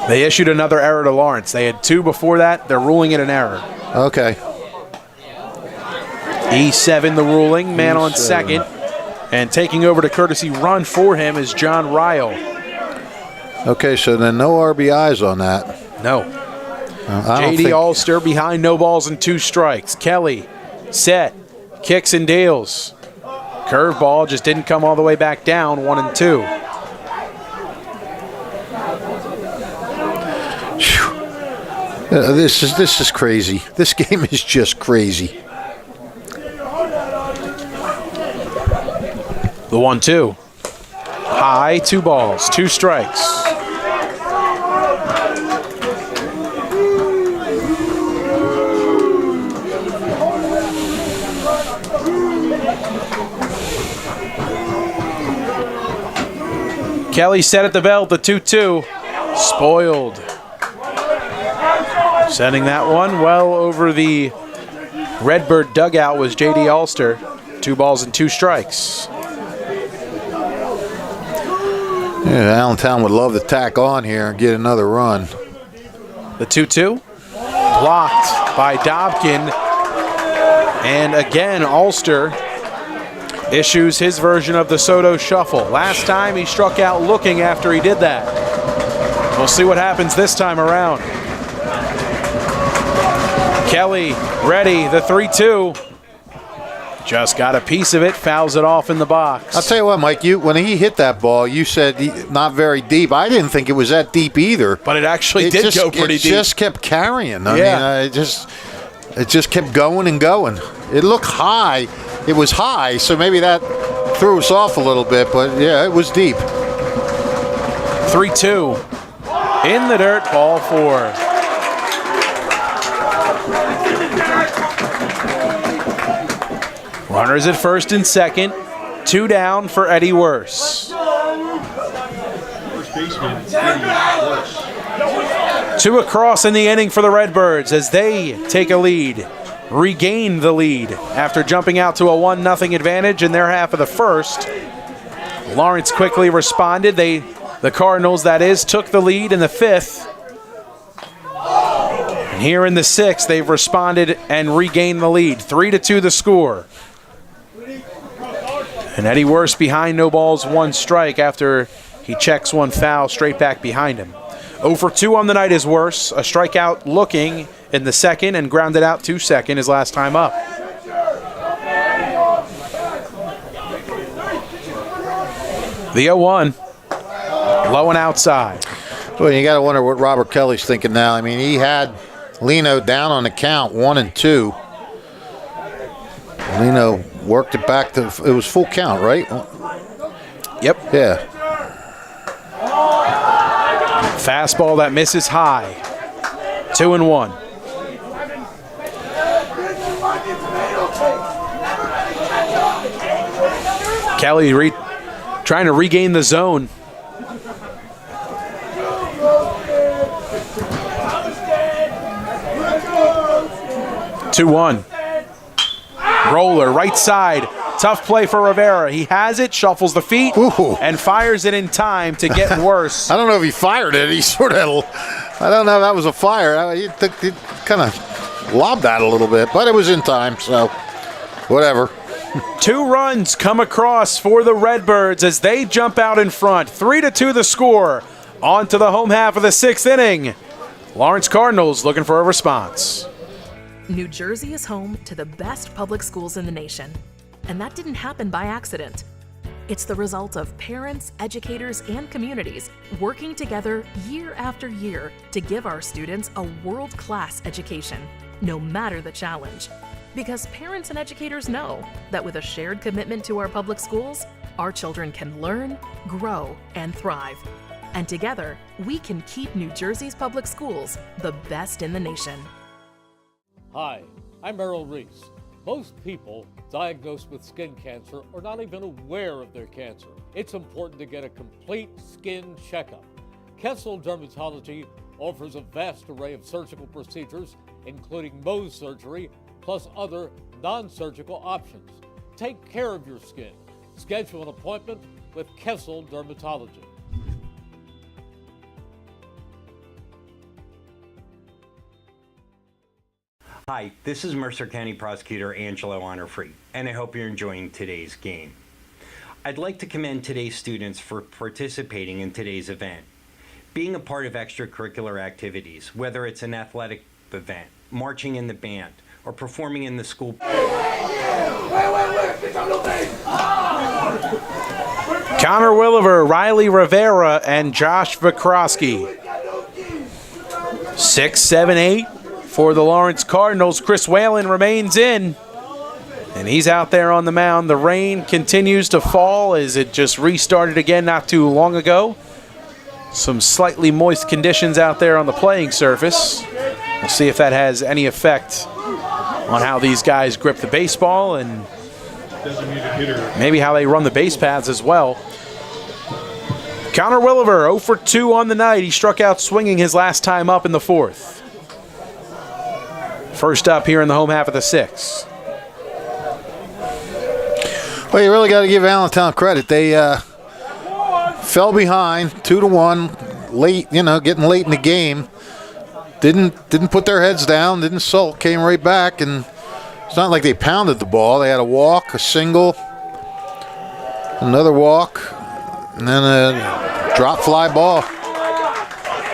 S2: They issued another error to Lawrence. They had 2 before that. They're ruling it an error.
S3: Okay.
S2: E7 the ruling, man on second. And taking over the courtesy run for him is John Ryle.
S3: Okay, so then no RBIs on that.
S2: No. J.D. Ulster behind, no balls and 2 strikes. Kelly, set, kicks and deals. Curveball just didn't come all the way back down, 1-2.
S3: This is crazy. This game is just crazy.
S2: The 1-2. High, 2 balls, 2 strikes. Kelly set at the belt, the 2-2. Spoiled. Sending that one well over the Redbird dugout was J.D. Ulster. 2 balls and 2 strikes.
S3: Yeah, Allentown would love to tack on here and get another run.
S2: The 2-2. Blocked by Dobkin. And again, Ulster issues his version of the Soto shuffle. Last time he struck out looking after he did that. We'll see what happens this time around. Kelly ready, the 3-2. Just got a piece of it, fouls it off in the box.
S3: I'll tell you what, Mike, when he hit that ball, you said not very deep. I didn't think it was that deep either.
S2: But it actually did go pretty deep.
S3: It just kept carrying. I mean, it just kept going and going. It looked high. It was high, so maybe that threw us off a little bit, but yeah, it was deep.
S2: 3-2. In the dirt, ball 4. Runners at first and second. 2 down for Eddie Worse.
S6: First baseman, Eddie Worse.
S2: 2 across in the inning for the Redbirds as they take a lead. Regain the lead after jumping out to a 1-0 advantage in their half of the first. Lawrence quickly responded. The Cardinals, that is, took the lead in the 5th. And here in the 6th, they've responded and regained the lead. 3-2 the score. And Eddie Worse behind, no balls, 1 strike after he checks 1 foul straight back behind him. 0 for 2 on the night is Worse. A strikeout looking in the 2nd and grounded out to second his last time up. The 0-1. Low and outside.
S3: Well, you got to wonder what Robert Kelly's thinking now. I mean, he had Lino down on the count, 1-2. Lino worked it back to, it was full count, right?
S2: Yep.
S3: Yeah.
S2: Fastball that misses high. 2-1. Kelly trying to regain the zone. Two 1. Roller, right side. Tough play for Rivera. He has it, shuffles the feet, and fires it in time to get Worse.
S3: I don't know if he fired it. He sort of, I don't know if that was a fire. He kind of lobbed that a little bit, but it was in time, so whatever.
S2: 2 runs come across for the Redbirds as they jump out in front. 3-2 the score. On to the home half of the 6th inning. Lawrence Cardinals looking for a response.
S5: New Jersey is home to the best public schools in the nation. And that didn't happen by accident. It's the result of parents, educators, and communities working together year after year to give our students a world-class education, no matter the challenge. Because parents and educators know that with a shared commitment to our public schools, our children can learn, grow, and thrive. And together, we can keep New Jersey's public schools the best in the nation.
S1: Hi, I'm Merrill Reese. Most people diagnosed with skin cancer are not even aware of their cancer. It's important to get a complete skin checkup. Kessel Dermatology offers a vast array of surgical procedures, including Mohs surgery, plus other non-surgical options. Take care of your skin. Schedule an appointment with Kessel Dermatology.
S4: Hi, this is Mercer County Prosecutor Angelo Honorfree, and I hope you're enjoying today's game. I'd like to commend today's students for participating in today's event. Being a part of extracurricular activities, whether it's an athletic event, marching in the band, or performing in the school.
S2: Connor Williver, Riley Rivera, and Josh Vikrosky. 6, 7, 8 for the Lawrence Cardinals. Chris Whalen remains in, and he's out there on the mound. The rain continues to fall as it just restarted again not too long ago. Some slightly moist conditions out there on the playing surface. We'll see if that has any effect on how these guys grip the baseball and maybe how they run the base paths as well. Connor Williver, 0 for 2 on the night. He struck out swinging his last time up in the 4th. First up here in the home half of the 6th.
S3: Well, you really got to give Allentown credit. They fell behind 2-1 late, getting late in the game. Didn't put their heads down, didn't sulk, came right back, and it's not like they pounded the ball. They had a walk, a single, another walk, and then a drop fly ball.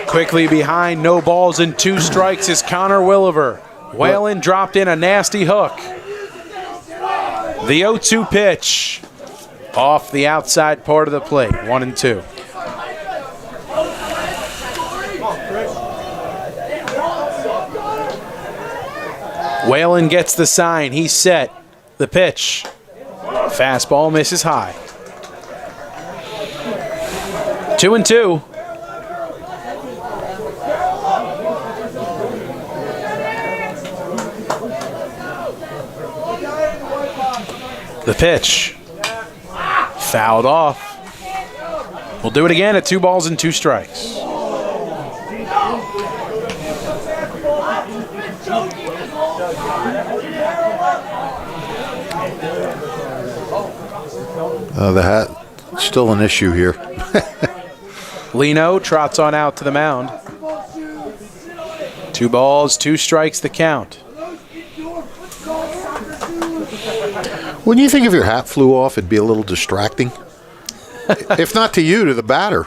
S2: Quickly behind, no balls and 2 strikes is Connor Williver. Whalen dropped in a nasty hook. The 0-2 pitch off the outside part of the plate, 1-2. Whalen gets the sign. He's set. The pitch. Fastball misses high. 2-2. The pitch. Fouled off. We'll do it again at 2 balls and 2 strikes.
S3: The hat, still an issue here.
S2: Lino trots on out to the mound. 2 balls, 2 strikes the count.
S3: Wouldn't you think if your hat flew off, it'd be a little distracting? If not to you, to the batter.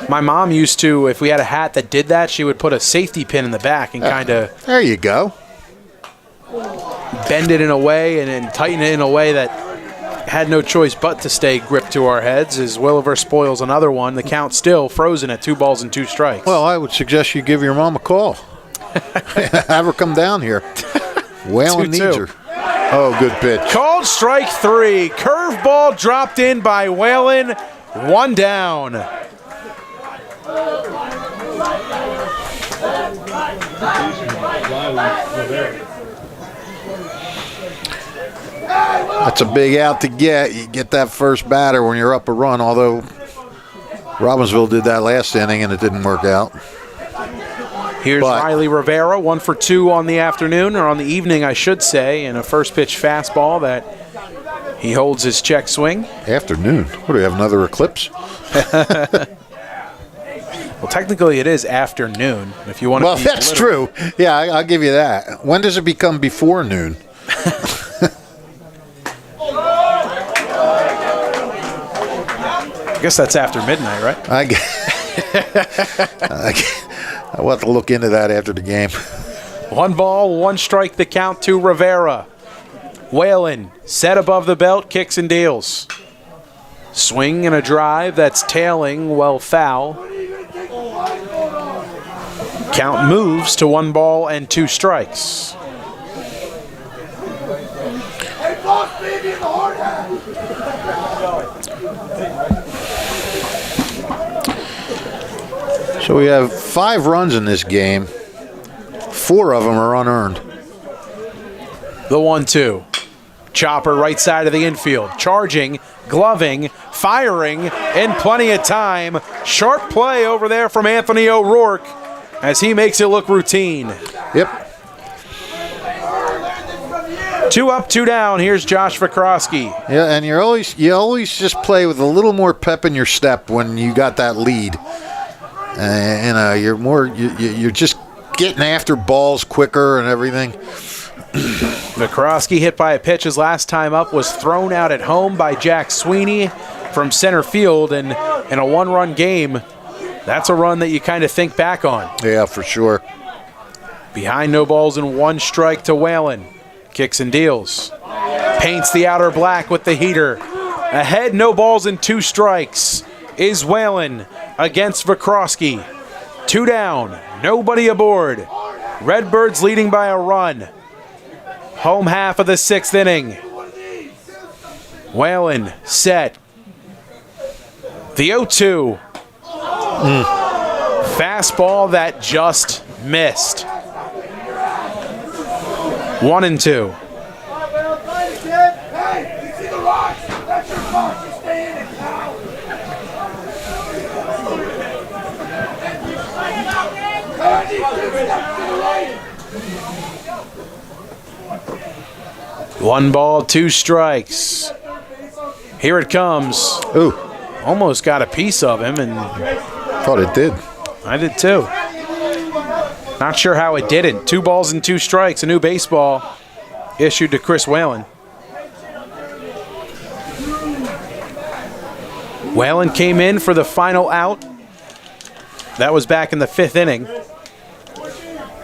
S2: My mom used to, if we had a hat that did that, she would put a safety pin in the back and kind of...
S3: There you go.
S2: Bend it in a way and then tighten it in a way that had no choice but to stay gripped to our heads as Williver spoils another one. The count still frozen at 2 balls and 2 strikes.
S3: Well, I would suggest you give your mom a call. Have her come down here. Whalen needs her. Oh, good pitch.
S2: Called strike 3. Curveball dropped in by Whalen. 1 down.
S3: That's a big out to get. You get that first batter when you're up a run, although Robbinsville did that last inning and it didn't work out.
S2: Here's Riley Rivera, 1 for 2 on the afternoon, or on the evening, I should say, and a first pitch fastball that he holds his check swing.
S3: Afternoon? What, do we have another eclipse?
S2: Well, technically it is afternoon, if you want to.
S3: Well, that's true. Yeah, I'll give you that. When does it become before noon?
S2: I guess that's after midnight, right?
S3: I'll have to look into that after the game.
S2: 1 ball, 1 strike, the count to Rivera. Whalen, set above the belt, kicks and deals. Swing and a drive that's tailing, well, foul. Count moves to 1 ball and 2 strikes.
S3: So we have 5 runs in this game. 4 of them are unearned.
S2: The 1-2. Chopper right side of the infield. Charging, gloving, firing, and plenty of time. Sharp play over there from Anthony O'Rourke as he makes it look routine.
S3: Yep.
S2: 2 up, 2 down. Here's Josh Vikrosky.
S3: Yeah, and you always just play with a little more pep in your step when you got that lead. You're just getting after balls quicker and everything.
S2: Vikrosky hit by a pitch his last time up, was thrown out at home by Jack Sweeney from center field, and in a 1-run game, that's a run that you kind of think back on.
S3: Yeah, for sure.
S2: Behind, no balls and 1 strike to Whalen. Kicks and deals. Paints the outer black with the heater. Ahead, no balls and 2 strikes is Whalen against Vikrosky. 2 down, nobody aboard. Redbirds leading by a run. Home half of the 6th inning. Whalen set. The 0-2. Fastball that just missed. 1-2. One ball, 2 strikes. Here it comes.
S3: Ooh.
S2: Almost got a piece of him, and
S3: Thought it did.
S2: I did too. Not sure how it didn't. 2 balls and 2 strikes. A new baseball issued to Chris Whalen. Whalen came in for the final out. That was back in the 5th inning.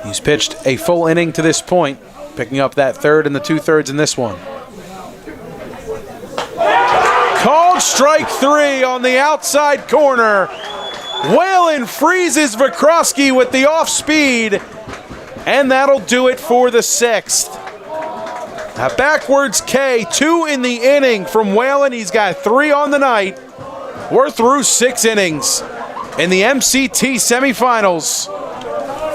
S2: He's pitched a full inning to this point, picking up that 3rd and the 2/3 in this one. Called strike 3 on the outside corner. Whalen freezes Vikrosky with the off speed, and that'll do it for the 6th. A backwards K, 2 in the inning from Whalen. He's got 3 on the night. We're through 6 innings in the MCT semifinals.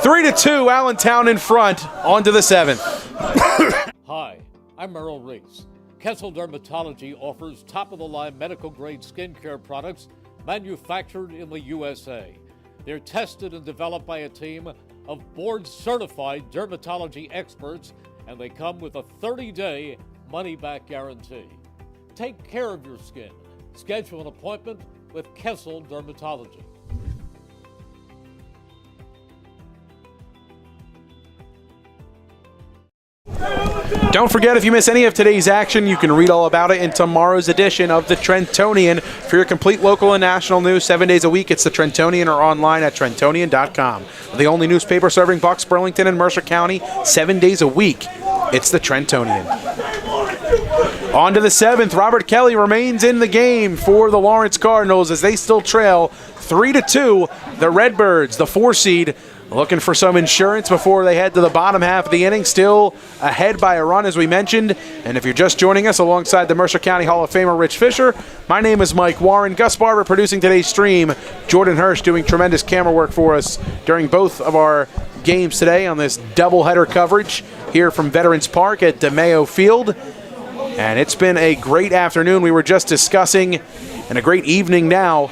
S2: 3-2, Allentown in front, on to the 7th.
S1: Hi, I'm Merrill Reese. Kessel Dermatology offers top-of-the-line medical-grade skincare products manufactured in the USA. They're tested and developed by a team of board-certified dermatology experts, and they come with a 30-day money-back guarantee. Take care of your skin. Schedule an appointment with Kessel Dermatology.
S2: Don't forget, if you miss any of today's action, you can read all about it in tomorrow's edition of the Trentonian. For your complete local and national news 7 days a week, it's the Trentonian or online at Trentonian.com. The only newspaper serving Bucks, Burlington, and Mercer County 7 days a week. It's the Trentonian. On to the 7th. Robert Kelly remains in the game for the Lawrence Cardinals as they still trail 3-2. The Redbirds, the 4 seed, looking for some insurance before they head to the bottom half of the inning. Still ahead by a run, as we mentioned. And if you're just joining us alongside the Mercer County Hall of Famer Rich Fisher, my name is Mike Warren. Gus Barber producing today's stream. Jordan Hirsch doing tremendous camera work for us during both of our games today on this doubleheader coverage here from Veterans Park at DeMayo Field. And it's been a great afternoon. We were just discussing, and a great evening now,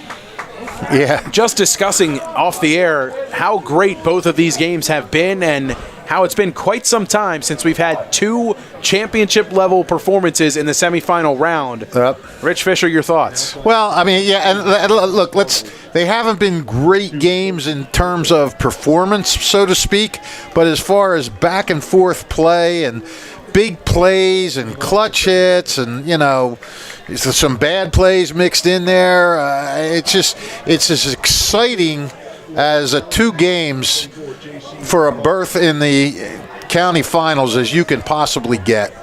S2: just discussing off the air how great both of these games have been and how it's been quite some time since we've had 2 championship-level performances in the semifinal round. Rich Fisher, your thoughts?
S3: Well, I mean, yeah, and look, they haven't been great games in terms of performance, so to speak, but as far as back-and-forth play and big plays and clutch hits, and some bad plays mixed in there. It's as exciting as 2 games for a berth in the county finals as you can possibly get.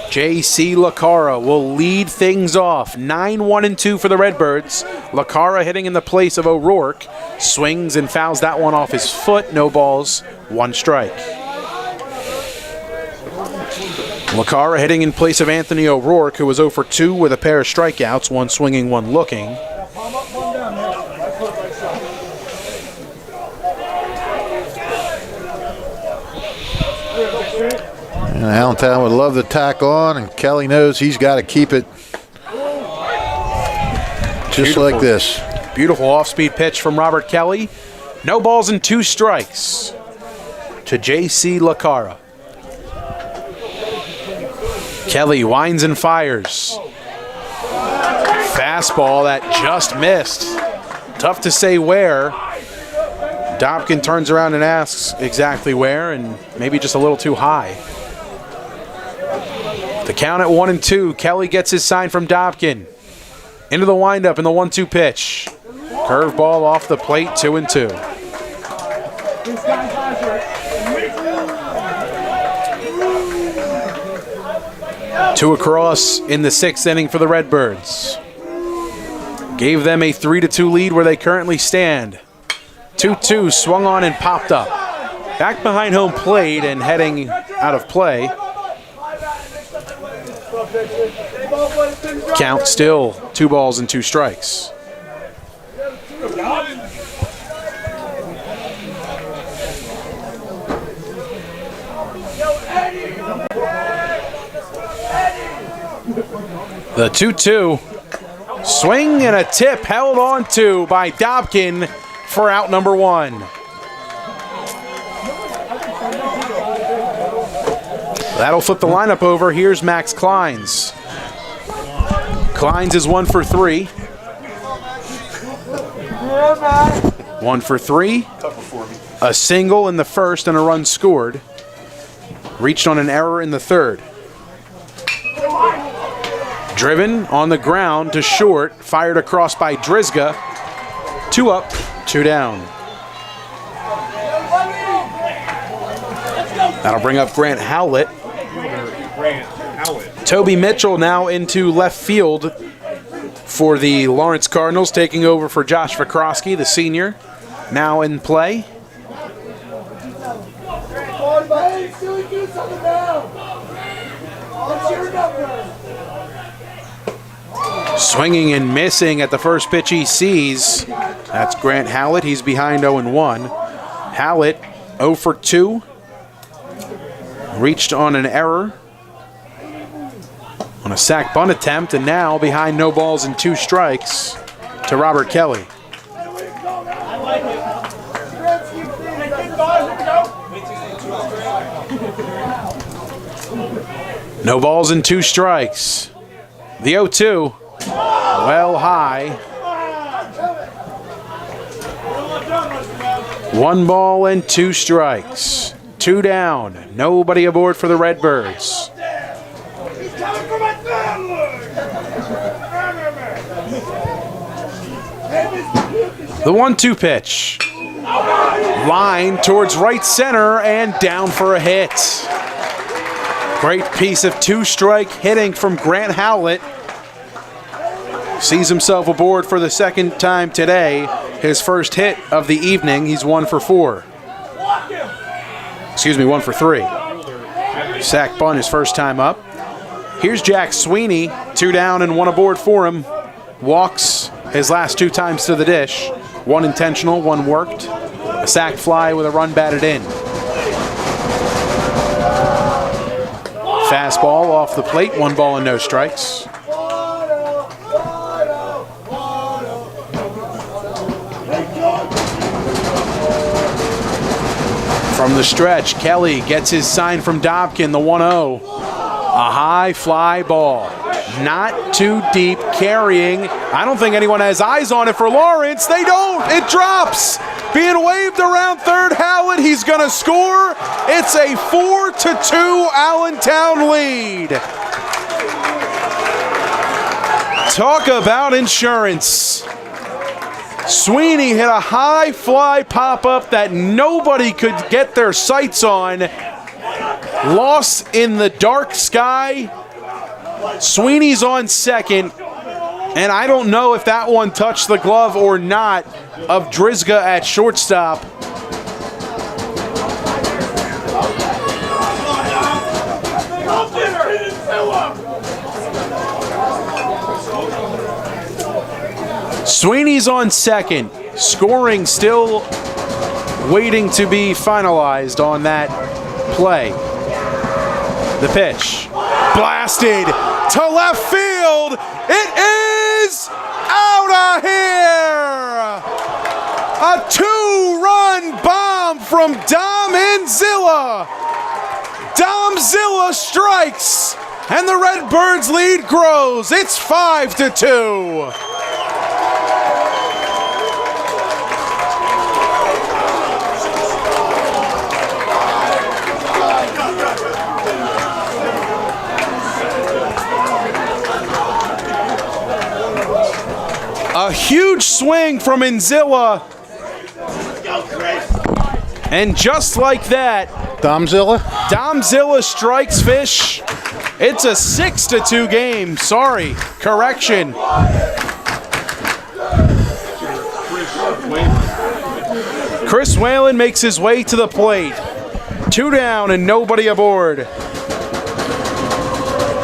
S2: J.C. LaCara will lead things off. 9-1-2 for the Redbirds. LaCara hitting in the place of O'Rourke. Swings and fouls that one off his foot. No balls, 1 strike. LaCara hitting in place of Anthony O'Rourke, who was 0 for 2 with a pair of strikeouts, 1 swinging, 1 looking.
S3: And Allentown would love to tack on, and Kelly knows he's got to keep it just like this.
S2: Beautiful off-speed pitch from Robert Kelly. No balls and 2 strikes to J.C. LaCara. Kelly winds and fires. Fastball that just missed. Tough to say where. Dobkin turns around and asks exactly where, and maybe just a little too high. The count at 1-2. Kelly gets his sign from Dobkin. Into the windup in the 1-2 pitch. Curveball off the plate, 2-2. Two across in the 6th inning for the Redbirds. Gave them a 3-2 lead where they currently stand. 2-2 swung on and popped up. Back behind home plate and heading out of play. Count still 2 balls and 2 strikes. The 2-2. Swing and a tip held on to by Dobkin for out number 1. That'll flip the lineup over. Here's Max Kleins. Kleins is 1 for 3. 1 for 3. A single in the first and a run scored. Reached on an error in the 3rd. Driven on the ground to short. Fired across by Drizga. 2 up, 2 down. That'll bring up Grant Howlett. Toby Mitchell now into left field for the Lawrence Cardinals, taking over for Josh Vikrosky, the senior, now in play. Swinging and missing at the first pitch he sees. That's Grant Howlett. He's behind 0-1. Howlett 0 for 2. Reached on an error on a sac bunt attempt, and now behind no balls and 2 strikes to Robert Kelly. No balls and 2 strikes. The 0-2, well high. 1 ball and 2 strikes. 2 down. Nobody aboard for the Redbirds. The 1-2 pitch. Line towards right center and down for a hit. Great piece of 2-strike hitting from Grant Howlett. Sees himself aboard for the 2nd time today. His first hit of the evening. He's 1 for 4. Excuse me, 1 for 3. Sack bunt his first time up. Here's Jack Sweeney. 2 down and 1 aboard for him. Walks his last 2 times to the dish. 1 intentional, 1 worked. A sack fly with a run batted in. Fastball off the plate, 1 ball and no strikes. From the stretch, Kelly gets his sign from Dobkin, the 1-0. A high fly ball. Not too deep, carrying. I don't think anyone has eyes on it for Lawrence. They don't. It drops. being waved around third. Howlett, he's going to score. It's a 4-2 Allentown lead. Talk about insurance. Sweeney hit a high fly pop-up that nobody could get their sights on. Lost in the dark sky. Sweeney's on second. And I don't know if that one touched the glove or not of Drizga at shortstop. Sweeney's on second. Scoring still waiting to be finalized on that play. The pitch. Blasted to left field. It is out of here. A 2-run bomb from Dom Zilla. Dom Zilla strikes, and the Redbirds' lead grows. It's 5-2. A huge swing from Inzilla. And just like that, Domzilla strikes Fish. It's a 6-2 game. Sorry, correction. Chris Whalen makes his way to the plate. 2 down and nobody aboard.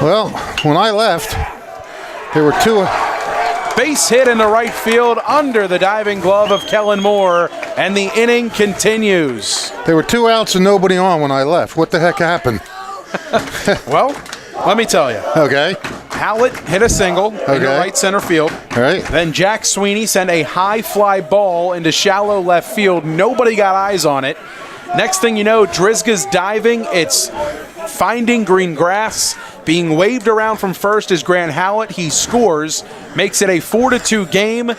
S3: Well, when I left, there were 2.
S2: Base hit in the right field under the diving glove of Kellen Moore, and the inning continues.
S3: There were 2 outs and nobody on when I left. What the heck happened?
S2: Well, let me tell you.
S3: Okay.
S2: Howlett hit a single in the right center field.
S3: All right.
S2: Then Jack Sweeney sent a high fly ball into shallow left field. Nobody got eyes on it. Next thing you know, Drizga's diving. It's finding green grass. Being waved around from first is Grant Howlett. He scores, makes it a 4-2 game.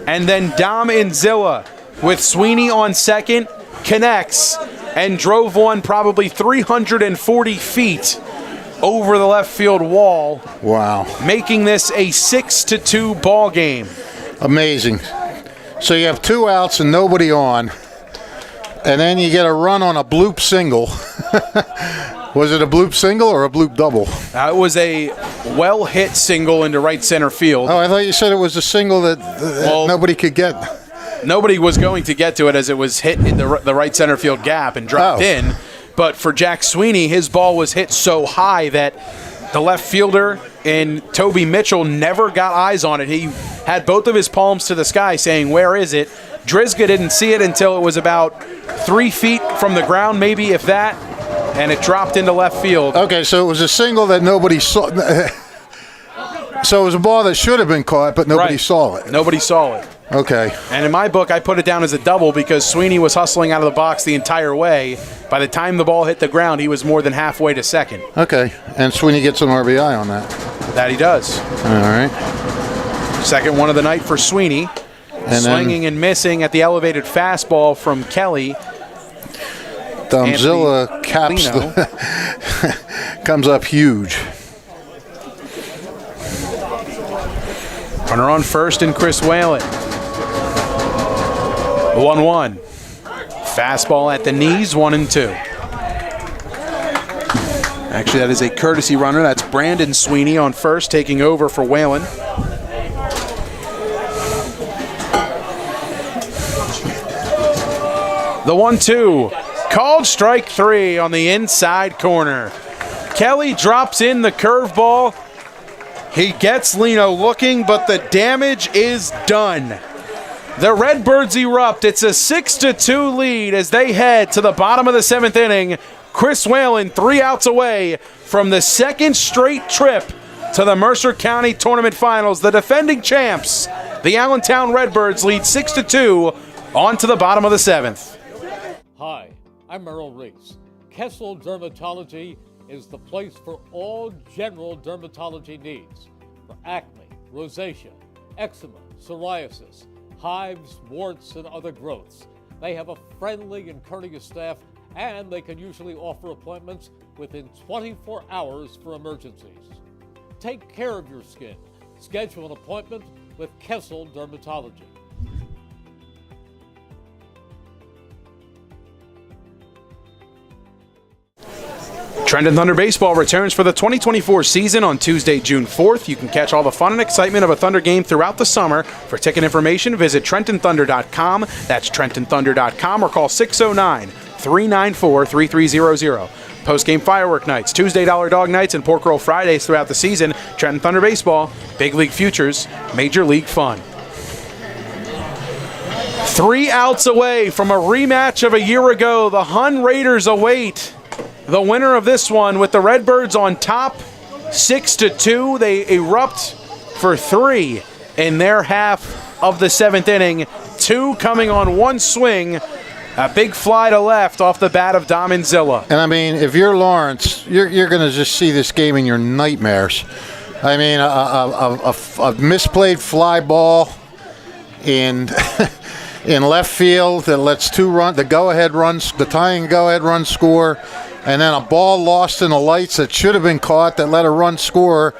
S2: And then Dom Inzilla with Sweeney on second connects and drove one probably 340 feet over the left field wall.
S3: Wow.
S2: Making this a 6-2 ball game.
S3: Amazing. So you have 2 outs and nobody on. And then you get a run on a bloop single. Was it a bloop single or a bloop double?
S2: It was a well-hit single into right center field.
S3: Oh, I thought you said it was a single that nobody could get.
S2: Nobody was going to get to it as it was hit in the right center field gap and dropped in. But for Jack Sweeney, his ball was hit so high that the left fielder and Toby Mitchell never got eyes on it. He had both of his palms to the sky saying, "Where is it?" Drizga didn't see it until it was about 3 feet from the ground, maybe if that, and it dropped into left field.
S3: Okay, so it was a single that nobody saw. So it was a ball that should have been caught, but nobody saw it.
S2: Nobody saw it.
S3: Okay.
S2: And in my book, I put it down as a double because Sweeney was hustling out of the box the entire way. By the time the ball hit the ground, he was more than halfway to second.
S3: Okay, and Sweeney gets an RBI on that.
S2: That he does.
S3: All right.
S2: Second one of the night for Sweeney. And swinging and missing at the elevated fastball from Kelly.
S3: Domzilla caps comes up huge.
S2: Runner on first and Chris Whalen. 1-1. Fastball at the knees, 1-2. Actually, that is a courtesy runner. That's Brandon Sweeney on first, taking over for Whalen. The 1-2. Called strike 3 on the inside corner. Kelly drops in the curveball. He gets Lino looking, but the damage is done. The Redbirds erupt. It's a 6-2 lead as they head to the bottom of the 7th inning. Chris Whalen 3 outs away from the second straight trip to the Mercer County Tournament Finals. The defending champs, the Allentown Redbirds, lead 6-2 on to the bottom of the 7th.
S1: Hi, I'm Merrill Reese. Kessel Dermatology is the place for all general dermatology needs. For acne, rosacea, eczema, psoriasis, hives, warts, and other growths. They have a friendly and courteous staff, and they can usually offer appointments within 24 hours for emergencies. Take care of your skin. Schedule an appointment with Kessel Dermatology.
S2: Trenton Thunder Baseball returns for the 2024 season on Tuesday, June 4th. You can catch all the fun and excitement of a Thunder game throughout the summer. For ticket information, visit TrentonThunder.com. That's TrentonThunder.com, or call 609-394-3300. Post-game firework nights, Tuesday Dollar Dog nights, and Pork Roll Fridays throughout the season. Trenton Thunder Baseball, big league futures, major league fun. 3 outs away from a rematch of a year ago. The Hun Raiders await the winner of this one with the Redbirds on top, 6-2. They erupt for 3 in their half of the 7th inning. 2 coming on one swing. A big fly to left off the bat of Dominzilla.
S3: And I mean, if you're Lawrence, you're going to just see this game in your nightmares. I mean, a misplayed fly ball in in left field that lets the tying go-ahead run score, and then a ball lost in the lights that should have been caught that let a run score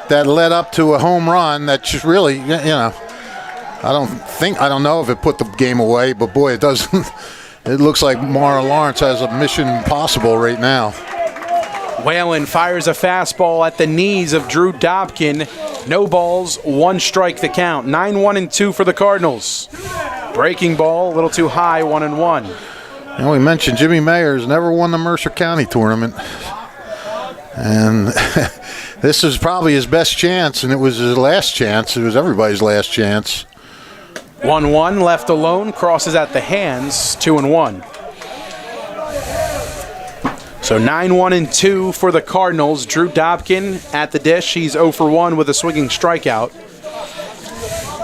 S3: that led up to a home run that just really, I don't know if it put the game away, but boy, it doesn't. It looks like Mara Lawrence has a mission impossible right now.
S2: Whalen fires a fastball at the knees of Drew Dobkin. No balls, 1 strike the count. 9-1-2 for the Cardinals. Breaking ball, a little too high, 1-1.
S3: And we mentioned Jimmy Mayers never won the Mercer County Tournament. And this is probably his best chance, and it was his last chance. It was everybody's last chance.
S2: 1-1, left alone, crosses at the hands, 2-1. So 9-1-2 for the Cardinals. Drew Dobkin at the dish. He's 0 for 1 with a swinging strikeout.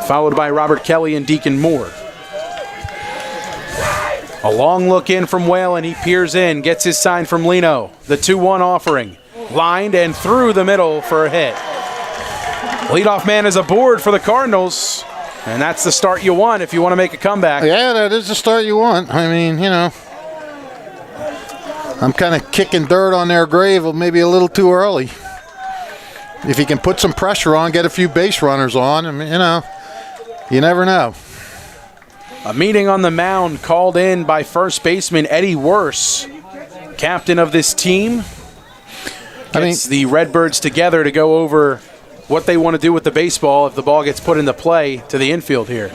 S2: Followed by Robert Kelly and Deacon Moore. A long look in from Whalen. He peers in, gets his sign from Lino. The 2-1 offering. Lined and through the middle for a hit. Leadoff man is aboard for the Cardinals. And that's the start you want if you want to make a comeback.
S3: Yeah, that is the start you want. I mean, I'm kind of kicking dirt on their grave maybe a little too early. If you can put some pressure on, get a few base runners on, I mean, you never know.
S2: A meeting on the mound called in by first baseman Eddie Worse, captain of this team. Gets the Redbirds together to go over what they want to do with the baseball if the ball gets put into play to the infield here.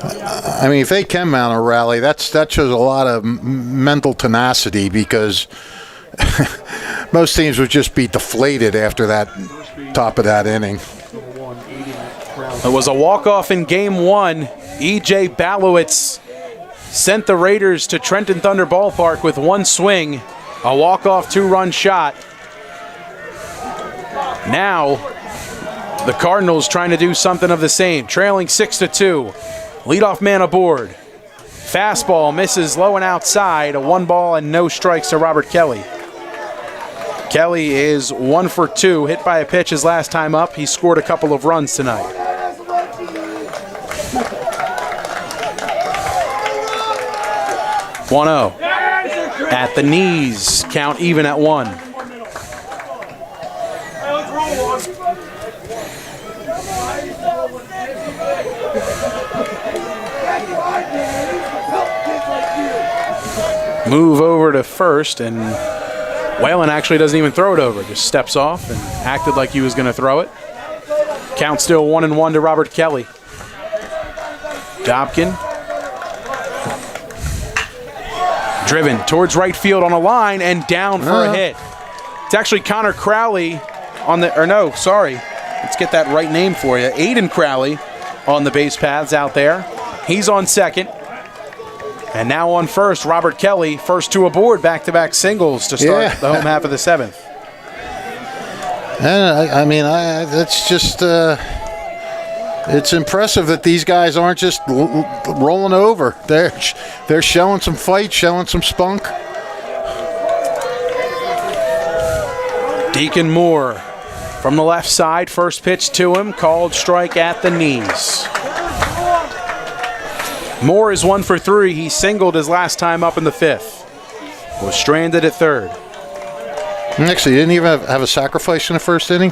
S3: I mean, if they can mount a rally, that shows a lot of mental tenacity, because most teams would just be deflated after that top of that inning.
S2: It was a walk-off in Game 1. E.J. Balowitz sent the Raiders to Trenton Thunder Ballpark with 1 swing, a walk-off 2-run shot. Now, the Cardinals trying to do something of the same, trailing 6-2. Leadoff man aboard. Fastball misses low and outside. A 1 ball and no strikes to Robert Kelly. Kelly is 1 for 2. Hit by a pitch his last time up. He scored a couple of runs tonight. One-0. At the knees. Count even at 1. Move over to first, and Whalen actually doesn't even throw it over. Just steps off and acted like he was going to throw it. Count still 1-1 to Robert Kelly. Dobkin. Driven towards right field on a line and down for a hit. It's actually Connor Crowley on the, let's get that right name for you. Aiden Crowley on the base paths out there. He's on second. And now on first, Robert Kelly, first 2 aboard, back-to-back singles to start the home half of the 7th.
S3: And that's just, it's impressive that these guys aren't just rolling over. They're showing some fight, showing some spunk.
S2: Deacon Moore from the left side, first pitch to him, called strike at the knees. Moore is 1 for 3. He singled his last time up in the 5th. Was stranded at third.
S3: Actually, he didn't even have a sacrifice in the first inning.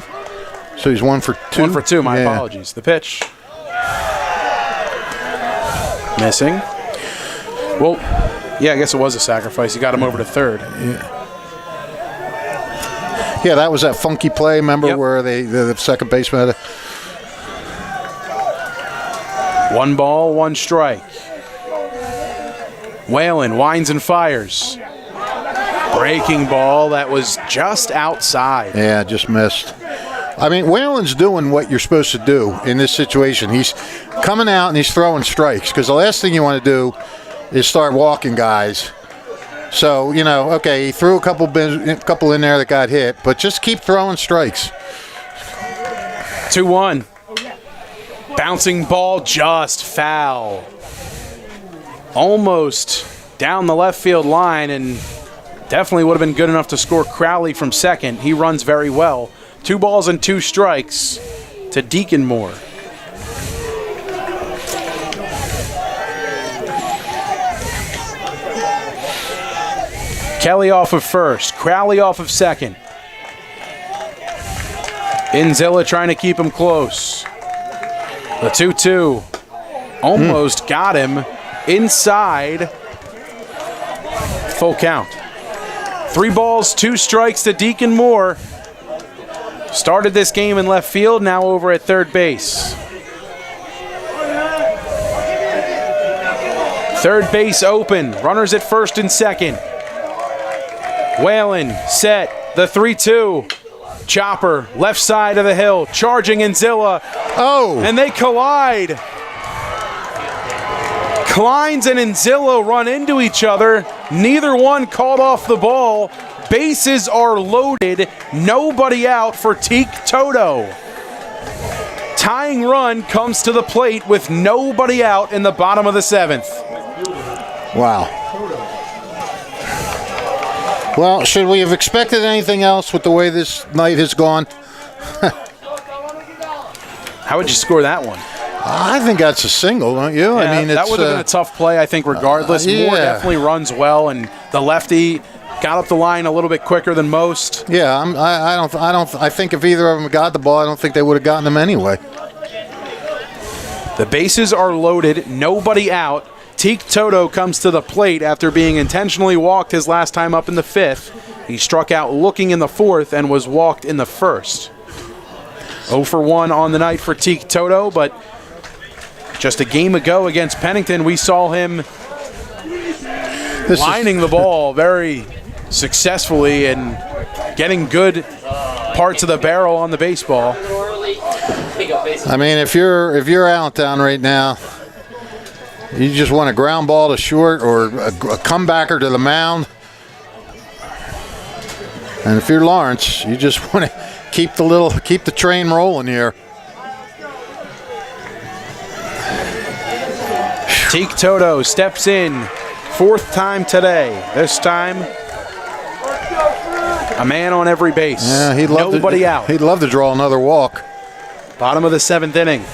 S3: So he's 1 for 2.
S2: 1 for 2, my apologies. The pitch. Missing. Well, yeah, I guess it was a sacrifice. He got him over to third.
S3: Yeah, that was that funky play, remember, where the second baseman had
S2: 1 ball, 1 strike. Whalen winds and fires. Breaking ball that was just outside.
S3: Yeah, just missed. I mean, Whalen's doing what you're supposed to do in this situation. He's coming out and he's throwing strikes, because the last thing you want to do is start walking guys. So, you know, okay, he threw a couple in there that got hit, but just keep throwing strikes.
S2: 2-1. Bouncing ball just foul. Almost down the left field line, and definitely would have been good enough to score Crowley from second. He runs very well. 2 balls and 2 strikes to Deacon Moore. Kelly off of first, Crowley off of second. Inzilla trying to keep him close. The 2-2 almost got him inside. Full count. 3 balls, 2 strikes to Deacon Moore. Started this game in left field, now over at third base. Third base open, runners at first and second. Whalen set, the 3-2. Chopper, left side of the hill, charging Inzilla.
S3: Oh!
S2: And they collide. Kleins and Inzilla run into each other. Neither one called off the ball. Bases are loaded. Nobody out for Teak Toto. Tying run comes to the plate with nobody out in the bottom of the 7th.
S3: Wow. Well, should we have expected anything else with the way this night has gone?
S2: How would you score that one?
S3: I think that's a single, don't you?
S2: Yeah,
S3: I mean,
S2: that would have been a tough play, I think, regardless.
S3: Yeah.
S2: Moore definitely runs well, and the lefty got up the line a little bit quicker than most.
S3: Yeah, I think if either of them got the ball, I don't think they would have gotten them anyway.
S2: The bases are loaded, nobody out. Teak Toto comes to the plate after being intentionally walked his last time up in the 5th. He struck out looking in the 4th and was walked in the 1st. 0 for 1 on the night for Teak Toto, but just a game ago against Pennington, we saw him lining the ball very successfully and getting good parts of the barrel on the baseball.
S3: I mean, if you're Allentown right now, you just want a ground ball to short or a comebacker to the mound. And if you're Lawrence, you just want to keep the train rolling here.
S2: Teak Toto steps in, 4th time today. This time, a man on every base.
S3: Yeah,
S2: Nobody out.
S3: He'd love to draw another walk.
S2: Bottom of the 7th inning.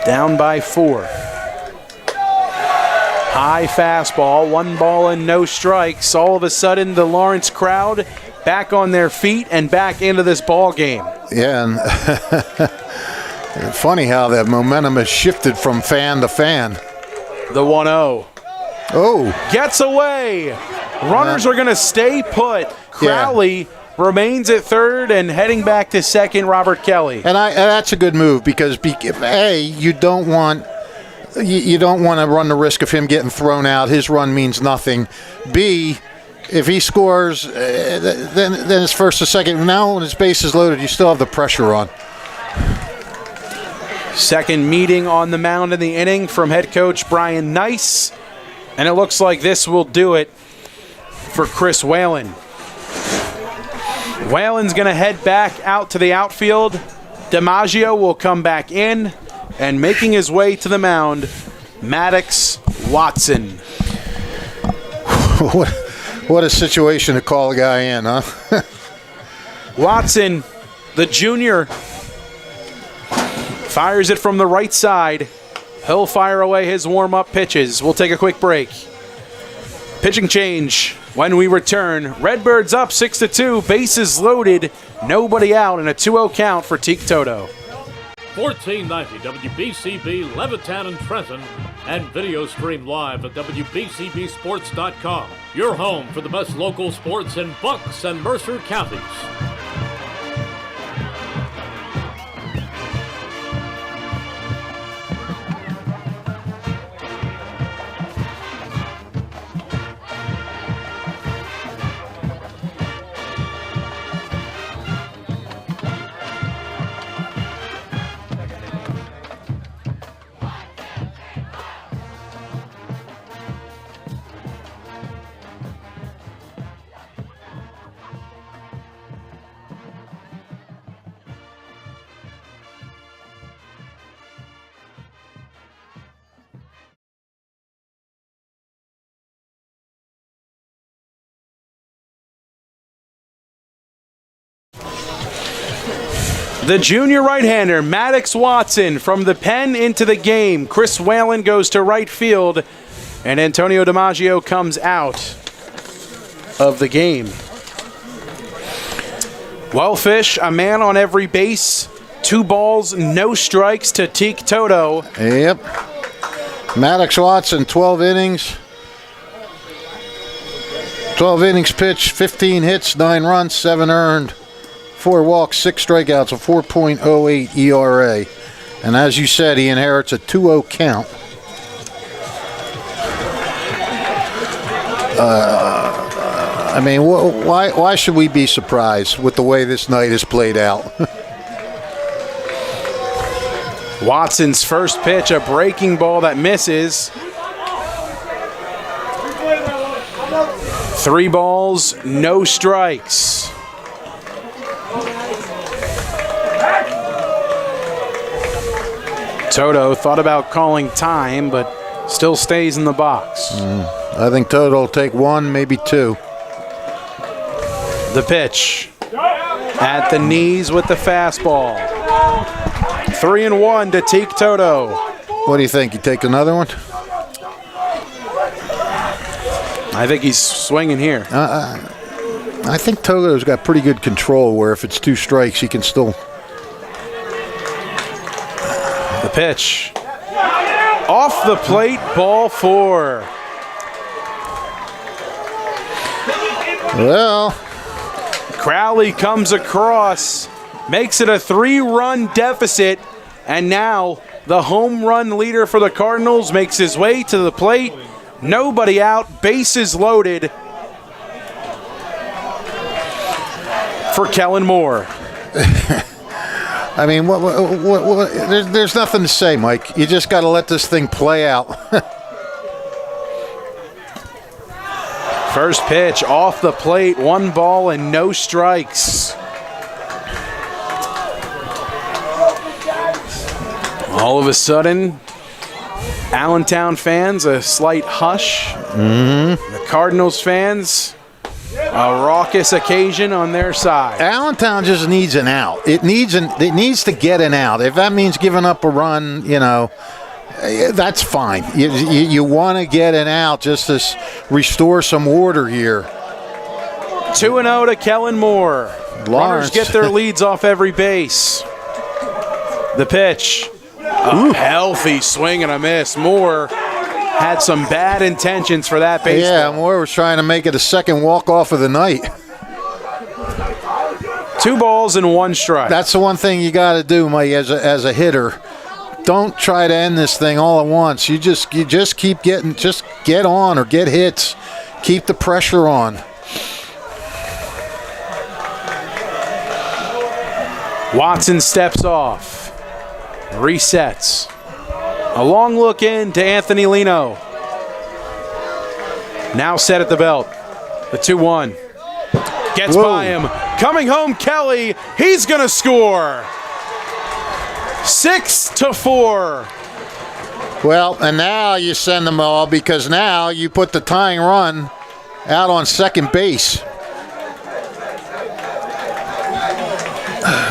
S2: Down by 4. High fastball, 1 ball and no strikes. All of a sudden, the Lawrence crowd back on their feet and back into this ball game.
S3: Yeah, and funny how that momentum has shifted from fan to fan.
S2: The 1-0.
S3: Oh.
S2: Gets away. Runners are going to stay put. Crowley remains at third and heading back to second, Robert Kelly.
S3: And that's a good move because, A, you don't want to run the risk of him getting thrown out. His run means nothing. B, if he scores, then it's first or second. Now when his base is loaded, you still have the pressure on.
S2: Second meeting on the mound in the inning from head coach Brian Nice. And it looks like this will do it for Chris Whalen. Whalen's going to head back out to the outfield. DiMaggio will come back in. And making his way to the mound, Maddox Watson.
S3: What a situation to call a guy in, huh?
S2: Watson, the junior, fires it from the right side. He'll fire away his warm-up pitches. We'll take a quick break. Pitching change when we return. Redbirds up 6-2, bases loaded, nobody out, and a 2-0 count for Teak Toto.
S1: 1490 WBCB, Levittown and Trenton, and video stream live at WBCBsports.com. Your home for the best local sports in Bucks and Mercer counties.
S2: The junior right-hander, Maddox Watson, from the pen into the game. Chris Whalen goes to right field, and Antonio DiMaggio comes out of the game. Well, Fish, a man on every base, 2 balls, no strikes to Teak Toto.
S3: Yep. Maddox Watson, 12 innings. 12 innings pitched, 15 hits, 9 runs, 7 earned. 4 walks, 6 strikeouts, a 4.08 ERA. And as you said, he inherits a 2-0 count. I mean, why should we be surprised with the way this night has played out?
S2: Watson's first pitch, a breaking ball that misses. 3 balls, no strikes. Toto thought about calling time, but still stays in the box.
S3: I think Toto will take 1, maybe 2.
S2: The pitch at the knees with the fastball. 3-1 to Teak Toto.
S3: What do you think? You take another one?
S2: I think he's swinging here.
S3: I think Toto's got pretty good control where if it's 2 strikes, he can still...
S2: The pitch. Off the plate, ball 4.
S3: Well,
S2: Crowley comes across, makes it a 3-run deficit, and now the home run leader for the Cardinals makes his way to the plate. Nobody out, bases loaded for Kellen Moore.
S3: I mean, there's nothing to say, Mike. You just got to let this thing play out.
S2: First pitch off the plate, 1 ball and no strikes. All of a sudden, Allentown fans, a slight hush. The Cardinals fans, a raucous occasion on their side.
S3: Allentown just needs an out. It needs to get an out. If that means giving up a run, you know, that's fine. You want to get an out just to restore some order here.
S2: 2-0 to Kellen Moore. Runners get their leads off every base. The pitch. A healthy swing and a miss. Moore had some bad intentions for that baseball.
S3: Yeah, Moore was trying to make it a second walk-off of the night.
S2: 2 balls and 1 strike.
S3: That's the one thing you got to do, Mike, as a hitter. Don't try to end this thing all at once. You just keep getting, just get on or get hits. Keep the pressure on.
S2: Watson steps off. Resets. A long look in to Anthony Lino. Now set at the belt. The 2-1. Gets by him. Coming home, Kelly. He's going to score. 6-4.
S3: Well, and now you send them all because now you put the tying run out on second base.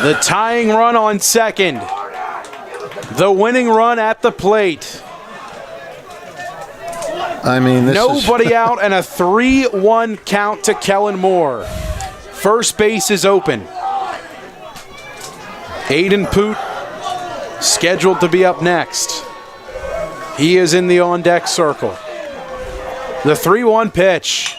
S2: The tying run on second. The winning run at the plate.
S3: I mean,
S2: nobody out and a 3-1 count to Kellen Moore. First base is open. Aiden Poot scheduled to be up next. He is in the on-deck circle. The 3-1 pitch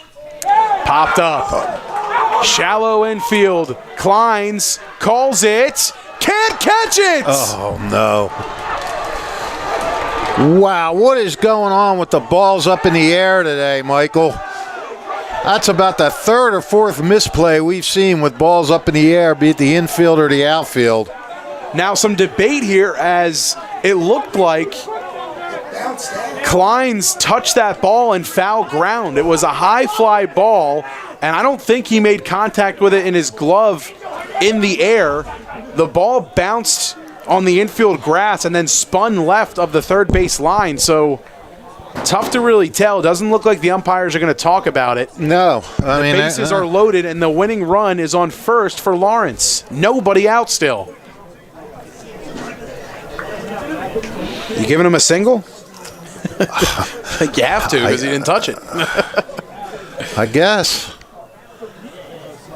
S2: popped up. Shallow infield. Kleins calls it. Can't catch it!
S3: Oh, no. Wow, what is going on with the balls up in the air today, Michael? That's about the third or fourth misplay we've seen with balls up in the air, be it the infield or the outfield.
S2: Now some debate here, as it looked like Kleins touched that ball in foul ground. It was a high fly ball, and I don't think he made contact with it in his glove in the air. The ball bounced on the infield grass and then spun left of the third base line, so tough to really tell. Doesn't look like the umpires are going to talk about it.
S3: No.
S2: The bases are loaded, and the winning run is on first for Lawrence. Nobody out still. You giving him a single? You have to, because he didn't touch it.
S3: I guess.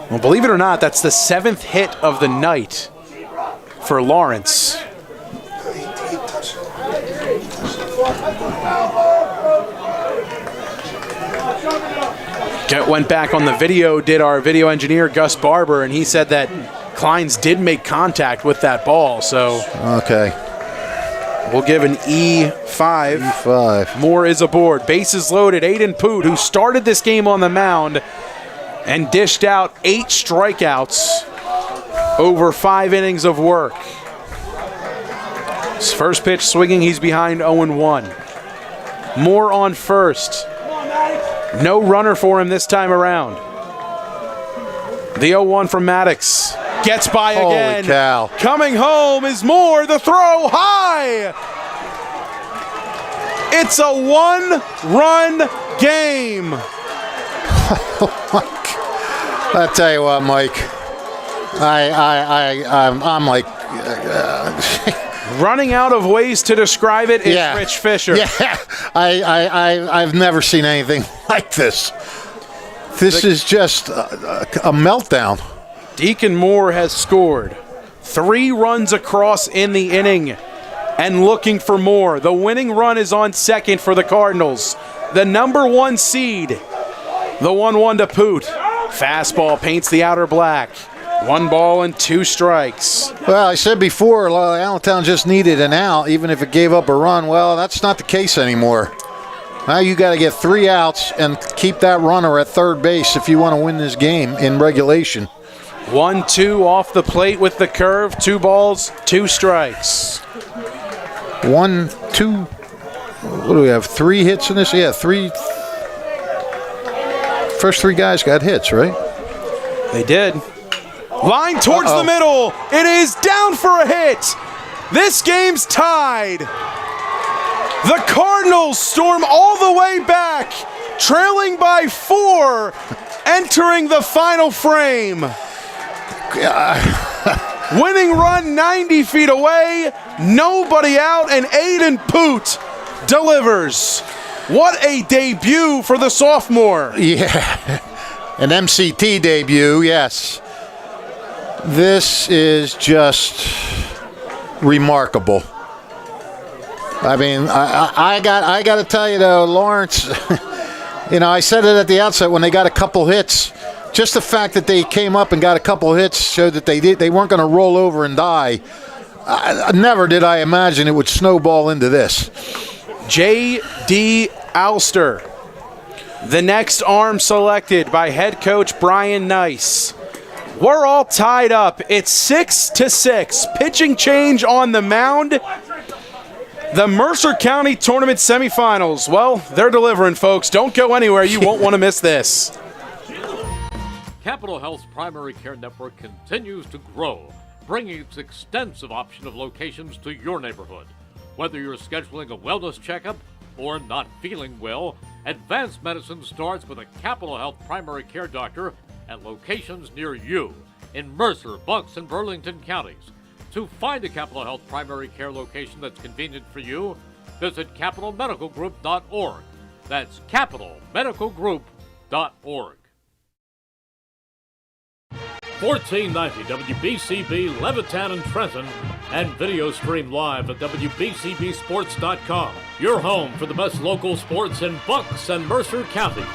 S2: Well, believe it or not, that's the 7th hit of the night for Lawrence. Went back on the video, did our video engineer Gus Barber, and he said that Kleins did make contact with that ball, so
S3: okay.
S2: We'll give an E5.
S3: E5.
S2: Moore is aboard. Bases loaded. Aiden Poot, who started this game on the mound and dished out 8 strikeouts over 5 innings of work. His first pitch swinging, he's behind 0-1. Moore on first. No runner for him this time around. The 0-1 from Maddox. Gets by again.
S3: Holy cow.
S2: Coming home is Moore. The throw high. It's a 1-run game.
S3: I tell you what, Mike. I'm like
S2: running out of ways to describe it is Rich Fisher.
S3: Yeah, I've never seen anything like this. This is just a meltdown.
S2: Deacon Moore has scored 3 runs across in the inning and looking for more. The winning run is on second for the Cardinals. The number 1 seed, the 1-1 to Poot. Fastball paints the outer black. 1 ball and 2 strikes.
S3: Well, I said before, Allentown just needed an out, even if it gave up a run. Well, that's not the case anymore. Now you got to get 3 outs and keep that runner at third base if you want to win this game in regulation.
S2: 1-2 off the plate with the curve. 2 balls, 2 strikes.
S3: 1, 2. What do we have? 3 hits in this? Yeah, 3. First 3 guys got hits, right?
S2: They did. Line towards the middle. It is down for a hit. This game's tied. The Cardinals storm all the way back, trailing by 4, entering the final frame. Winning run 90 feet away, nobody out, and Aiden Poot delivers. What a debut for the sophomore.
S3: Yeah, an MCT debut, yes. This is just remarkable. I mean, I got to tell you though, Lawrence. I said it at the outset when they got a couple hits. Just the fact that they came up and got a couple hits showed that they weren't going to roll over and die. Never did I imagine it would snowball into this.
S2: J.D. Alster, the next arm selected by head coach Brian Nice. We're all tied up. It's 6-6. Pitching change on the mound. The Mercer County Tournament semifinals. Well, they're delivering, folks. Don't go anywhere. You won't want to miss this.
S1: Capital Health's primary care network continues to grow, bringing its extensive option of locations to your neighborhood. Whether you're scheduling a wellness checkup or not feeling well, advanced medicine starts with a Capital Health primary care doctor at locations near you in Mercer, Bucks, and Burlington counties. To find a Capital Health primary care location that's convenient for you, visit capitalmedicalgroup.org. That's capitalmedicalgroup.org. 1490 WBCB Levittown and Trenton, and video stream live at WBCBsports.com. Your home for the best local sports in Bucks and Mercer counties.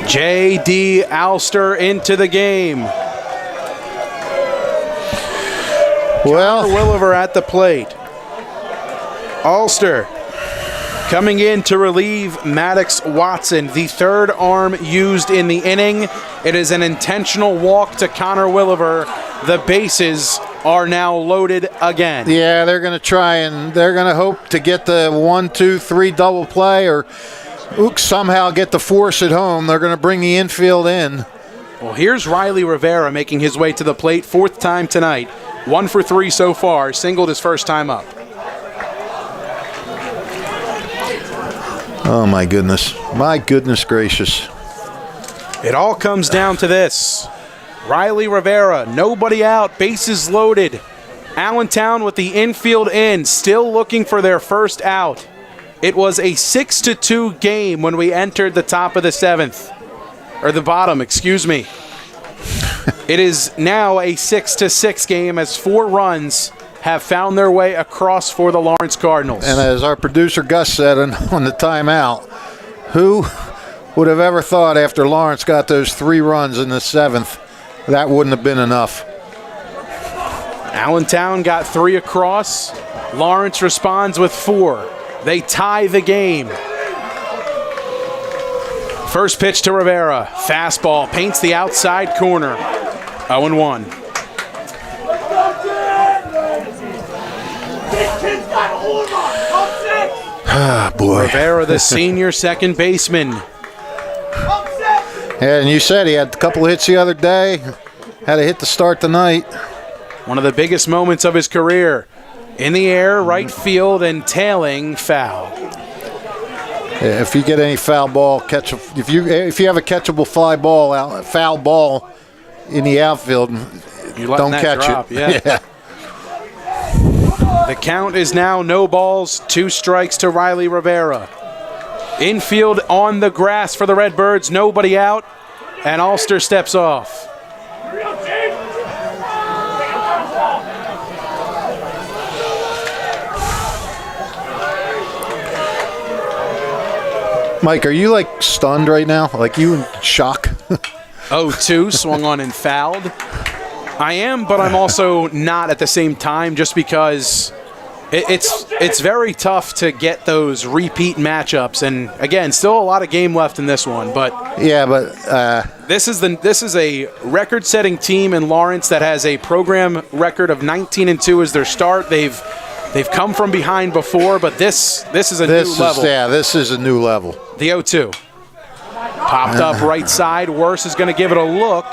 S2: J.D. Alster into the game.
S3: Well,
S2: Williver at the plate. Alster coming in to relieve Maddox Watson, the third arm used in the inning. It is an intentional walk to Connor Williver. The bases are now loaded again.
S3: yeah, they're going to try and they're going to hope to get the 1-2-3 double play or somehow get the force at home. They're going to bring the infield in.
S2: Well, here's Riley Rivera making his way to the plate, fourth time tonight. 1 for 3 so far, singled his first time up.
S3: Oh, my goodness. My goodness gracious.
S2: It all comes down to this. Riley Rivera, nobody out, bases loaded. Allentown with the infield in, still looking for their first out. It was a 6-2 game when we entered the top of the seventh. Or the bottom, excuse me. It is now a 6-6 game as 4 runs have found their way across for the Lawrence Cardinals.
S3: And as our producer Gus said on the timeout, who would have ever thought after Lawrence got those 3 runs in the 7th, that wouldn't have been enough.
S2: Allentown got 3 across. Lawrence responds with 4. They tie the game. First pitch to Rivera. Fastball paints the outside corner. 0-1.
S3: Ah, boy.
S2: Rivera, the senior second baseman.
S3: Yeah, and you said he had a couple of hits the other day. Had a hit to start the night.
S2: One of the biggest moments of his career. In the air, right field, and tailing foul.
S3: Yeah, if you get any foul ball, if you have a catchable foul ball in the outfield, don't catch
S2: drop,
S3: it.
S2: Yeah. The count is now no balls, 2 strikes to Riley Rivera. Infield on the grass for the Redbirds, nobody out, and Alster steps off.
S3: Mike, are you like stunned right now? Like you in shock?
S2: 0-2, swung on and fouled. I am, but I'm also not at the same time, just because it's very tough to get those repeat matchups. And again, still a lot of game left in this one, but
S3: yeah, but
S2: this is a record-setting team in Lawrence that has a program record of 19-2 as their start. They've come from behind before, but this is a new level.
S3: This is a new level.
S2: The 0-2. Popped up right side. Worse is going to give it a look,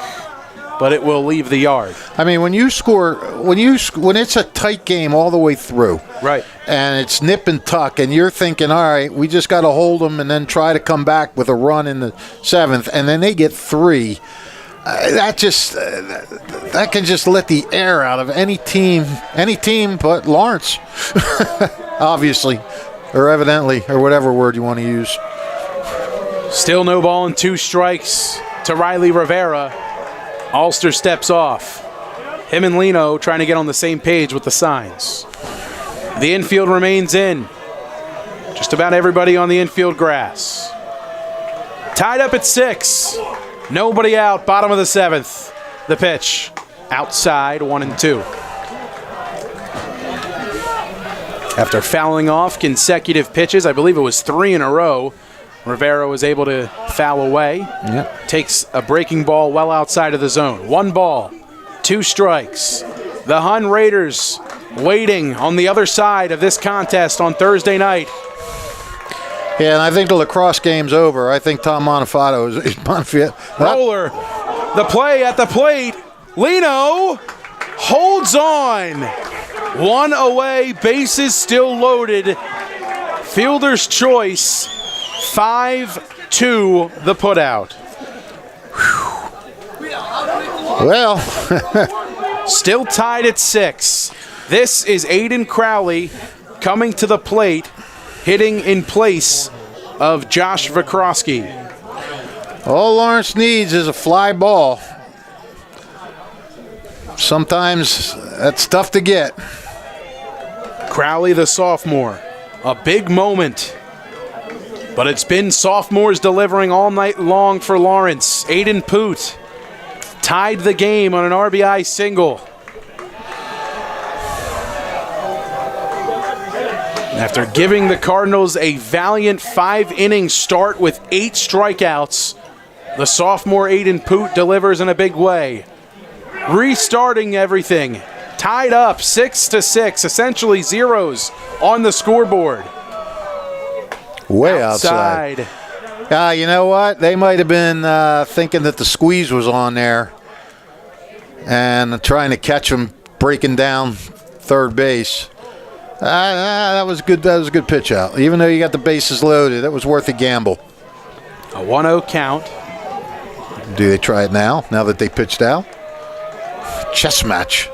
S2: but it will leave the yard.
S3: I mean, when it's a tight game all the way through,
S2: right,
S3: and it's nip and tuck, and you're thinking, all right, we just got to hold them and then try to come back with a run in the 7th, and then they get 3. That can just let the air out of any team but Lawrence, obviously, or evidently, or whatever word you want to use.
S2: Still no ball and 2 strikes to Riley Rivera. Alster steps off. Him and Lino trying to get on the same page with the signs. The infield remains in. Just about everybody on the infield grass. Tied up at 6. Nobody out, bottom of the 7th. The pitch. Outside, 1-2. After fouling off consecutive pitches, I believe it was 3 in a row, Rivera was able to foul away.
S3: Yep.
S2: Takes a breaking ball well outside of the zone. 1 ball, 2 strikes. The Hun Raiders waiting on the other side of this contest on Thursday night.
S3: Yeah, and I think the lacrosse game's over. I think Tom Monafato is
S2: Roller, the play at the plate. Lino holds on. 1 away, bases still loaded. Fielder's choice, 5-2 the putout.
S3: Well,
S2: Still tied at 6. This is Aiden Crowley coming to the plate, hitting in place of Josh Vikrosky.
S3: all Lawrence needs is a fly ball. Sometimes that's tough to get.
S2: Crowley, the sophomore, a big moment. But it's been sophomores delivering all night long for Lawrence. Aiden Poot tied the game on an RBI single. After giving the Cardinals a valiant 5-inning start with 8 strikeouts, the sophomore Aiden Poot delivers in a big way. Restarting everything. Tied up 6-6, essentially zeros on the scoreboard.
S3: Way outside. You know what? They might have been thinking that the squeeze was on there and trying to catch him breaking down third base. That was good. That was a good pitch out. Even though you got the bases loaded, that was worth a gamble.
S2: A 1-0 count.
S3: Do they try it now? Now that they pitched out? Chess match.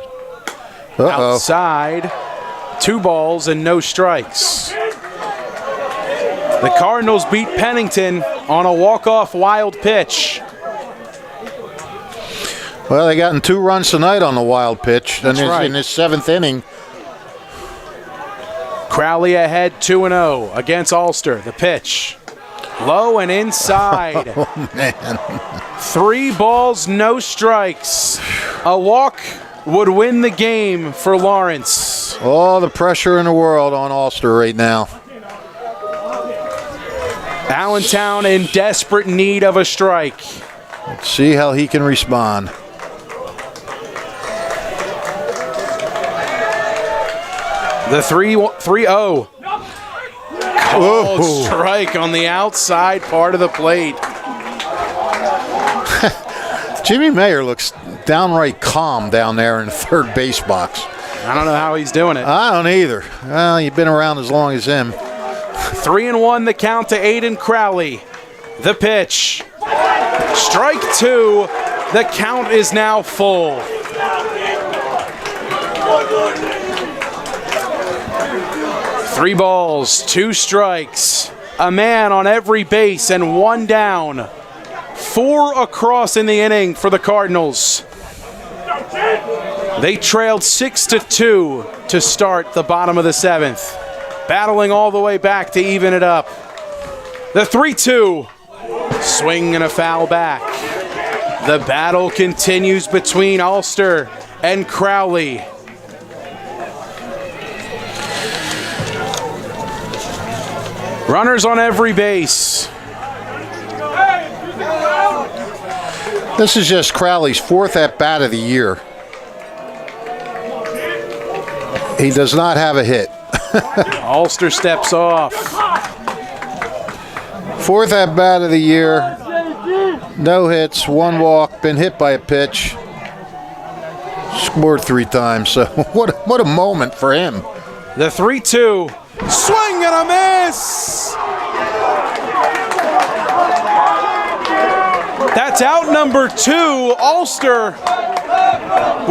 S3: Uh-oh.
S2: Outside. 2 balls and no strikes. The Cardinals beat Pennington on a walk-off wild pitch.
S3: Well, they gotten 2 runs tonight on the wild pitch.
S2: That's right.
S3: In this 7th inning.
S2: Crowley ahead 2-0 against Ulster. The pitch. Low and inside.
S3: Oh, man.
S2: 3 balls, no strikes. A walk would win the game for Lawrence.
S3: All the pressure in the world on Ulster right now.
S2: Allentown in desperate need of a strike.
S3: Let's see how he can respond.
S2: The 3-0. Called strike on the outside part of the plate.
S3: Jimmy Mayer looks downright calm down there in the third base box.
S2: I don't know how he's doing it.
S3: I don't either. Well, you've been around as long as him.
S2: 3-1 the count to Aiden Crowley. The pitch. Strike 2. The count is now full. Three balls, 2 strikes. A man on every base and 1 down. 4 across in the inning for the Cardinals. They trailed 6-2 to start the bottom of the 7th. Battling all the way back to even it up. The 3-2. Swing and a foul back. The battle continues between Ulster and Crowley. Runners on every base.
S3: This is just Crowley's 4th at-bat of the year. He does not have a hit.
S2: Ulster steps off.
S3: 4th at-bat of the year. No hits, 1 walk, been hit by a pitch. Scored 3 times, so what a moment for him.
S2: The 3-2. Swing and a miss! That's out number 2. Ulster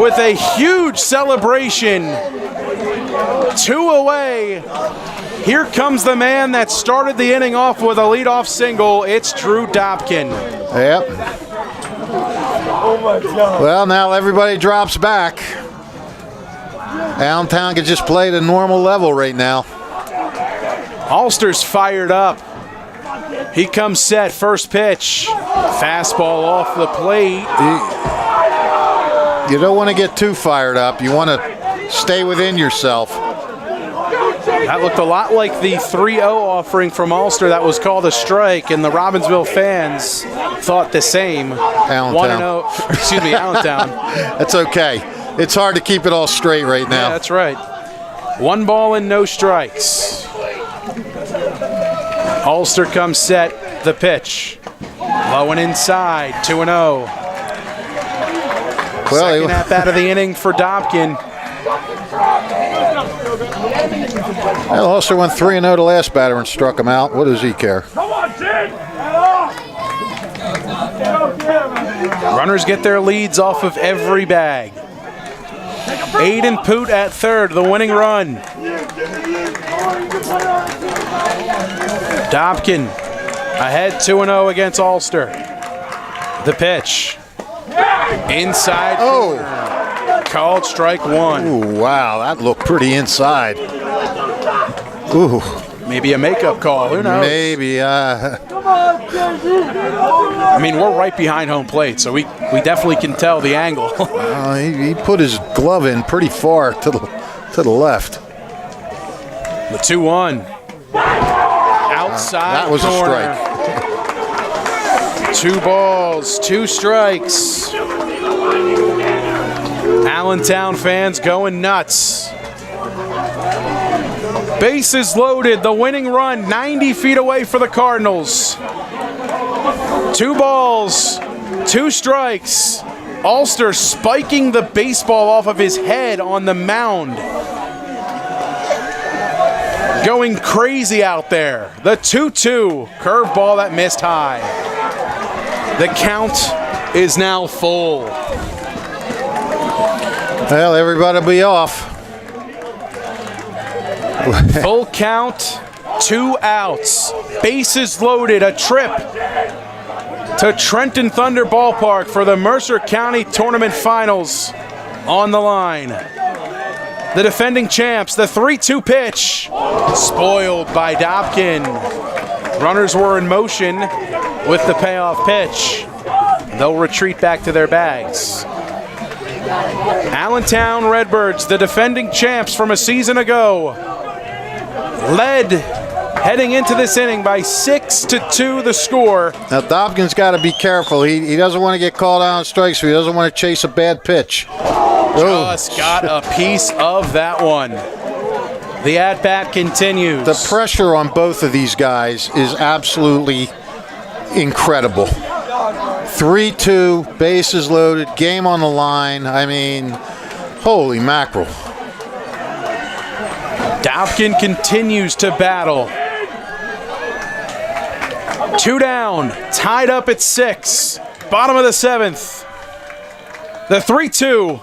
S2: with a huge celebration. 2 away. Here comes the man that started the inning off with a leadoff single. It's Drew Dobkin.
S3: Yep. Well, now everybody drops back. Allentown can just play at a normal level right now.
S2: Ulster's fired up. He comes set, first pitch. Fastball off the plate.
S3: You don't want to get too fired up. You want to stay within yourself.
S2: That looked a lot like the 3-0 offering from Ulster that was called a strike, and the Robbinsville fans thought the same.
S3: Allentown.
S2: 1-0, excuse me, Allentown.
S3: That's okay. It's hard to keep it all straight right now.
S2: Yeah, that's right. 1 ball and no strikes. Ulster comes set, the pitch. Low and inside, 2-0. Second at bat of the inning for Dobkin.
S3: Well, Ulster went 3-0 to last batter and struck him out. What does he care?
S2: Runners get their leads off of every bag. Aiden Poot at third, the winning run. Dobkin ahead 2-0 against Ulster. The pitch. Inside.
S3: Oh.
S2: Called strike 1.
S3: Ooh, wow, that looked pretty inside. Ooh.
S2: Maybe a makeup call, who knows?
S3: Maybe.
S2: I mean, we're right behind home plate, so we definitely can tell the angle.
S3: He put his glove in pretty far to the left.
S2: The 2-1. Outside
S3: that was
S2: corner.
S3: A strike.
S2: 2 balls, 2 strikes. Allentown fans going nuts. Bases loaded, the winning run 90 feet away for the Cardinals. 2 balls, 2 strikes. Ulster spiking the baseball off of his head on the mound. Going crazy out there. The 2-2 curveball that missed high. The count is now full.
S3: Well, everybody will be off.
S2: Full count, 2 outs. Bases loaded, a trip to Trenton Thunder Ballpark for the Mercer County Tournament Finals on the line. The defending champs, the 3-2 pitch, spoiled by Dobkin. Runners were in motion with the payoff pitch. They'll retreat back to their bags. Allentown Redbirds, the defending champs from a season ago, led heading into this inning by 6-2 the score.
S3: Now, Dobkin's got to be careful. He doesn't want to get called out on strikes, so he doesn't want to chase a bad pitch.
S2: Just got a piece of that one. The at-bat continues.
S3: The pressure on both of these guys is absolutely incredible. 3-2, bases loaded, game on the line. I mean, holy mackerel.
S2: Dobkin continues to battle. 2 down, tied up at 6. Bottom of the 7th. The 3-2,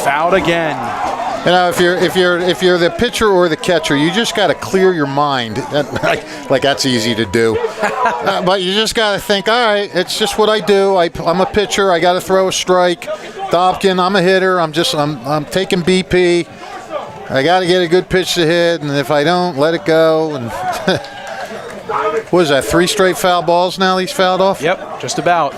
S2: fouled again.
S3: You know, if you're the pitcher or the catcher, you just got to clear your mind. Like that's easy to do, but you just got to think. All right, it's just what I do. I'm a pitcher. I got to throw a strike. Dobkin, I'm a hitter. I'm taking BP. I got to get a good pitch to hit, and if I don't, let it go. And what is that? 3 straight foul balls now he's fouled off?
S2: Yep, just about.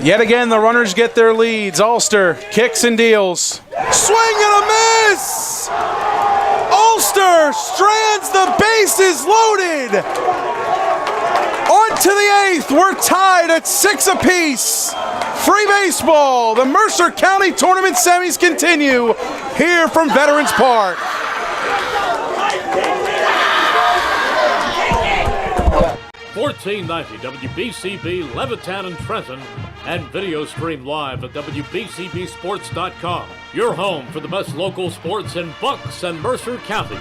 S2: Yet again, the runners get their leads. Ulster kicks and deals. Swing and a miss! Ulster strands, the bases loaded. On to the 8th. We're tied at 6 apiece. Free baseball. The Mercer County Tournament semis continue here from Veterans Park.
S1: $14.90 WBCB Levittown and Trenton, and video stream live at WBCBsports.com. Your home for the best local sports in Bucks and Mercer counties.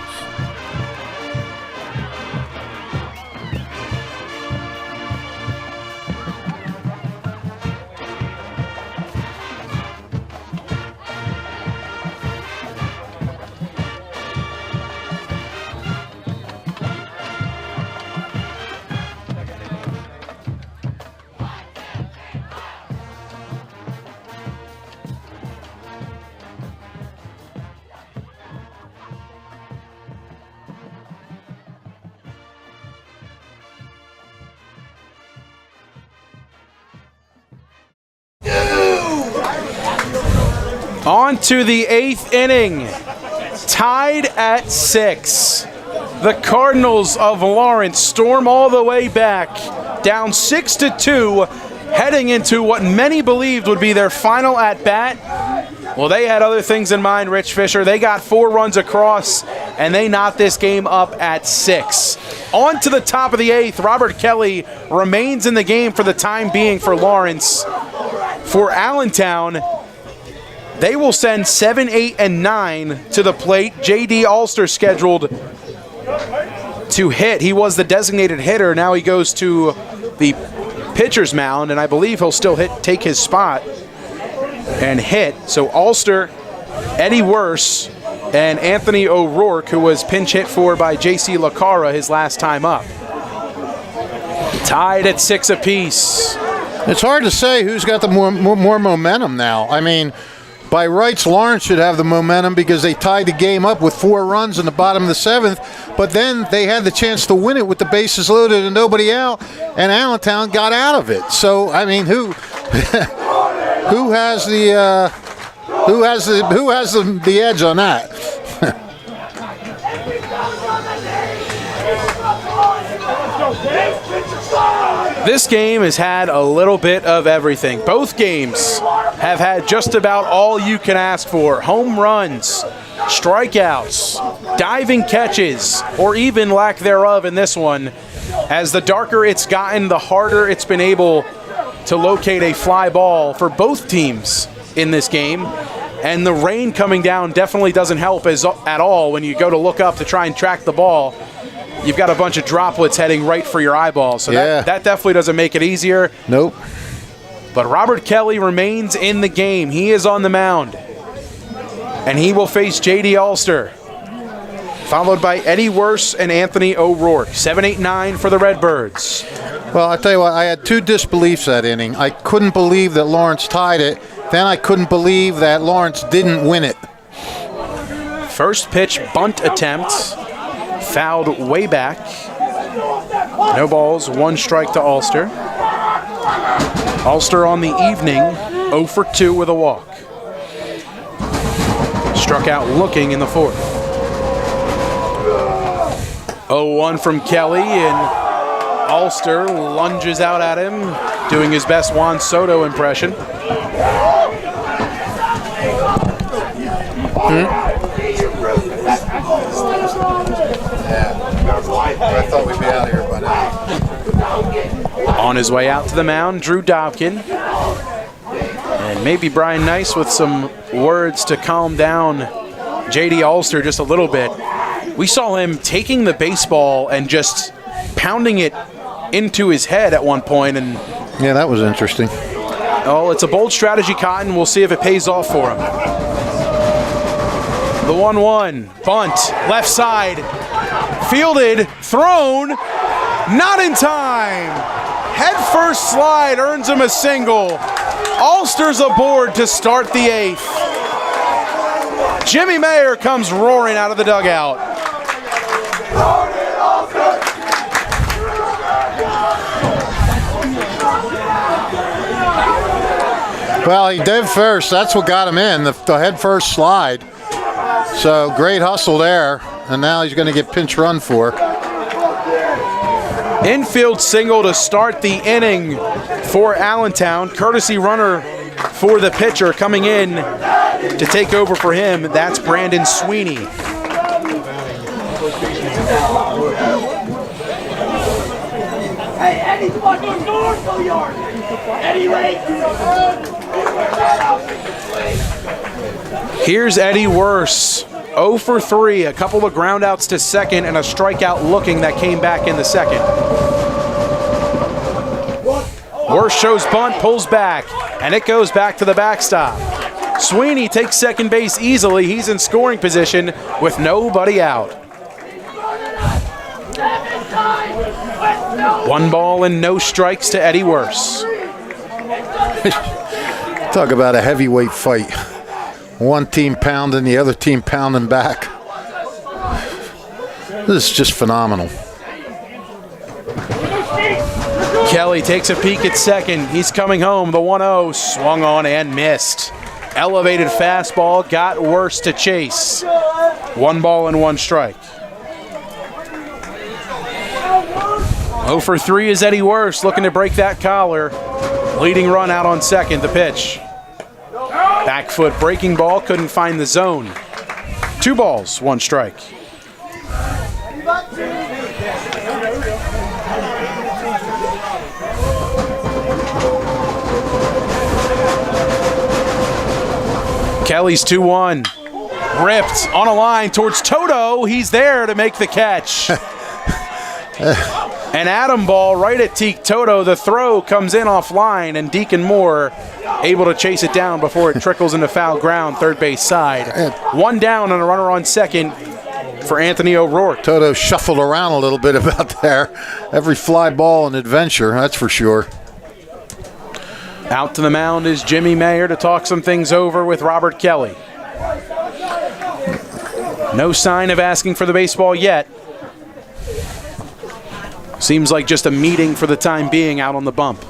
S2: On to the 8th inning. Tied at 6. The Cardinals of Lawrence storm all the way back, down 6-2, heading into what many believed would be their final at-bat. Well, they had other things in mind, Rich Fisher. They got 4 runs across, and they knocked this game up at 6. On to the top of the 8th, Robert Kelly remains in the game for the time being for Lawrence. For Allentown, they will send 7, 8, and 9 to the plate. J.D. Ulster scheduled to hit. He was the designated hitter. Now he goes to the pitcher's mound, and I believe he'll still take his spot and hit. So Ulster, Eddie Worse, and Anthony O'Rourke, who was pinch hit for by J.C. LaCara his last time up. Tied at 6 apiece.
S3: It's hard to say who's got the more momentum now. I mean, by rights, Lawrence should have the momentum because they tied the game up with 4 runs in the bottom of the 7th, but then they had the chance to win it with the bases loaded and nobody out, and Allentown got out of it. So, I mean, who has the edge on that?
S2: This game has had a little bit of everything. Both games have had just about all you can ask for. Home runs, strikeouts, diving catches, or even lack thereof in this one. As the darker it's gotten, the harder it's been able to locate a fly ball for both teams in this game. And the rain coming down definitely doesn't help at all when you go to look up to try and track the ball. You've got a bunch of droplets heading right for your eyeballs. So that definitely doesn't make it easier.
S3: Nope.
S2: But Robert Kelly remains in the game. He is on the mound. And he will face J.D. Ulster, followed by Eddie Worse and Anthony O'Rourke. 7, 8, 9 for the Redbirds.
S3: Well, I tell you what, I had 2 disbeliefs that inning. I couldn't believe that Lawrence tied it. Then I couldn't believe that Lawrence didn't win it.
S2: First pitch bunt attempt. Fouled way back. No balls, 1 strike to Ulster. Ulster on the evening, 0 for 2 with a walk. Struck out looking in the 4th. 0-1 from Kelly, and Ulster lunges out at him, doing his best Juan Soto impression.
S3: I thought we'd be out of here by now.
S2: On his way out to the mound, Drew Dobkin. And maybe Brian Nice with some words to calm down J.D. Ulster just a little bit. We saw him taking the baseball and just pounding it into his head at one point. And
S3: yeah, that was interesting.
S2: oh, it's a bold strategy, Cotton. We'll see if it pays off for him. The 1-1, bunt, left side, fielded, thrown, not in time. Head first slide earns him a single. Ulster's aboard to start the 8th. Jimmy Mayer comes roaring out of the dugout.
S3: Well, he did first. That's what got him in, the head first slide. So great hustle there, and now he's going to get pinch run for.
S2: Infield single to start the inning for Allentown. Courtesy runner for the pitcher coming in to take over for him. That's Brandon Sweeney.
S7: Hey, Eddie, come on, north, go yard. Eddie, wait.
S2: Here's Eddie Worse, 0 for 3, a couple of groundouts to second and a strikeout looking that came back in the second. Worse shows bunt, pulls back, and it goes back to the backstop. Sweeney takes second base easily. He's in scoring position with nobody out. 1 ball and no strikes to Eddie Worse.
S3: Talk about a heavyweight fight. One team pounding, the other team pounding back. This is just phenomenal.
S2: Kelly takes a peek at second. He's coming home. The 1-0 swung on and missed. elevated fastball got worse to chase. 1 ball and 1 strike. 0 for 3 is Eddie Worst, looking to break that collar. Leading run out on second, the pitch. Back foot breaking ball, couldn't find the zone. 2 balls, 1 strike. Kelly's 2-1. Ripped on a line towards Toto. He's there to make the catch. An Adam ball right at Teak Toto. The throw comes in offline, and Deacon Moore able to chase it down before it trickles into foul ground, third base side. 1 down and a runner on second for Anthony O'Rourke.
S3: Toto shuffled around a little bit about there. Every fly ball an adventure, that's for sure.
S2: Out to the mound is Jimmy Mayer to talk some things over with Robert Kelly. No sign of asking for the baseball yet. Seems like just a meeting for the time being out on the bump.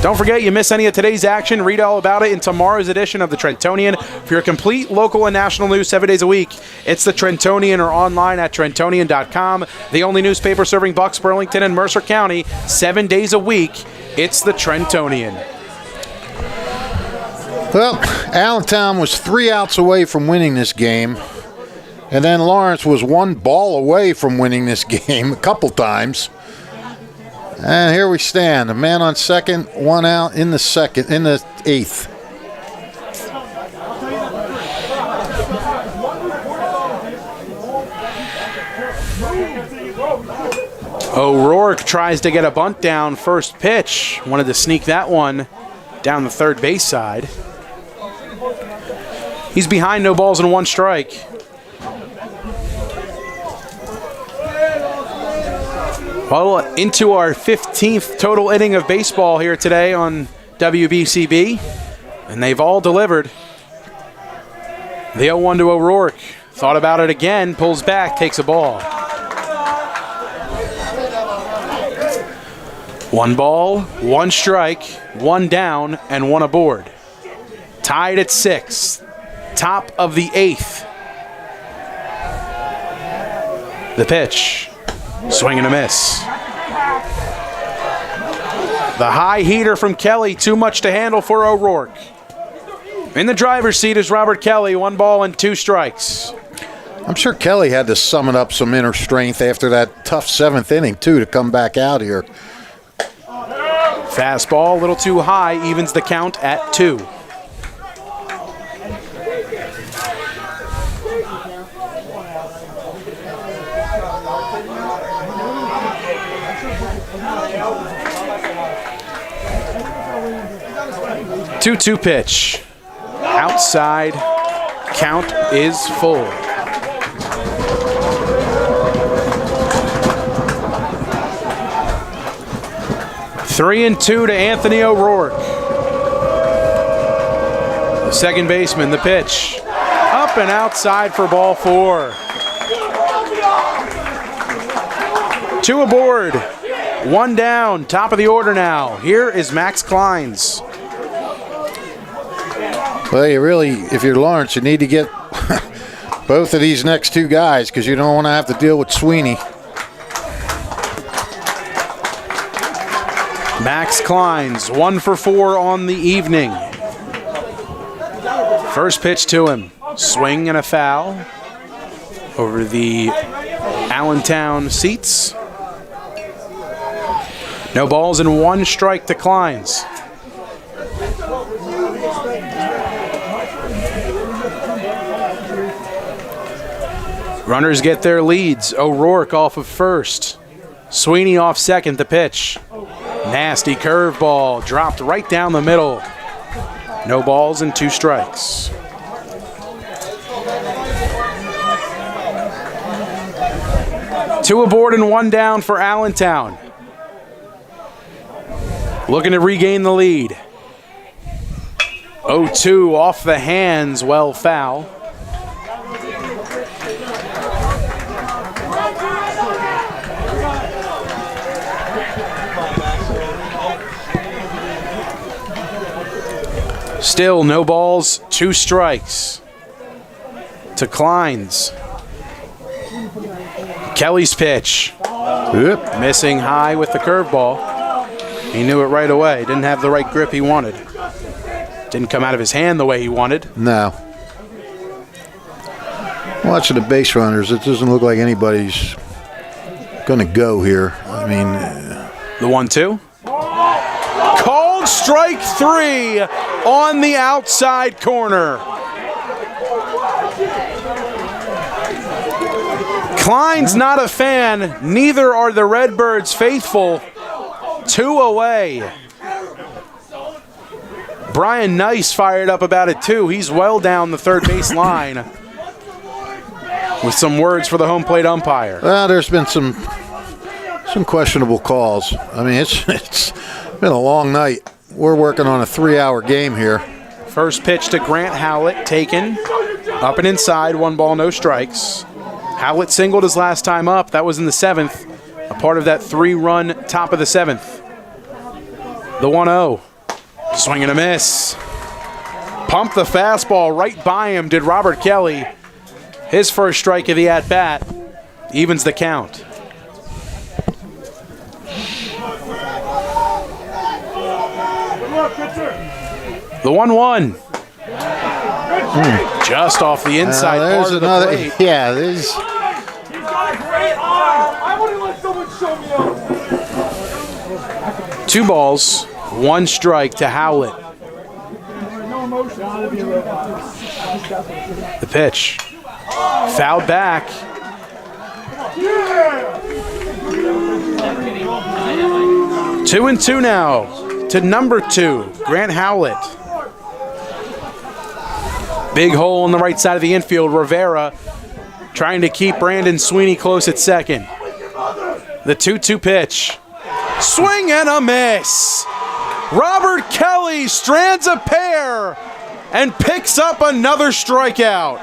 S2: Don't forget, you miss any of today's action, read all about it in tomorrow's edition of the Trentonian. For your complete local and national news 7 days a week, it's the Trentonian or online at Trentonian.com. The only newspaper serving Bucks, Burlington, and Mercer County 7 days a week. It's the Trentonian.
S3: Well, Allentown was 3 outs away from winning this game. And then Lawrence was 1 ball away from winning this game a couple times. And here we stand. A man on second, 1 out in the 8th.
S2: O'Rourke tries to get a bunt down first pitch. Wanted to sneak that one down the third base side. He's behind, no balls and 1 strike. Well, into our 15th total inning of baseball here today on WBCB, and they've all delivered. The 0-1 to O'Rourke. Thought about it again, pulls back, takes a ball. 1 ball, 1 strike, 1 down, and 1 aboard. Tied at 6, top of the 8th. The pitch. Swing and a miss. The high heater from Kelly, too much to handle for O'Rourke. In the driver's seat is Robert Kelly, 1 ball and 2 strikes.
S3: I'm sure Kelly had to summon up some inner strength after that tough 7th inning, too, to come back out here.
S2: Fastball, a little too high, evens the count at 2. Two pitch. Outside. Count is full. Three and 2 to Anthony O'Rourke. The second baseman, the pitch. Up and outside for ball 4. 2 aboard. 1 down. Top of the order now. Here is Max Kleins.
S3: Well, you really, if you're Lawrence, you need to get both of these next 2 guys because you don't want to have to deal with Sweeney.
S2: Max Kleins, 1 for 4 on the evening. First pitch to him. Swing and a foul over the Allentown seats. No balls and 1 strike to Kleins. Runners get their leads. O'Rourke off of first. Sweeney off second, the pitch. Nasty curveball, dropped right down the middle. No balls and 2 strikes. Two aboard and 1 down for Allentown. Looking to regain the lead. 0-2 off the hands, well foul. Still no balls, 2 strikes to Kleins. Kelly's pitch.
S3: Yep.
S2: Missing high with the curveball. He knew it right away. Didn't have the right grip he wanted. Didn't come out of his hand the way he wanted.
S3: No. Watching the base runners, it doesn't look like anybody's going to go here. I mean,
S2: the 1-2. Called strike 3 on the outside corner. Klein's not a fan. Neither are the Redbirds faithful. 2 away. Brian Nice fired up about it too. He's well down the third base line with some words for the home plate umpire.
S3: Well, there's been some questionable calls. I mean, it's been a long night. We're working on a 3-hour game here.
S2: First pitch to Grant Howlett, taken up and inside, 1 ball, no strikes. Howlett singled his last time up. That was in the 7th, a part of that 3-run top of the 7th. The 1-0. Swing and a miss. Pumped the fastball right by him, did Robert Kelly. His first strike of the at-bat evens the count. The 1-1. Just off the inside part of the plate.
S3: Yeah, there's.
S7: He's got a great arm. I wouldn't let someone show me up.
S2: 2 balls, 1 strike to Howlett. The pitch. Fouled back. 2-2 now to number 2, Grant Howlett. Big hole on the right side of the infield. Rivera trying to keep Brandon Sweeney close at second. The 2-2 pitch. Swing and a miss. Robert Kelly strands a pair and picks up another strikeout.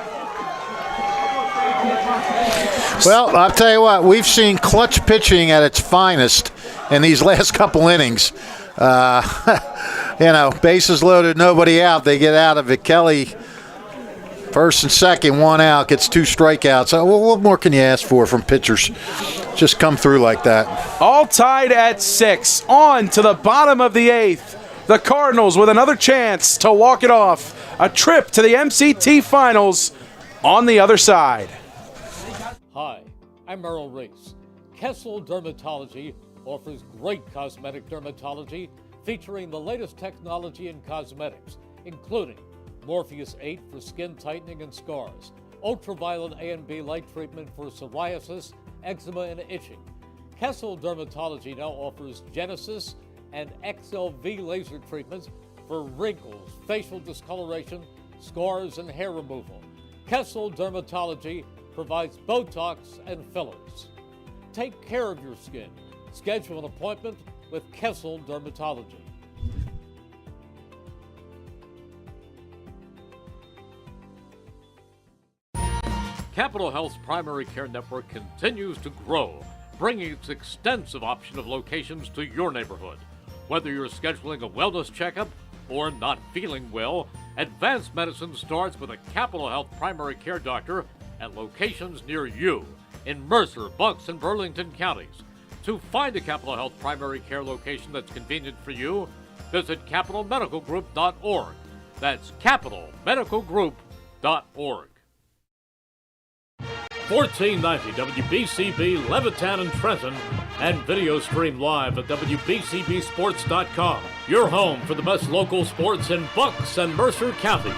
S3: Well, I'll tell you what, we've seen clutch pitching at its finest in these last couple innings. Bases loaded, nobody out. They get out of it. Kelly, first and second, 1 out, gets 2 strikeouts. What more can you ask for from pitchers? Just come through like that.
S2: All tied at 6. On to the bottom of the 8th. The Cardinals with another chance to walk it off. A trip to the MCT Finals on the other side.
S1: Hi, I'm Merrill Reese. Kessel Dermatology offers great cosmetic dermatology featuring the latest technology in cosmetics, including Morpheus 8 for skin tightening and scars, ultraviolet A and B light treatment for psoriasis, eczema, and itching. Kessel Dermatology now offers Genesis and XLV laser treatments for wrinkles, facial discoloration, scars, and hair removal. Kessel Dermatology provides Botox and fillers. Take care of your skin. Schedule an appointment with Kessel Dermatology. Capital Health's primary care network continues to grow, bringing its extensive option of locations to your neighborhood. Whether you're scheduling a wellness checkup or not feeling well, advanced medicine starts with a Capital Health primary care doctor at locations near you in Mercer, Bucks, and Burlington counties. To find a Capital Health primary care location that's convenient for you, visit capitalmedicalgroup.org. That's capitalmedicalgroup.org. 1490 WBCB Levittown and Trenton, and video stream live at WBCBsports.com. Your home for the best local sports in Bucks and Mercer counties.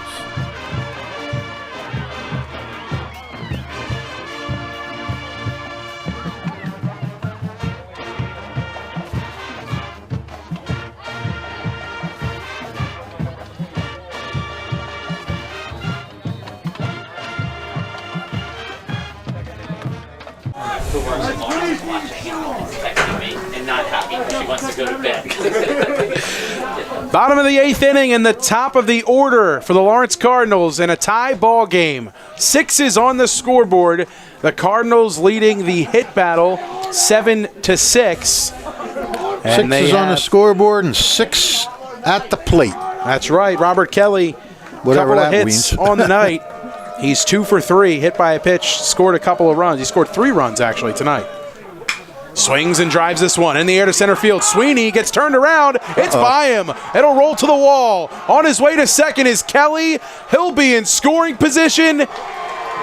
S2: Bottom of the 8th inning and the top of the order for the Lawrence Cardinals in a tie ball game. 6 is on the scoreboard. The Cardinals leading the hit battle 7-6.
S3: 6 is on the scoreboard and 6 at the plate.
S2: That's right. Robert Kelly,
S3: Whatever
S2: couple of
S3: that
S2: hits
S3: means.
S2: on the night. He's 2 for 3, hit by a pitch, scored a couple of runs. He scored 3 runs, actually, tonight. Swings and drives this one in the air to center field. Sweeney gets turned around. It's by him. It'll roll to the wall. On his way to second is Kelly. He'll be in scoring position.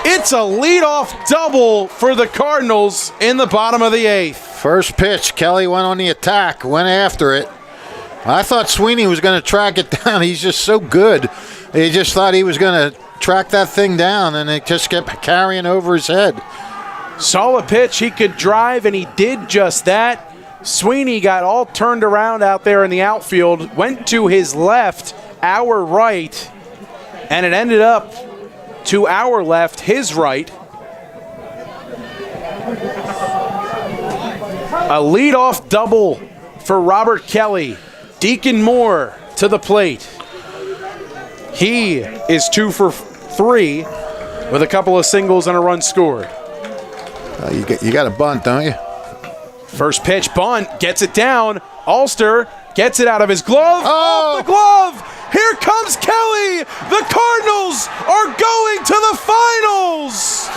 S2: It's a leadoff double for the Cardinals in the bottom of the 8th.
S3: First pitch, Kelly went on the attack, went after it. I thought Sweeney was going to track it down. He's just so good. He just thought he was going to track that thing down, and it just kept carrying over his head.
S2: Saw a pitch he could drive, and he did just that. Sweeney got all turned around out there in the outfield, went to his left, our right, and it ended up to our left, his right. A leadoff double for Robert Kelly. Deacon Moore to the plate. He is 2 for 3 with a couple of singles and a run scored.
S3: You got a bunt, don't you?
S2: First pitch, bunt, gets it down. Ulster gets it out of his glove.
S3: Oh!
S2: Off the glove! Here comes Kelly! The Cardinals are going to the finals!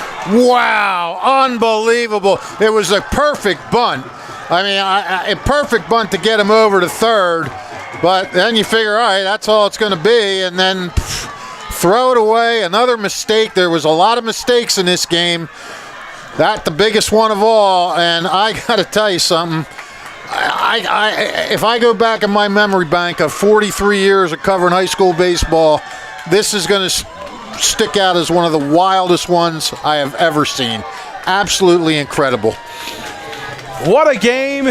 S3: Wow, unbelievable. It was a perfect bunt. I mean, a perfect bunt to get him over to third. But then you figure, all right, that's all it's going to be. And then throw it away. Another mistake. There was a lot of mistakes in this game. That the biggest one of all, and I got to tell you something. If I go back in my memory bank of 43 years of covering high school baseball, this is going to stick out as one of the wildest ones I have ever seen. Absolutely incredible.
S2: What a game.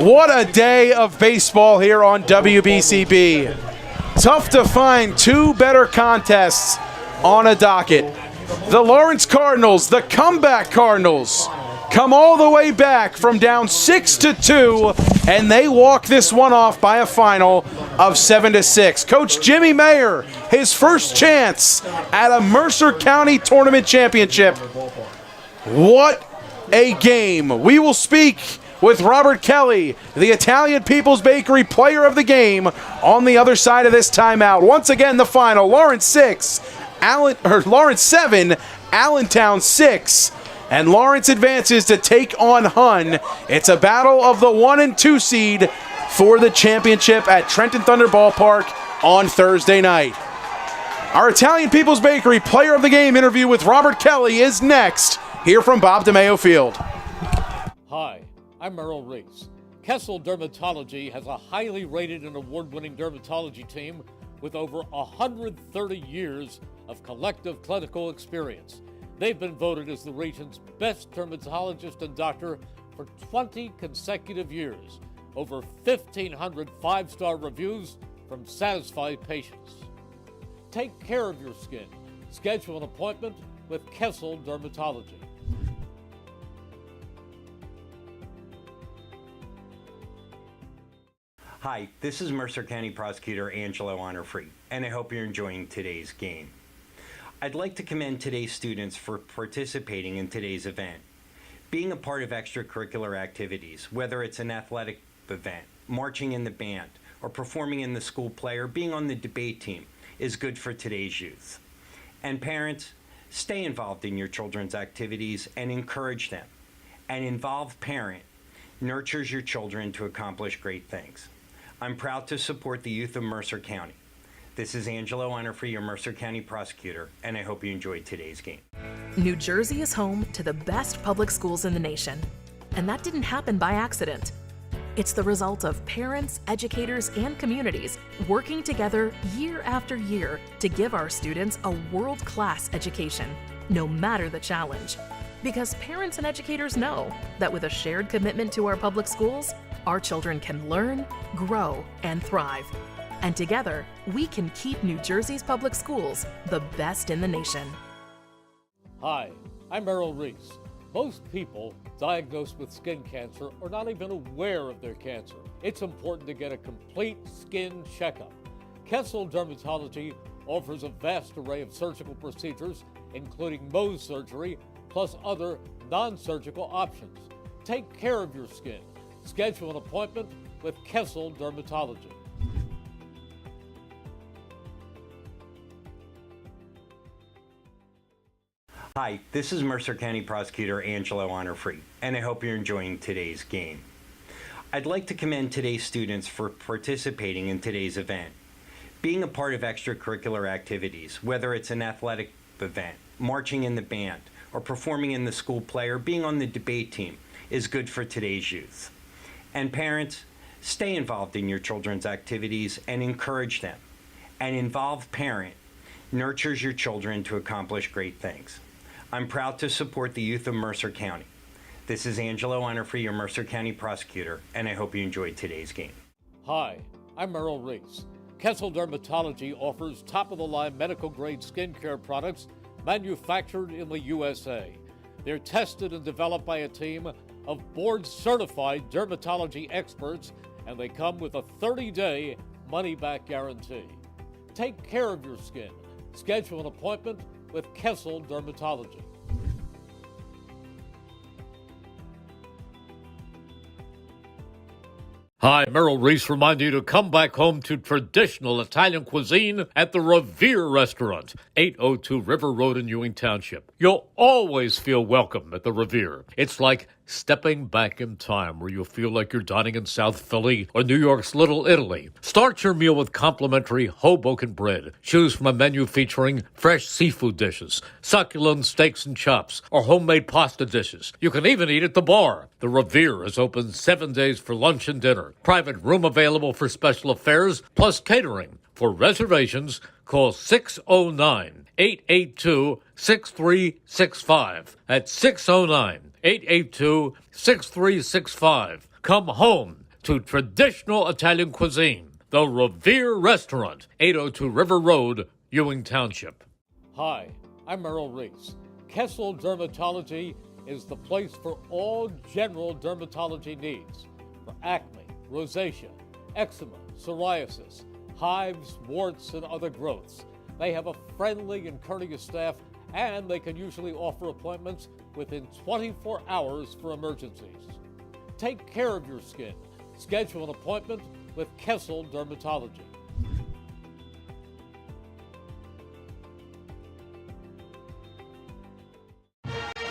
S2: What a day of baseball here on WBCB. Tough to find 2 better contests on a docket. The Lawrence Cardinals, the comeback Cardinals, come all the way back from down 6-2, and they walk this one off by a final of 7-6. Coach Jimmy Mayer, his first chance at a Mercer County Tournament championship. What a game. We will speak with Robert Kelly, the Italian People's Bakery player of the game, on the other side of this timeout. Once again, the final, Lawrence 7, Allentown 6, and Lawrence advances to take on Hunn. It's a battle of the 1 and 2 seed for the championship at Trenton Thunder Ballpark on Thursday night. Our Italian People's Bakery player of the game interview with Robert Kelly is next, here from Bob DeMeo Field.
S1: Hi, I'm Merrill Reese. Kessel Dermatology has a highly rated and award-winning dermatology team with over 130 years of collective clinical experience. They've been voted as the region's best dermatologist and doctor for 20 consecutive years. Over 1,500 five-star reviews from satisfied patients. Take care of your skin. Schedule an appointment with Kessel Dermatology.
S4: Hi, this is Mercer County Prosecutor Angelo Honorfree, and I hope you're enjoying today's game. I'd like to commend today's students for participating in today's event. Being a part of extracurricular activities, whether it's an athletic event, marching in the band, or performing in the school play, or being on the debate team, is good for today's youth. And parents, stay involved in your children's activities and encourage them. An involved parent nurtures your children to accomplish great things. I'm proud to support the youth of Mercer County. This is Angelo Honorfree, your Mercer County prosecutor, and I hope you enjoyed today's game.
S5: New Jersey is home to the best public schools in the nation. And that didn't happen by accident. It's the result of parents, educators, and communities working together year after year to give our students a world-class education, no matter the challenge. Because parents and educators know that with a shared commitment to our public schools, our children can learn, grow, and thrive. And together, we can keep New Jersey's public schools the best in the nation.
S1: Hi, I'm Merrill Reese. Most people diagnosed with skin cancer are not even aware of their cancer. It's important to get a complete skin checkup. Kessel Dermatology offers a vast array of surgical procedures, including Mohs surgery, plus other non-surgical options. Take care of your skin. Schedule an appointment with Kessel Dermatology.
S4: Hi, this is Mercer County Prosecutor Angelo Honorfree, and I hope you're enjoying today's game. I'd like to commend today's students for participating in today's event. Being a part of extracurricular activities, whether it's an athletic event, marching in the band, or performing in the school play, or being on the debate team, is good for today's youth. And parents, stay involved in your children's activities and encourage them. An involved parent nurtures your children to accomplish great things. I'm proud to support the youth of Mercer County. This is Angelo Honorfree, your Mercer County prosecutor, and I hope you enjoyed today's game.
S1: Hi, I'm Merrill Reese. Kessel Dermatology offers top-of-the-line medical-grade skincare products manufactured in the USA. They're tested and developed by a team of board-certified dermatology experts, and they come with a 30-day money-back guarantee. Take care of your skin. Schedule an appointment with Kessel Dermatology. Hi, Merrill Reese reminding you to come back home to traditional Italian cuisine at the Revere Restaurant, 802 River Road in Ewing Township. You'll always feel welcome at the Revere. It's like stepping back in time where you'll feel like you're dining in South Philly or New York's Little Italy. Start your meal with complimentary Hoboken bread. Choose from a menu featuring fresh seafood dishes, succulent steaks and chops, or homemade pasta dishes. You can even eat at the bar. The Revere is open 7 days for lunch and dinner. Private room available for special affairs, plus catering. For reservations, call 609-882-6365. That's 609-882-6365. Come home to traditional Italian cuisine. The Revere Restaurant, 802 River Road, Ewing Township. Hi, I'm Merrill Reese. Kessel Dermatology is the place for all general dermatology needs. For acne, rosacea, eczema, psoriasis, hives, warts, and other growths. They have a friendly and courteous staff, and they can usually offer appointments within 24 hours for emergencies. Take care of your skin. Schedule an appointment with Kessel Dermatology.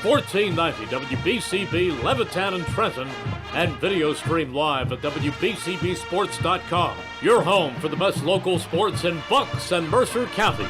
S1: $14.90 WBCB Levittown and Trenton, and video stream live at WBCBsports.com. Your home for the best local sports in Bucks and Mercer counties.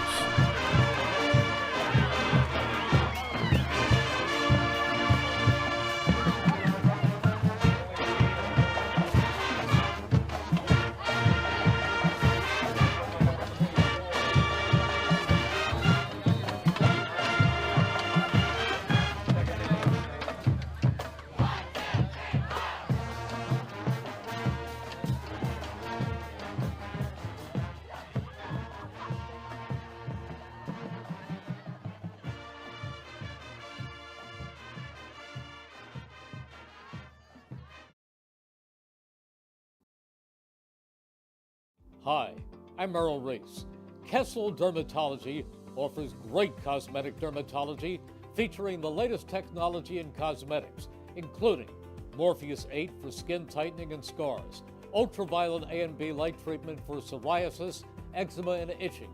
S1: Hi, I'm Merrill Reese. Kessel Dermatology offers great cosmetic dermatology featuring the latest technology in cosmetics, including Morpheus 8 for skin tightening and scars, ultraviolet A and B light treatment for psoriasis, eczema, and itching.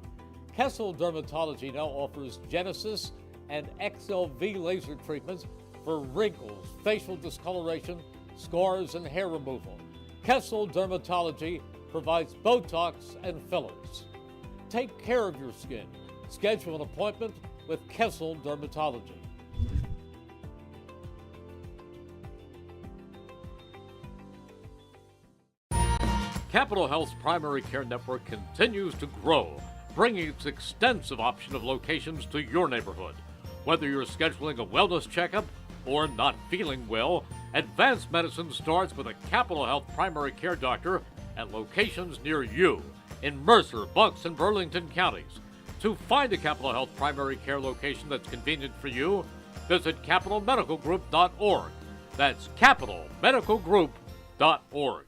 S1: Kessel Dermatology now offers Genesis and XLV laser treatments for wrinkles, facial discoloration, scars, and hair removal. Kessel Dermatology provides Botox and fillers. Take care of your skin. Schedule an appointment with Kessel Dermatology. Capital Health's primary care network continues to grow, bringing its extensive option of locations to your neighborhood. Whether you're scheduling a wellness checkup or not feeling well, advanced medicine starts with a Capital Health primary care doctor at locations near you in Mercer, Bucks, and Burlington counties. To find a Capital Health primary care location that's convenient for you, visit capitalmedicalgroup.org. That's capitalmedicalgroup.org.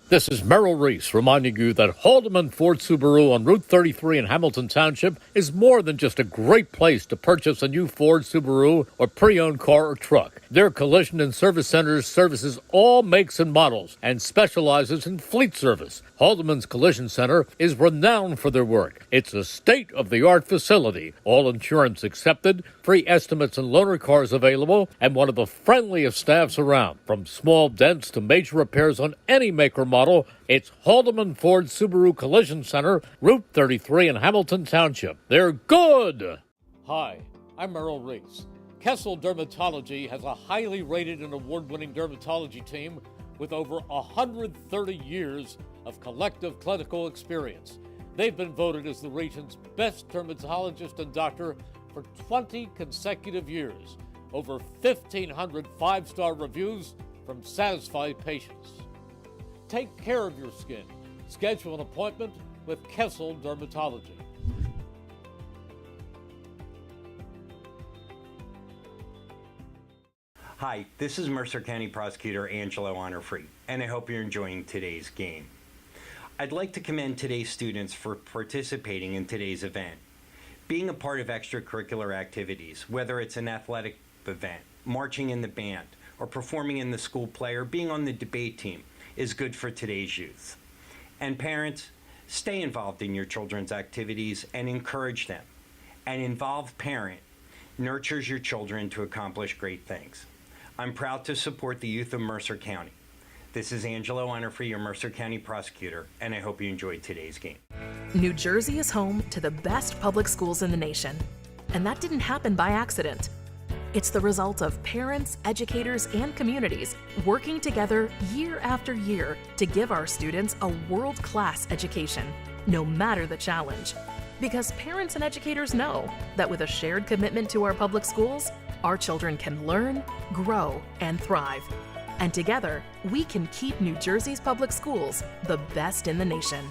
S1: This is Merrill Reese reminding you that Haldeman Ford Subaru on Route 33 in Hamilton Township is more than just a great place to purchase a new Ford Subaru or pre-owned car or truck. Their collision and service center services all makes and models and specializes in fleet service. Haldeman's Collision Center is renowned for their work. It's a state-of-the-art facility, all insurance accepted, free estimates and loaner cars available, and one of the friendliest staffs around. From small dents to major repairs on any make or model, it's Haldeman Ford Subaru Collision Center, Route 33 in Hamilton Township. They're good! Hi, I'm Merrill Reese. Kessel Dermatology has a highly rated and award-winning dermatology team with over 130 years of collective clinical experience. They've been voted as the region's best dermatologist and doctor for 20 consecutive years. Over 1,500 five-star reviews from satisfied patients. Take care of your skin. Schedule an appointment with Kessel Dermatology.
S4: Hi, this is Mercer County Prosecutor Angelo Honorfree, and I hope you're enjoying today's game. I'd like to commend today's students for participating in today's event. Being a part of extracurricular activities, whether it's an athletic event, marching in the band, or performing in the school play, or being on the debate team, is good for today's youth. And parents, stay involved in your children's activities and encourage them. An involved parent nurtures your children to accomplish great things. I'm proud to support the youth of Mercer County. This is Angelo Honorfree, your Mercer County prosecutor, and I hope you enjoyed today's game.
S5: New Jersey is home to the best public schools in the nation, and that didn't happen by accident. It's the result of parents, educators, and communities working together year after year to give our students a world-class education, no matter the challenge. Because parents and educators know that with a shared commitment to our public schools, our children can learn, grow, and thrive. And together, we can keep New Jersey's public schools the best in the nation.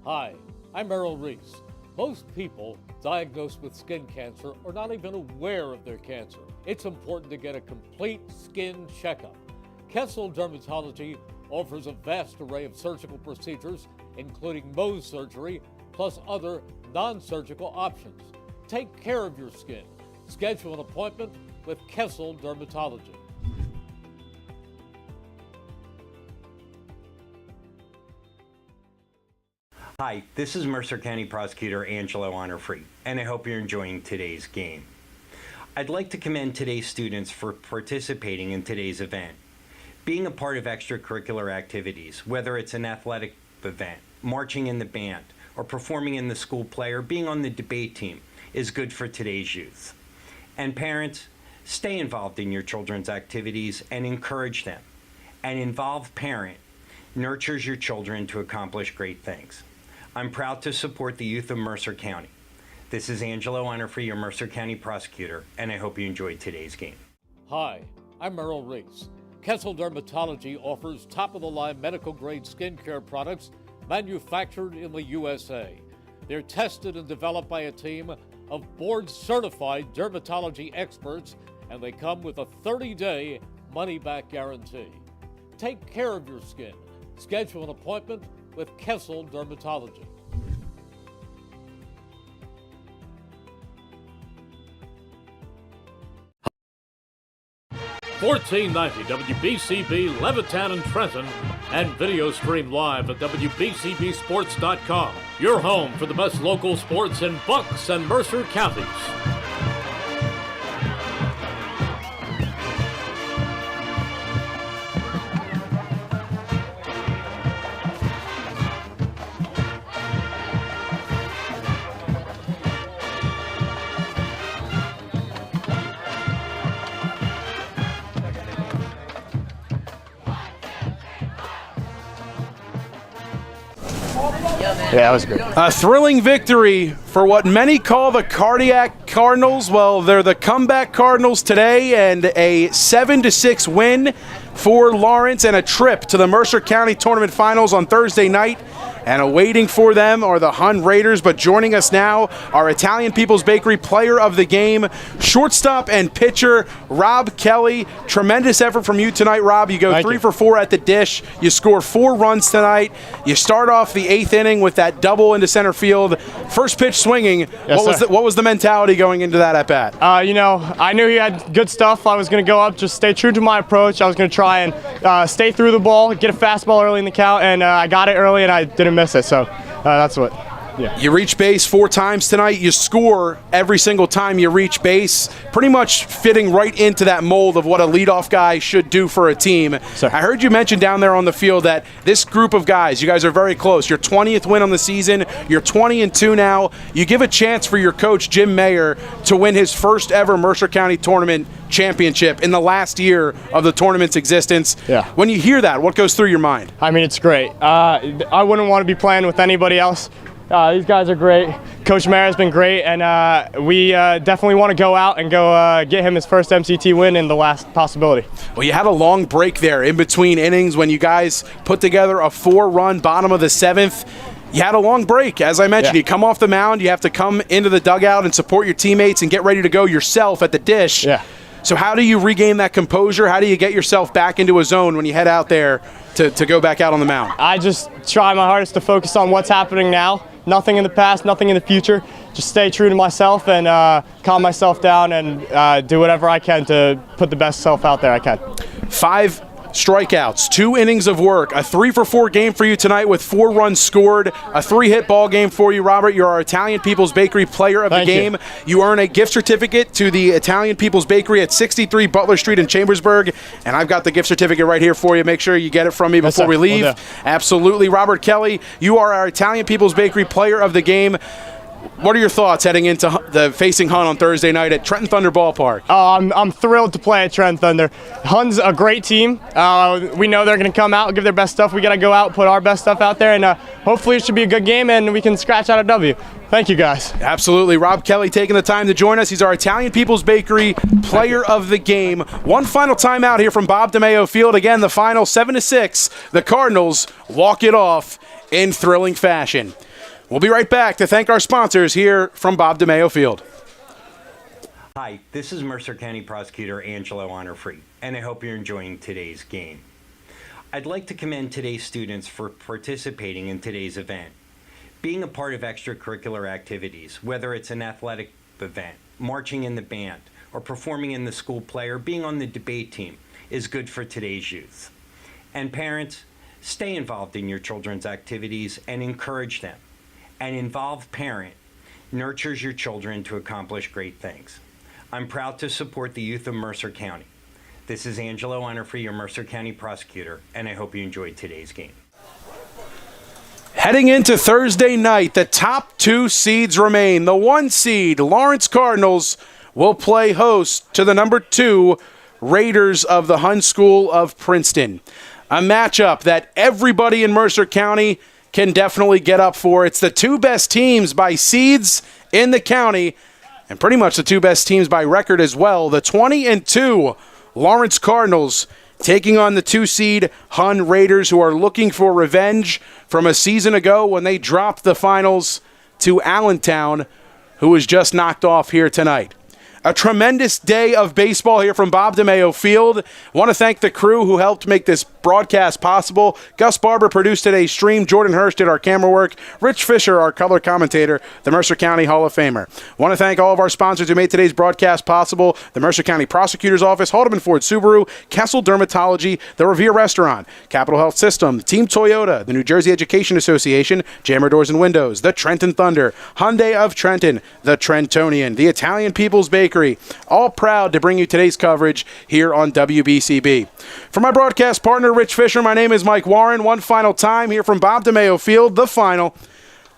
S1: Hi, I'm Merrill Reese. Most people diagnosed with skin cancer are not even aware of their cancer. It's important to get a complete skin checkup. Kessel Dermatology offers a vast array of surgical procedures, including Mohs surgery, plus other non-surgical options. Take care of your skin. Schedule an appointment with Kessel Dermatology.
S4: Hi, this is Mercer County Prosecutor Angelo Honorfree, and I hope you're enjoying today's game. I'd like to commend today's students for participating in today's event. Being a part of extracurricular activities, whether it's an athletic event, marching in the band, or performing in the school play, or being on the debate team, is good for today's youth. And parents, stay involved in your children's activities and encourage them. An involved parent nurtures your children to accomplish great things. I'm proud to support the youth of Mercer County. This is Angelo Honorfree, your Mercer County prosecutor, and I hope you enjoyed today's game.
S1: Hi, I'm Merrill Reese. Kessel Dermatology offers top-of-the-line medical-grade skincare products manufactured in the USA. They're tested and developed by a team of board-certified dermatology experts, and they come with a 30-day money-back guarantee. Take care of your skin. Schedule an appointment with Kessel Dermatology. $14.90 WBCB Levittown and Trenton, and video stream live at WBCBSports.com. Your home for the best local sports in Bucks and Mercer counties.
S7: All
S8: Yeah, it was great.
S2: A thrilling victory for what many call the Cardiac Cardinals. Well, they're the comeback Cardinals today, and a 7-6 win for Lawrence and a trip to the Mercer County Tournament Finals on Thursday night. And awaiting for them are the Hun Raiders, but joining us now, our Italian People's Bakery Player of the Game, shortstop and pitcher, Rob Kelly. Tremendous effort from you tonight, Rob. You go
S8: Thank
S2: 3
S8: you.
S2: for 4 at the dish. You score 4 runs tonight. You start off the 8th inning with that double into center field. First pitch swinging.
S8: Yes,
S2: What was the mentality going into that at bat?
S8: I knew he had good stuff. I was going to go up, just stay true to my approach. I was going to try and stay through the ball, get a fastball early in the count, and I got it early, and I didn't miss it. So that's what. Yeah.
S2: You reach base 4 times tonight. You score every single time you reach base, pretty much fitting right into that mold of what a leadoff guy should do for a team.
S8: Sir.
S2: I heard you mention down there on the field that this group of guys, you guys are very close. Your 20th win on the season. You're 20-2 now. You give a chance for your coach, Jim Mayer, to win his first ever Mercer County Tournament championship in the last year of the tournament's existence.
S8: Yeah.
S2: When you hear that, what goes through your mind?
S8: I mean, it's great. I wouldn't want to be playing with anybody else. These guys are great. Coach Mayer has been great, and we definitely want to go out and go get him his first MCT win in the last possibility.
S2: Well, you had a long break there in between innings when you guys put together a 4-run bottom of the 7th. You had a long break. As I mentioned,
S8: Yeah.
S2: You come off the mound, you have to come into the dugout and support your teammates and get ready to go yourself at the dish.
S8: Yeah.
S2: So how do you regain that composure? How do you get yourself back into a zone when you head out there to go back out on the mound?
S8: I just try my hardest to focus on what's happening now. Nothing in the past, nothing in the future. Just stay true to myself and calm myself down and do whatever I can to put the best self out there I can.
S2: 5 strikeouts, 2 innings of work, a 3 for 4 game for you tonight with 4 runs scored, a 3-hit ball game for you, Robert. You're our Italian People's Bakery Player of the Game. You earn a gift certificate to the Italian People's Bakery at 63 Butler Street in Chambersburg, and I've got the gift certificate right here for you. Make sure you get it from me before we leave.
S8: Will do.
S2: Absolutely. Robert Kelly, you are our Italian People's Bakery Player of the Game. What are your thoughts heading into the facing Hun on Thursday night at Trenton Thunder Ballpark?
S8: Oh, I'm thrilled to play at Trenton Thunder. Hun's a great team. We know they're going to come out and give their best stuff. We got to go out and put our best stuff out there, and hopefully it should be a good game and we can scratch out a W. Thank you, guys.
S2: Absolutely. Rob Kelly taking the time to join us. He's our Italian People's Bakery Player of the Game. One final time out here from Bob DeMeo Field. Again, the final 7-6. The Cardinals walk it off in thrilling fashion. We'll be right back to thank our sponsors here from Bob DeMeo Field.
S4: Hi, this is Mercer County Prosecutor Angelo Honorfree, and I hope you're enjoying today's game. I'd like to commend today's students for participating in today's event. Being a part of extracurricular activities, whether it's an athletic event, marching in the band, or performing in the school play, or being on the debate team, is good for today's youth. And parents, stay involved in your children's activities and encourage them. An involved parent nurtures your children to accomplish great things. I'm proud to support the youth of Mercer County. This is Angelo Honorfree, your Mercer County prosecutor, and I hope you enjoyed today's game.
S2: Heading into Thursday night, the top 2 seeds remain. The 1 seed, Lawrence Cardinals, will play host to the number 2 Raiders of the Hun School of Princeton. A matchup that everybody in Mercer County can definitely get up for. It's the 2 best teams by seeds in the county, and pretty much the 2 best teams by record as well. The 20-2 Lawrence Cardinals taking on the 2 seed Hun Raiders, who are looking for revenge from a season ago when they dropped the finals to Allentown, who was just knocked off here tonight. A tremendous day of baseball here from Bob DeMeo Field. Want to thank the crew who helped make this broadcast possible. Gus Barber produced today's stream. Jordan Hurst did our camera work. Rich Fisher, our color commentator, the Mercer County Hall of Famer. Want to thank all of our sponsors who made today's broadcast possible. The Mercer County Prosecutor's Office, Haldeman Ford Subaru, Kessel Dermatology, the Revere Restaurant, Capital Health System, Team Toyota, the New Jersey Education Association, Jammer Doors and Windows, the Trenton Thunder, Hyundai of Trenton, the Trentonian, the Italian People's Bakery, all proud to bring you today's coverage here on WBCB. For my broadcast partner, Rich Fisher, my name is Mike Warren. One final time here from Bob DeMeo Field, the final.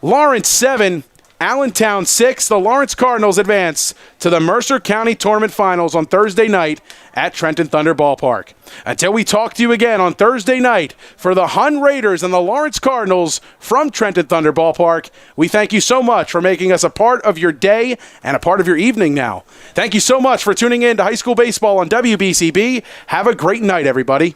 S2: Lawrence 7, Allentown 6. The Lawrence Cardinals advance to the Mercer County Tournament Finals on Thursday night at Trenton Thunder Ballpark. Until we talk to you again on Thursday night for the Hun Raiders and the Lawrence Cardinals from Trenton Thunder Ballpark, we thank you so much for making us a part of your day and a part of your evening now. Thank you so much for tuning in to high school baseball on WBCB. Have a great night, everybody.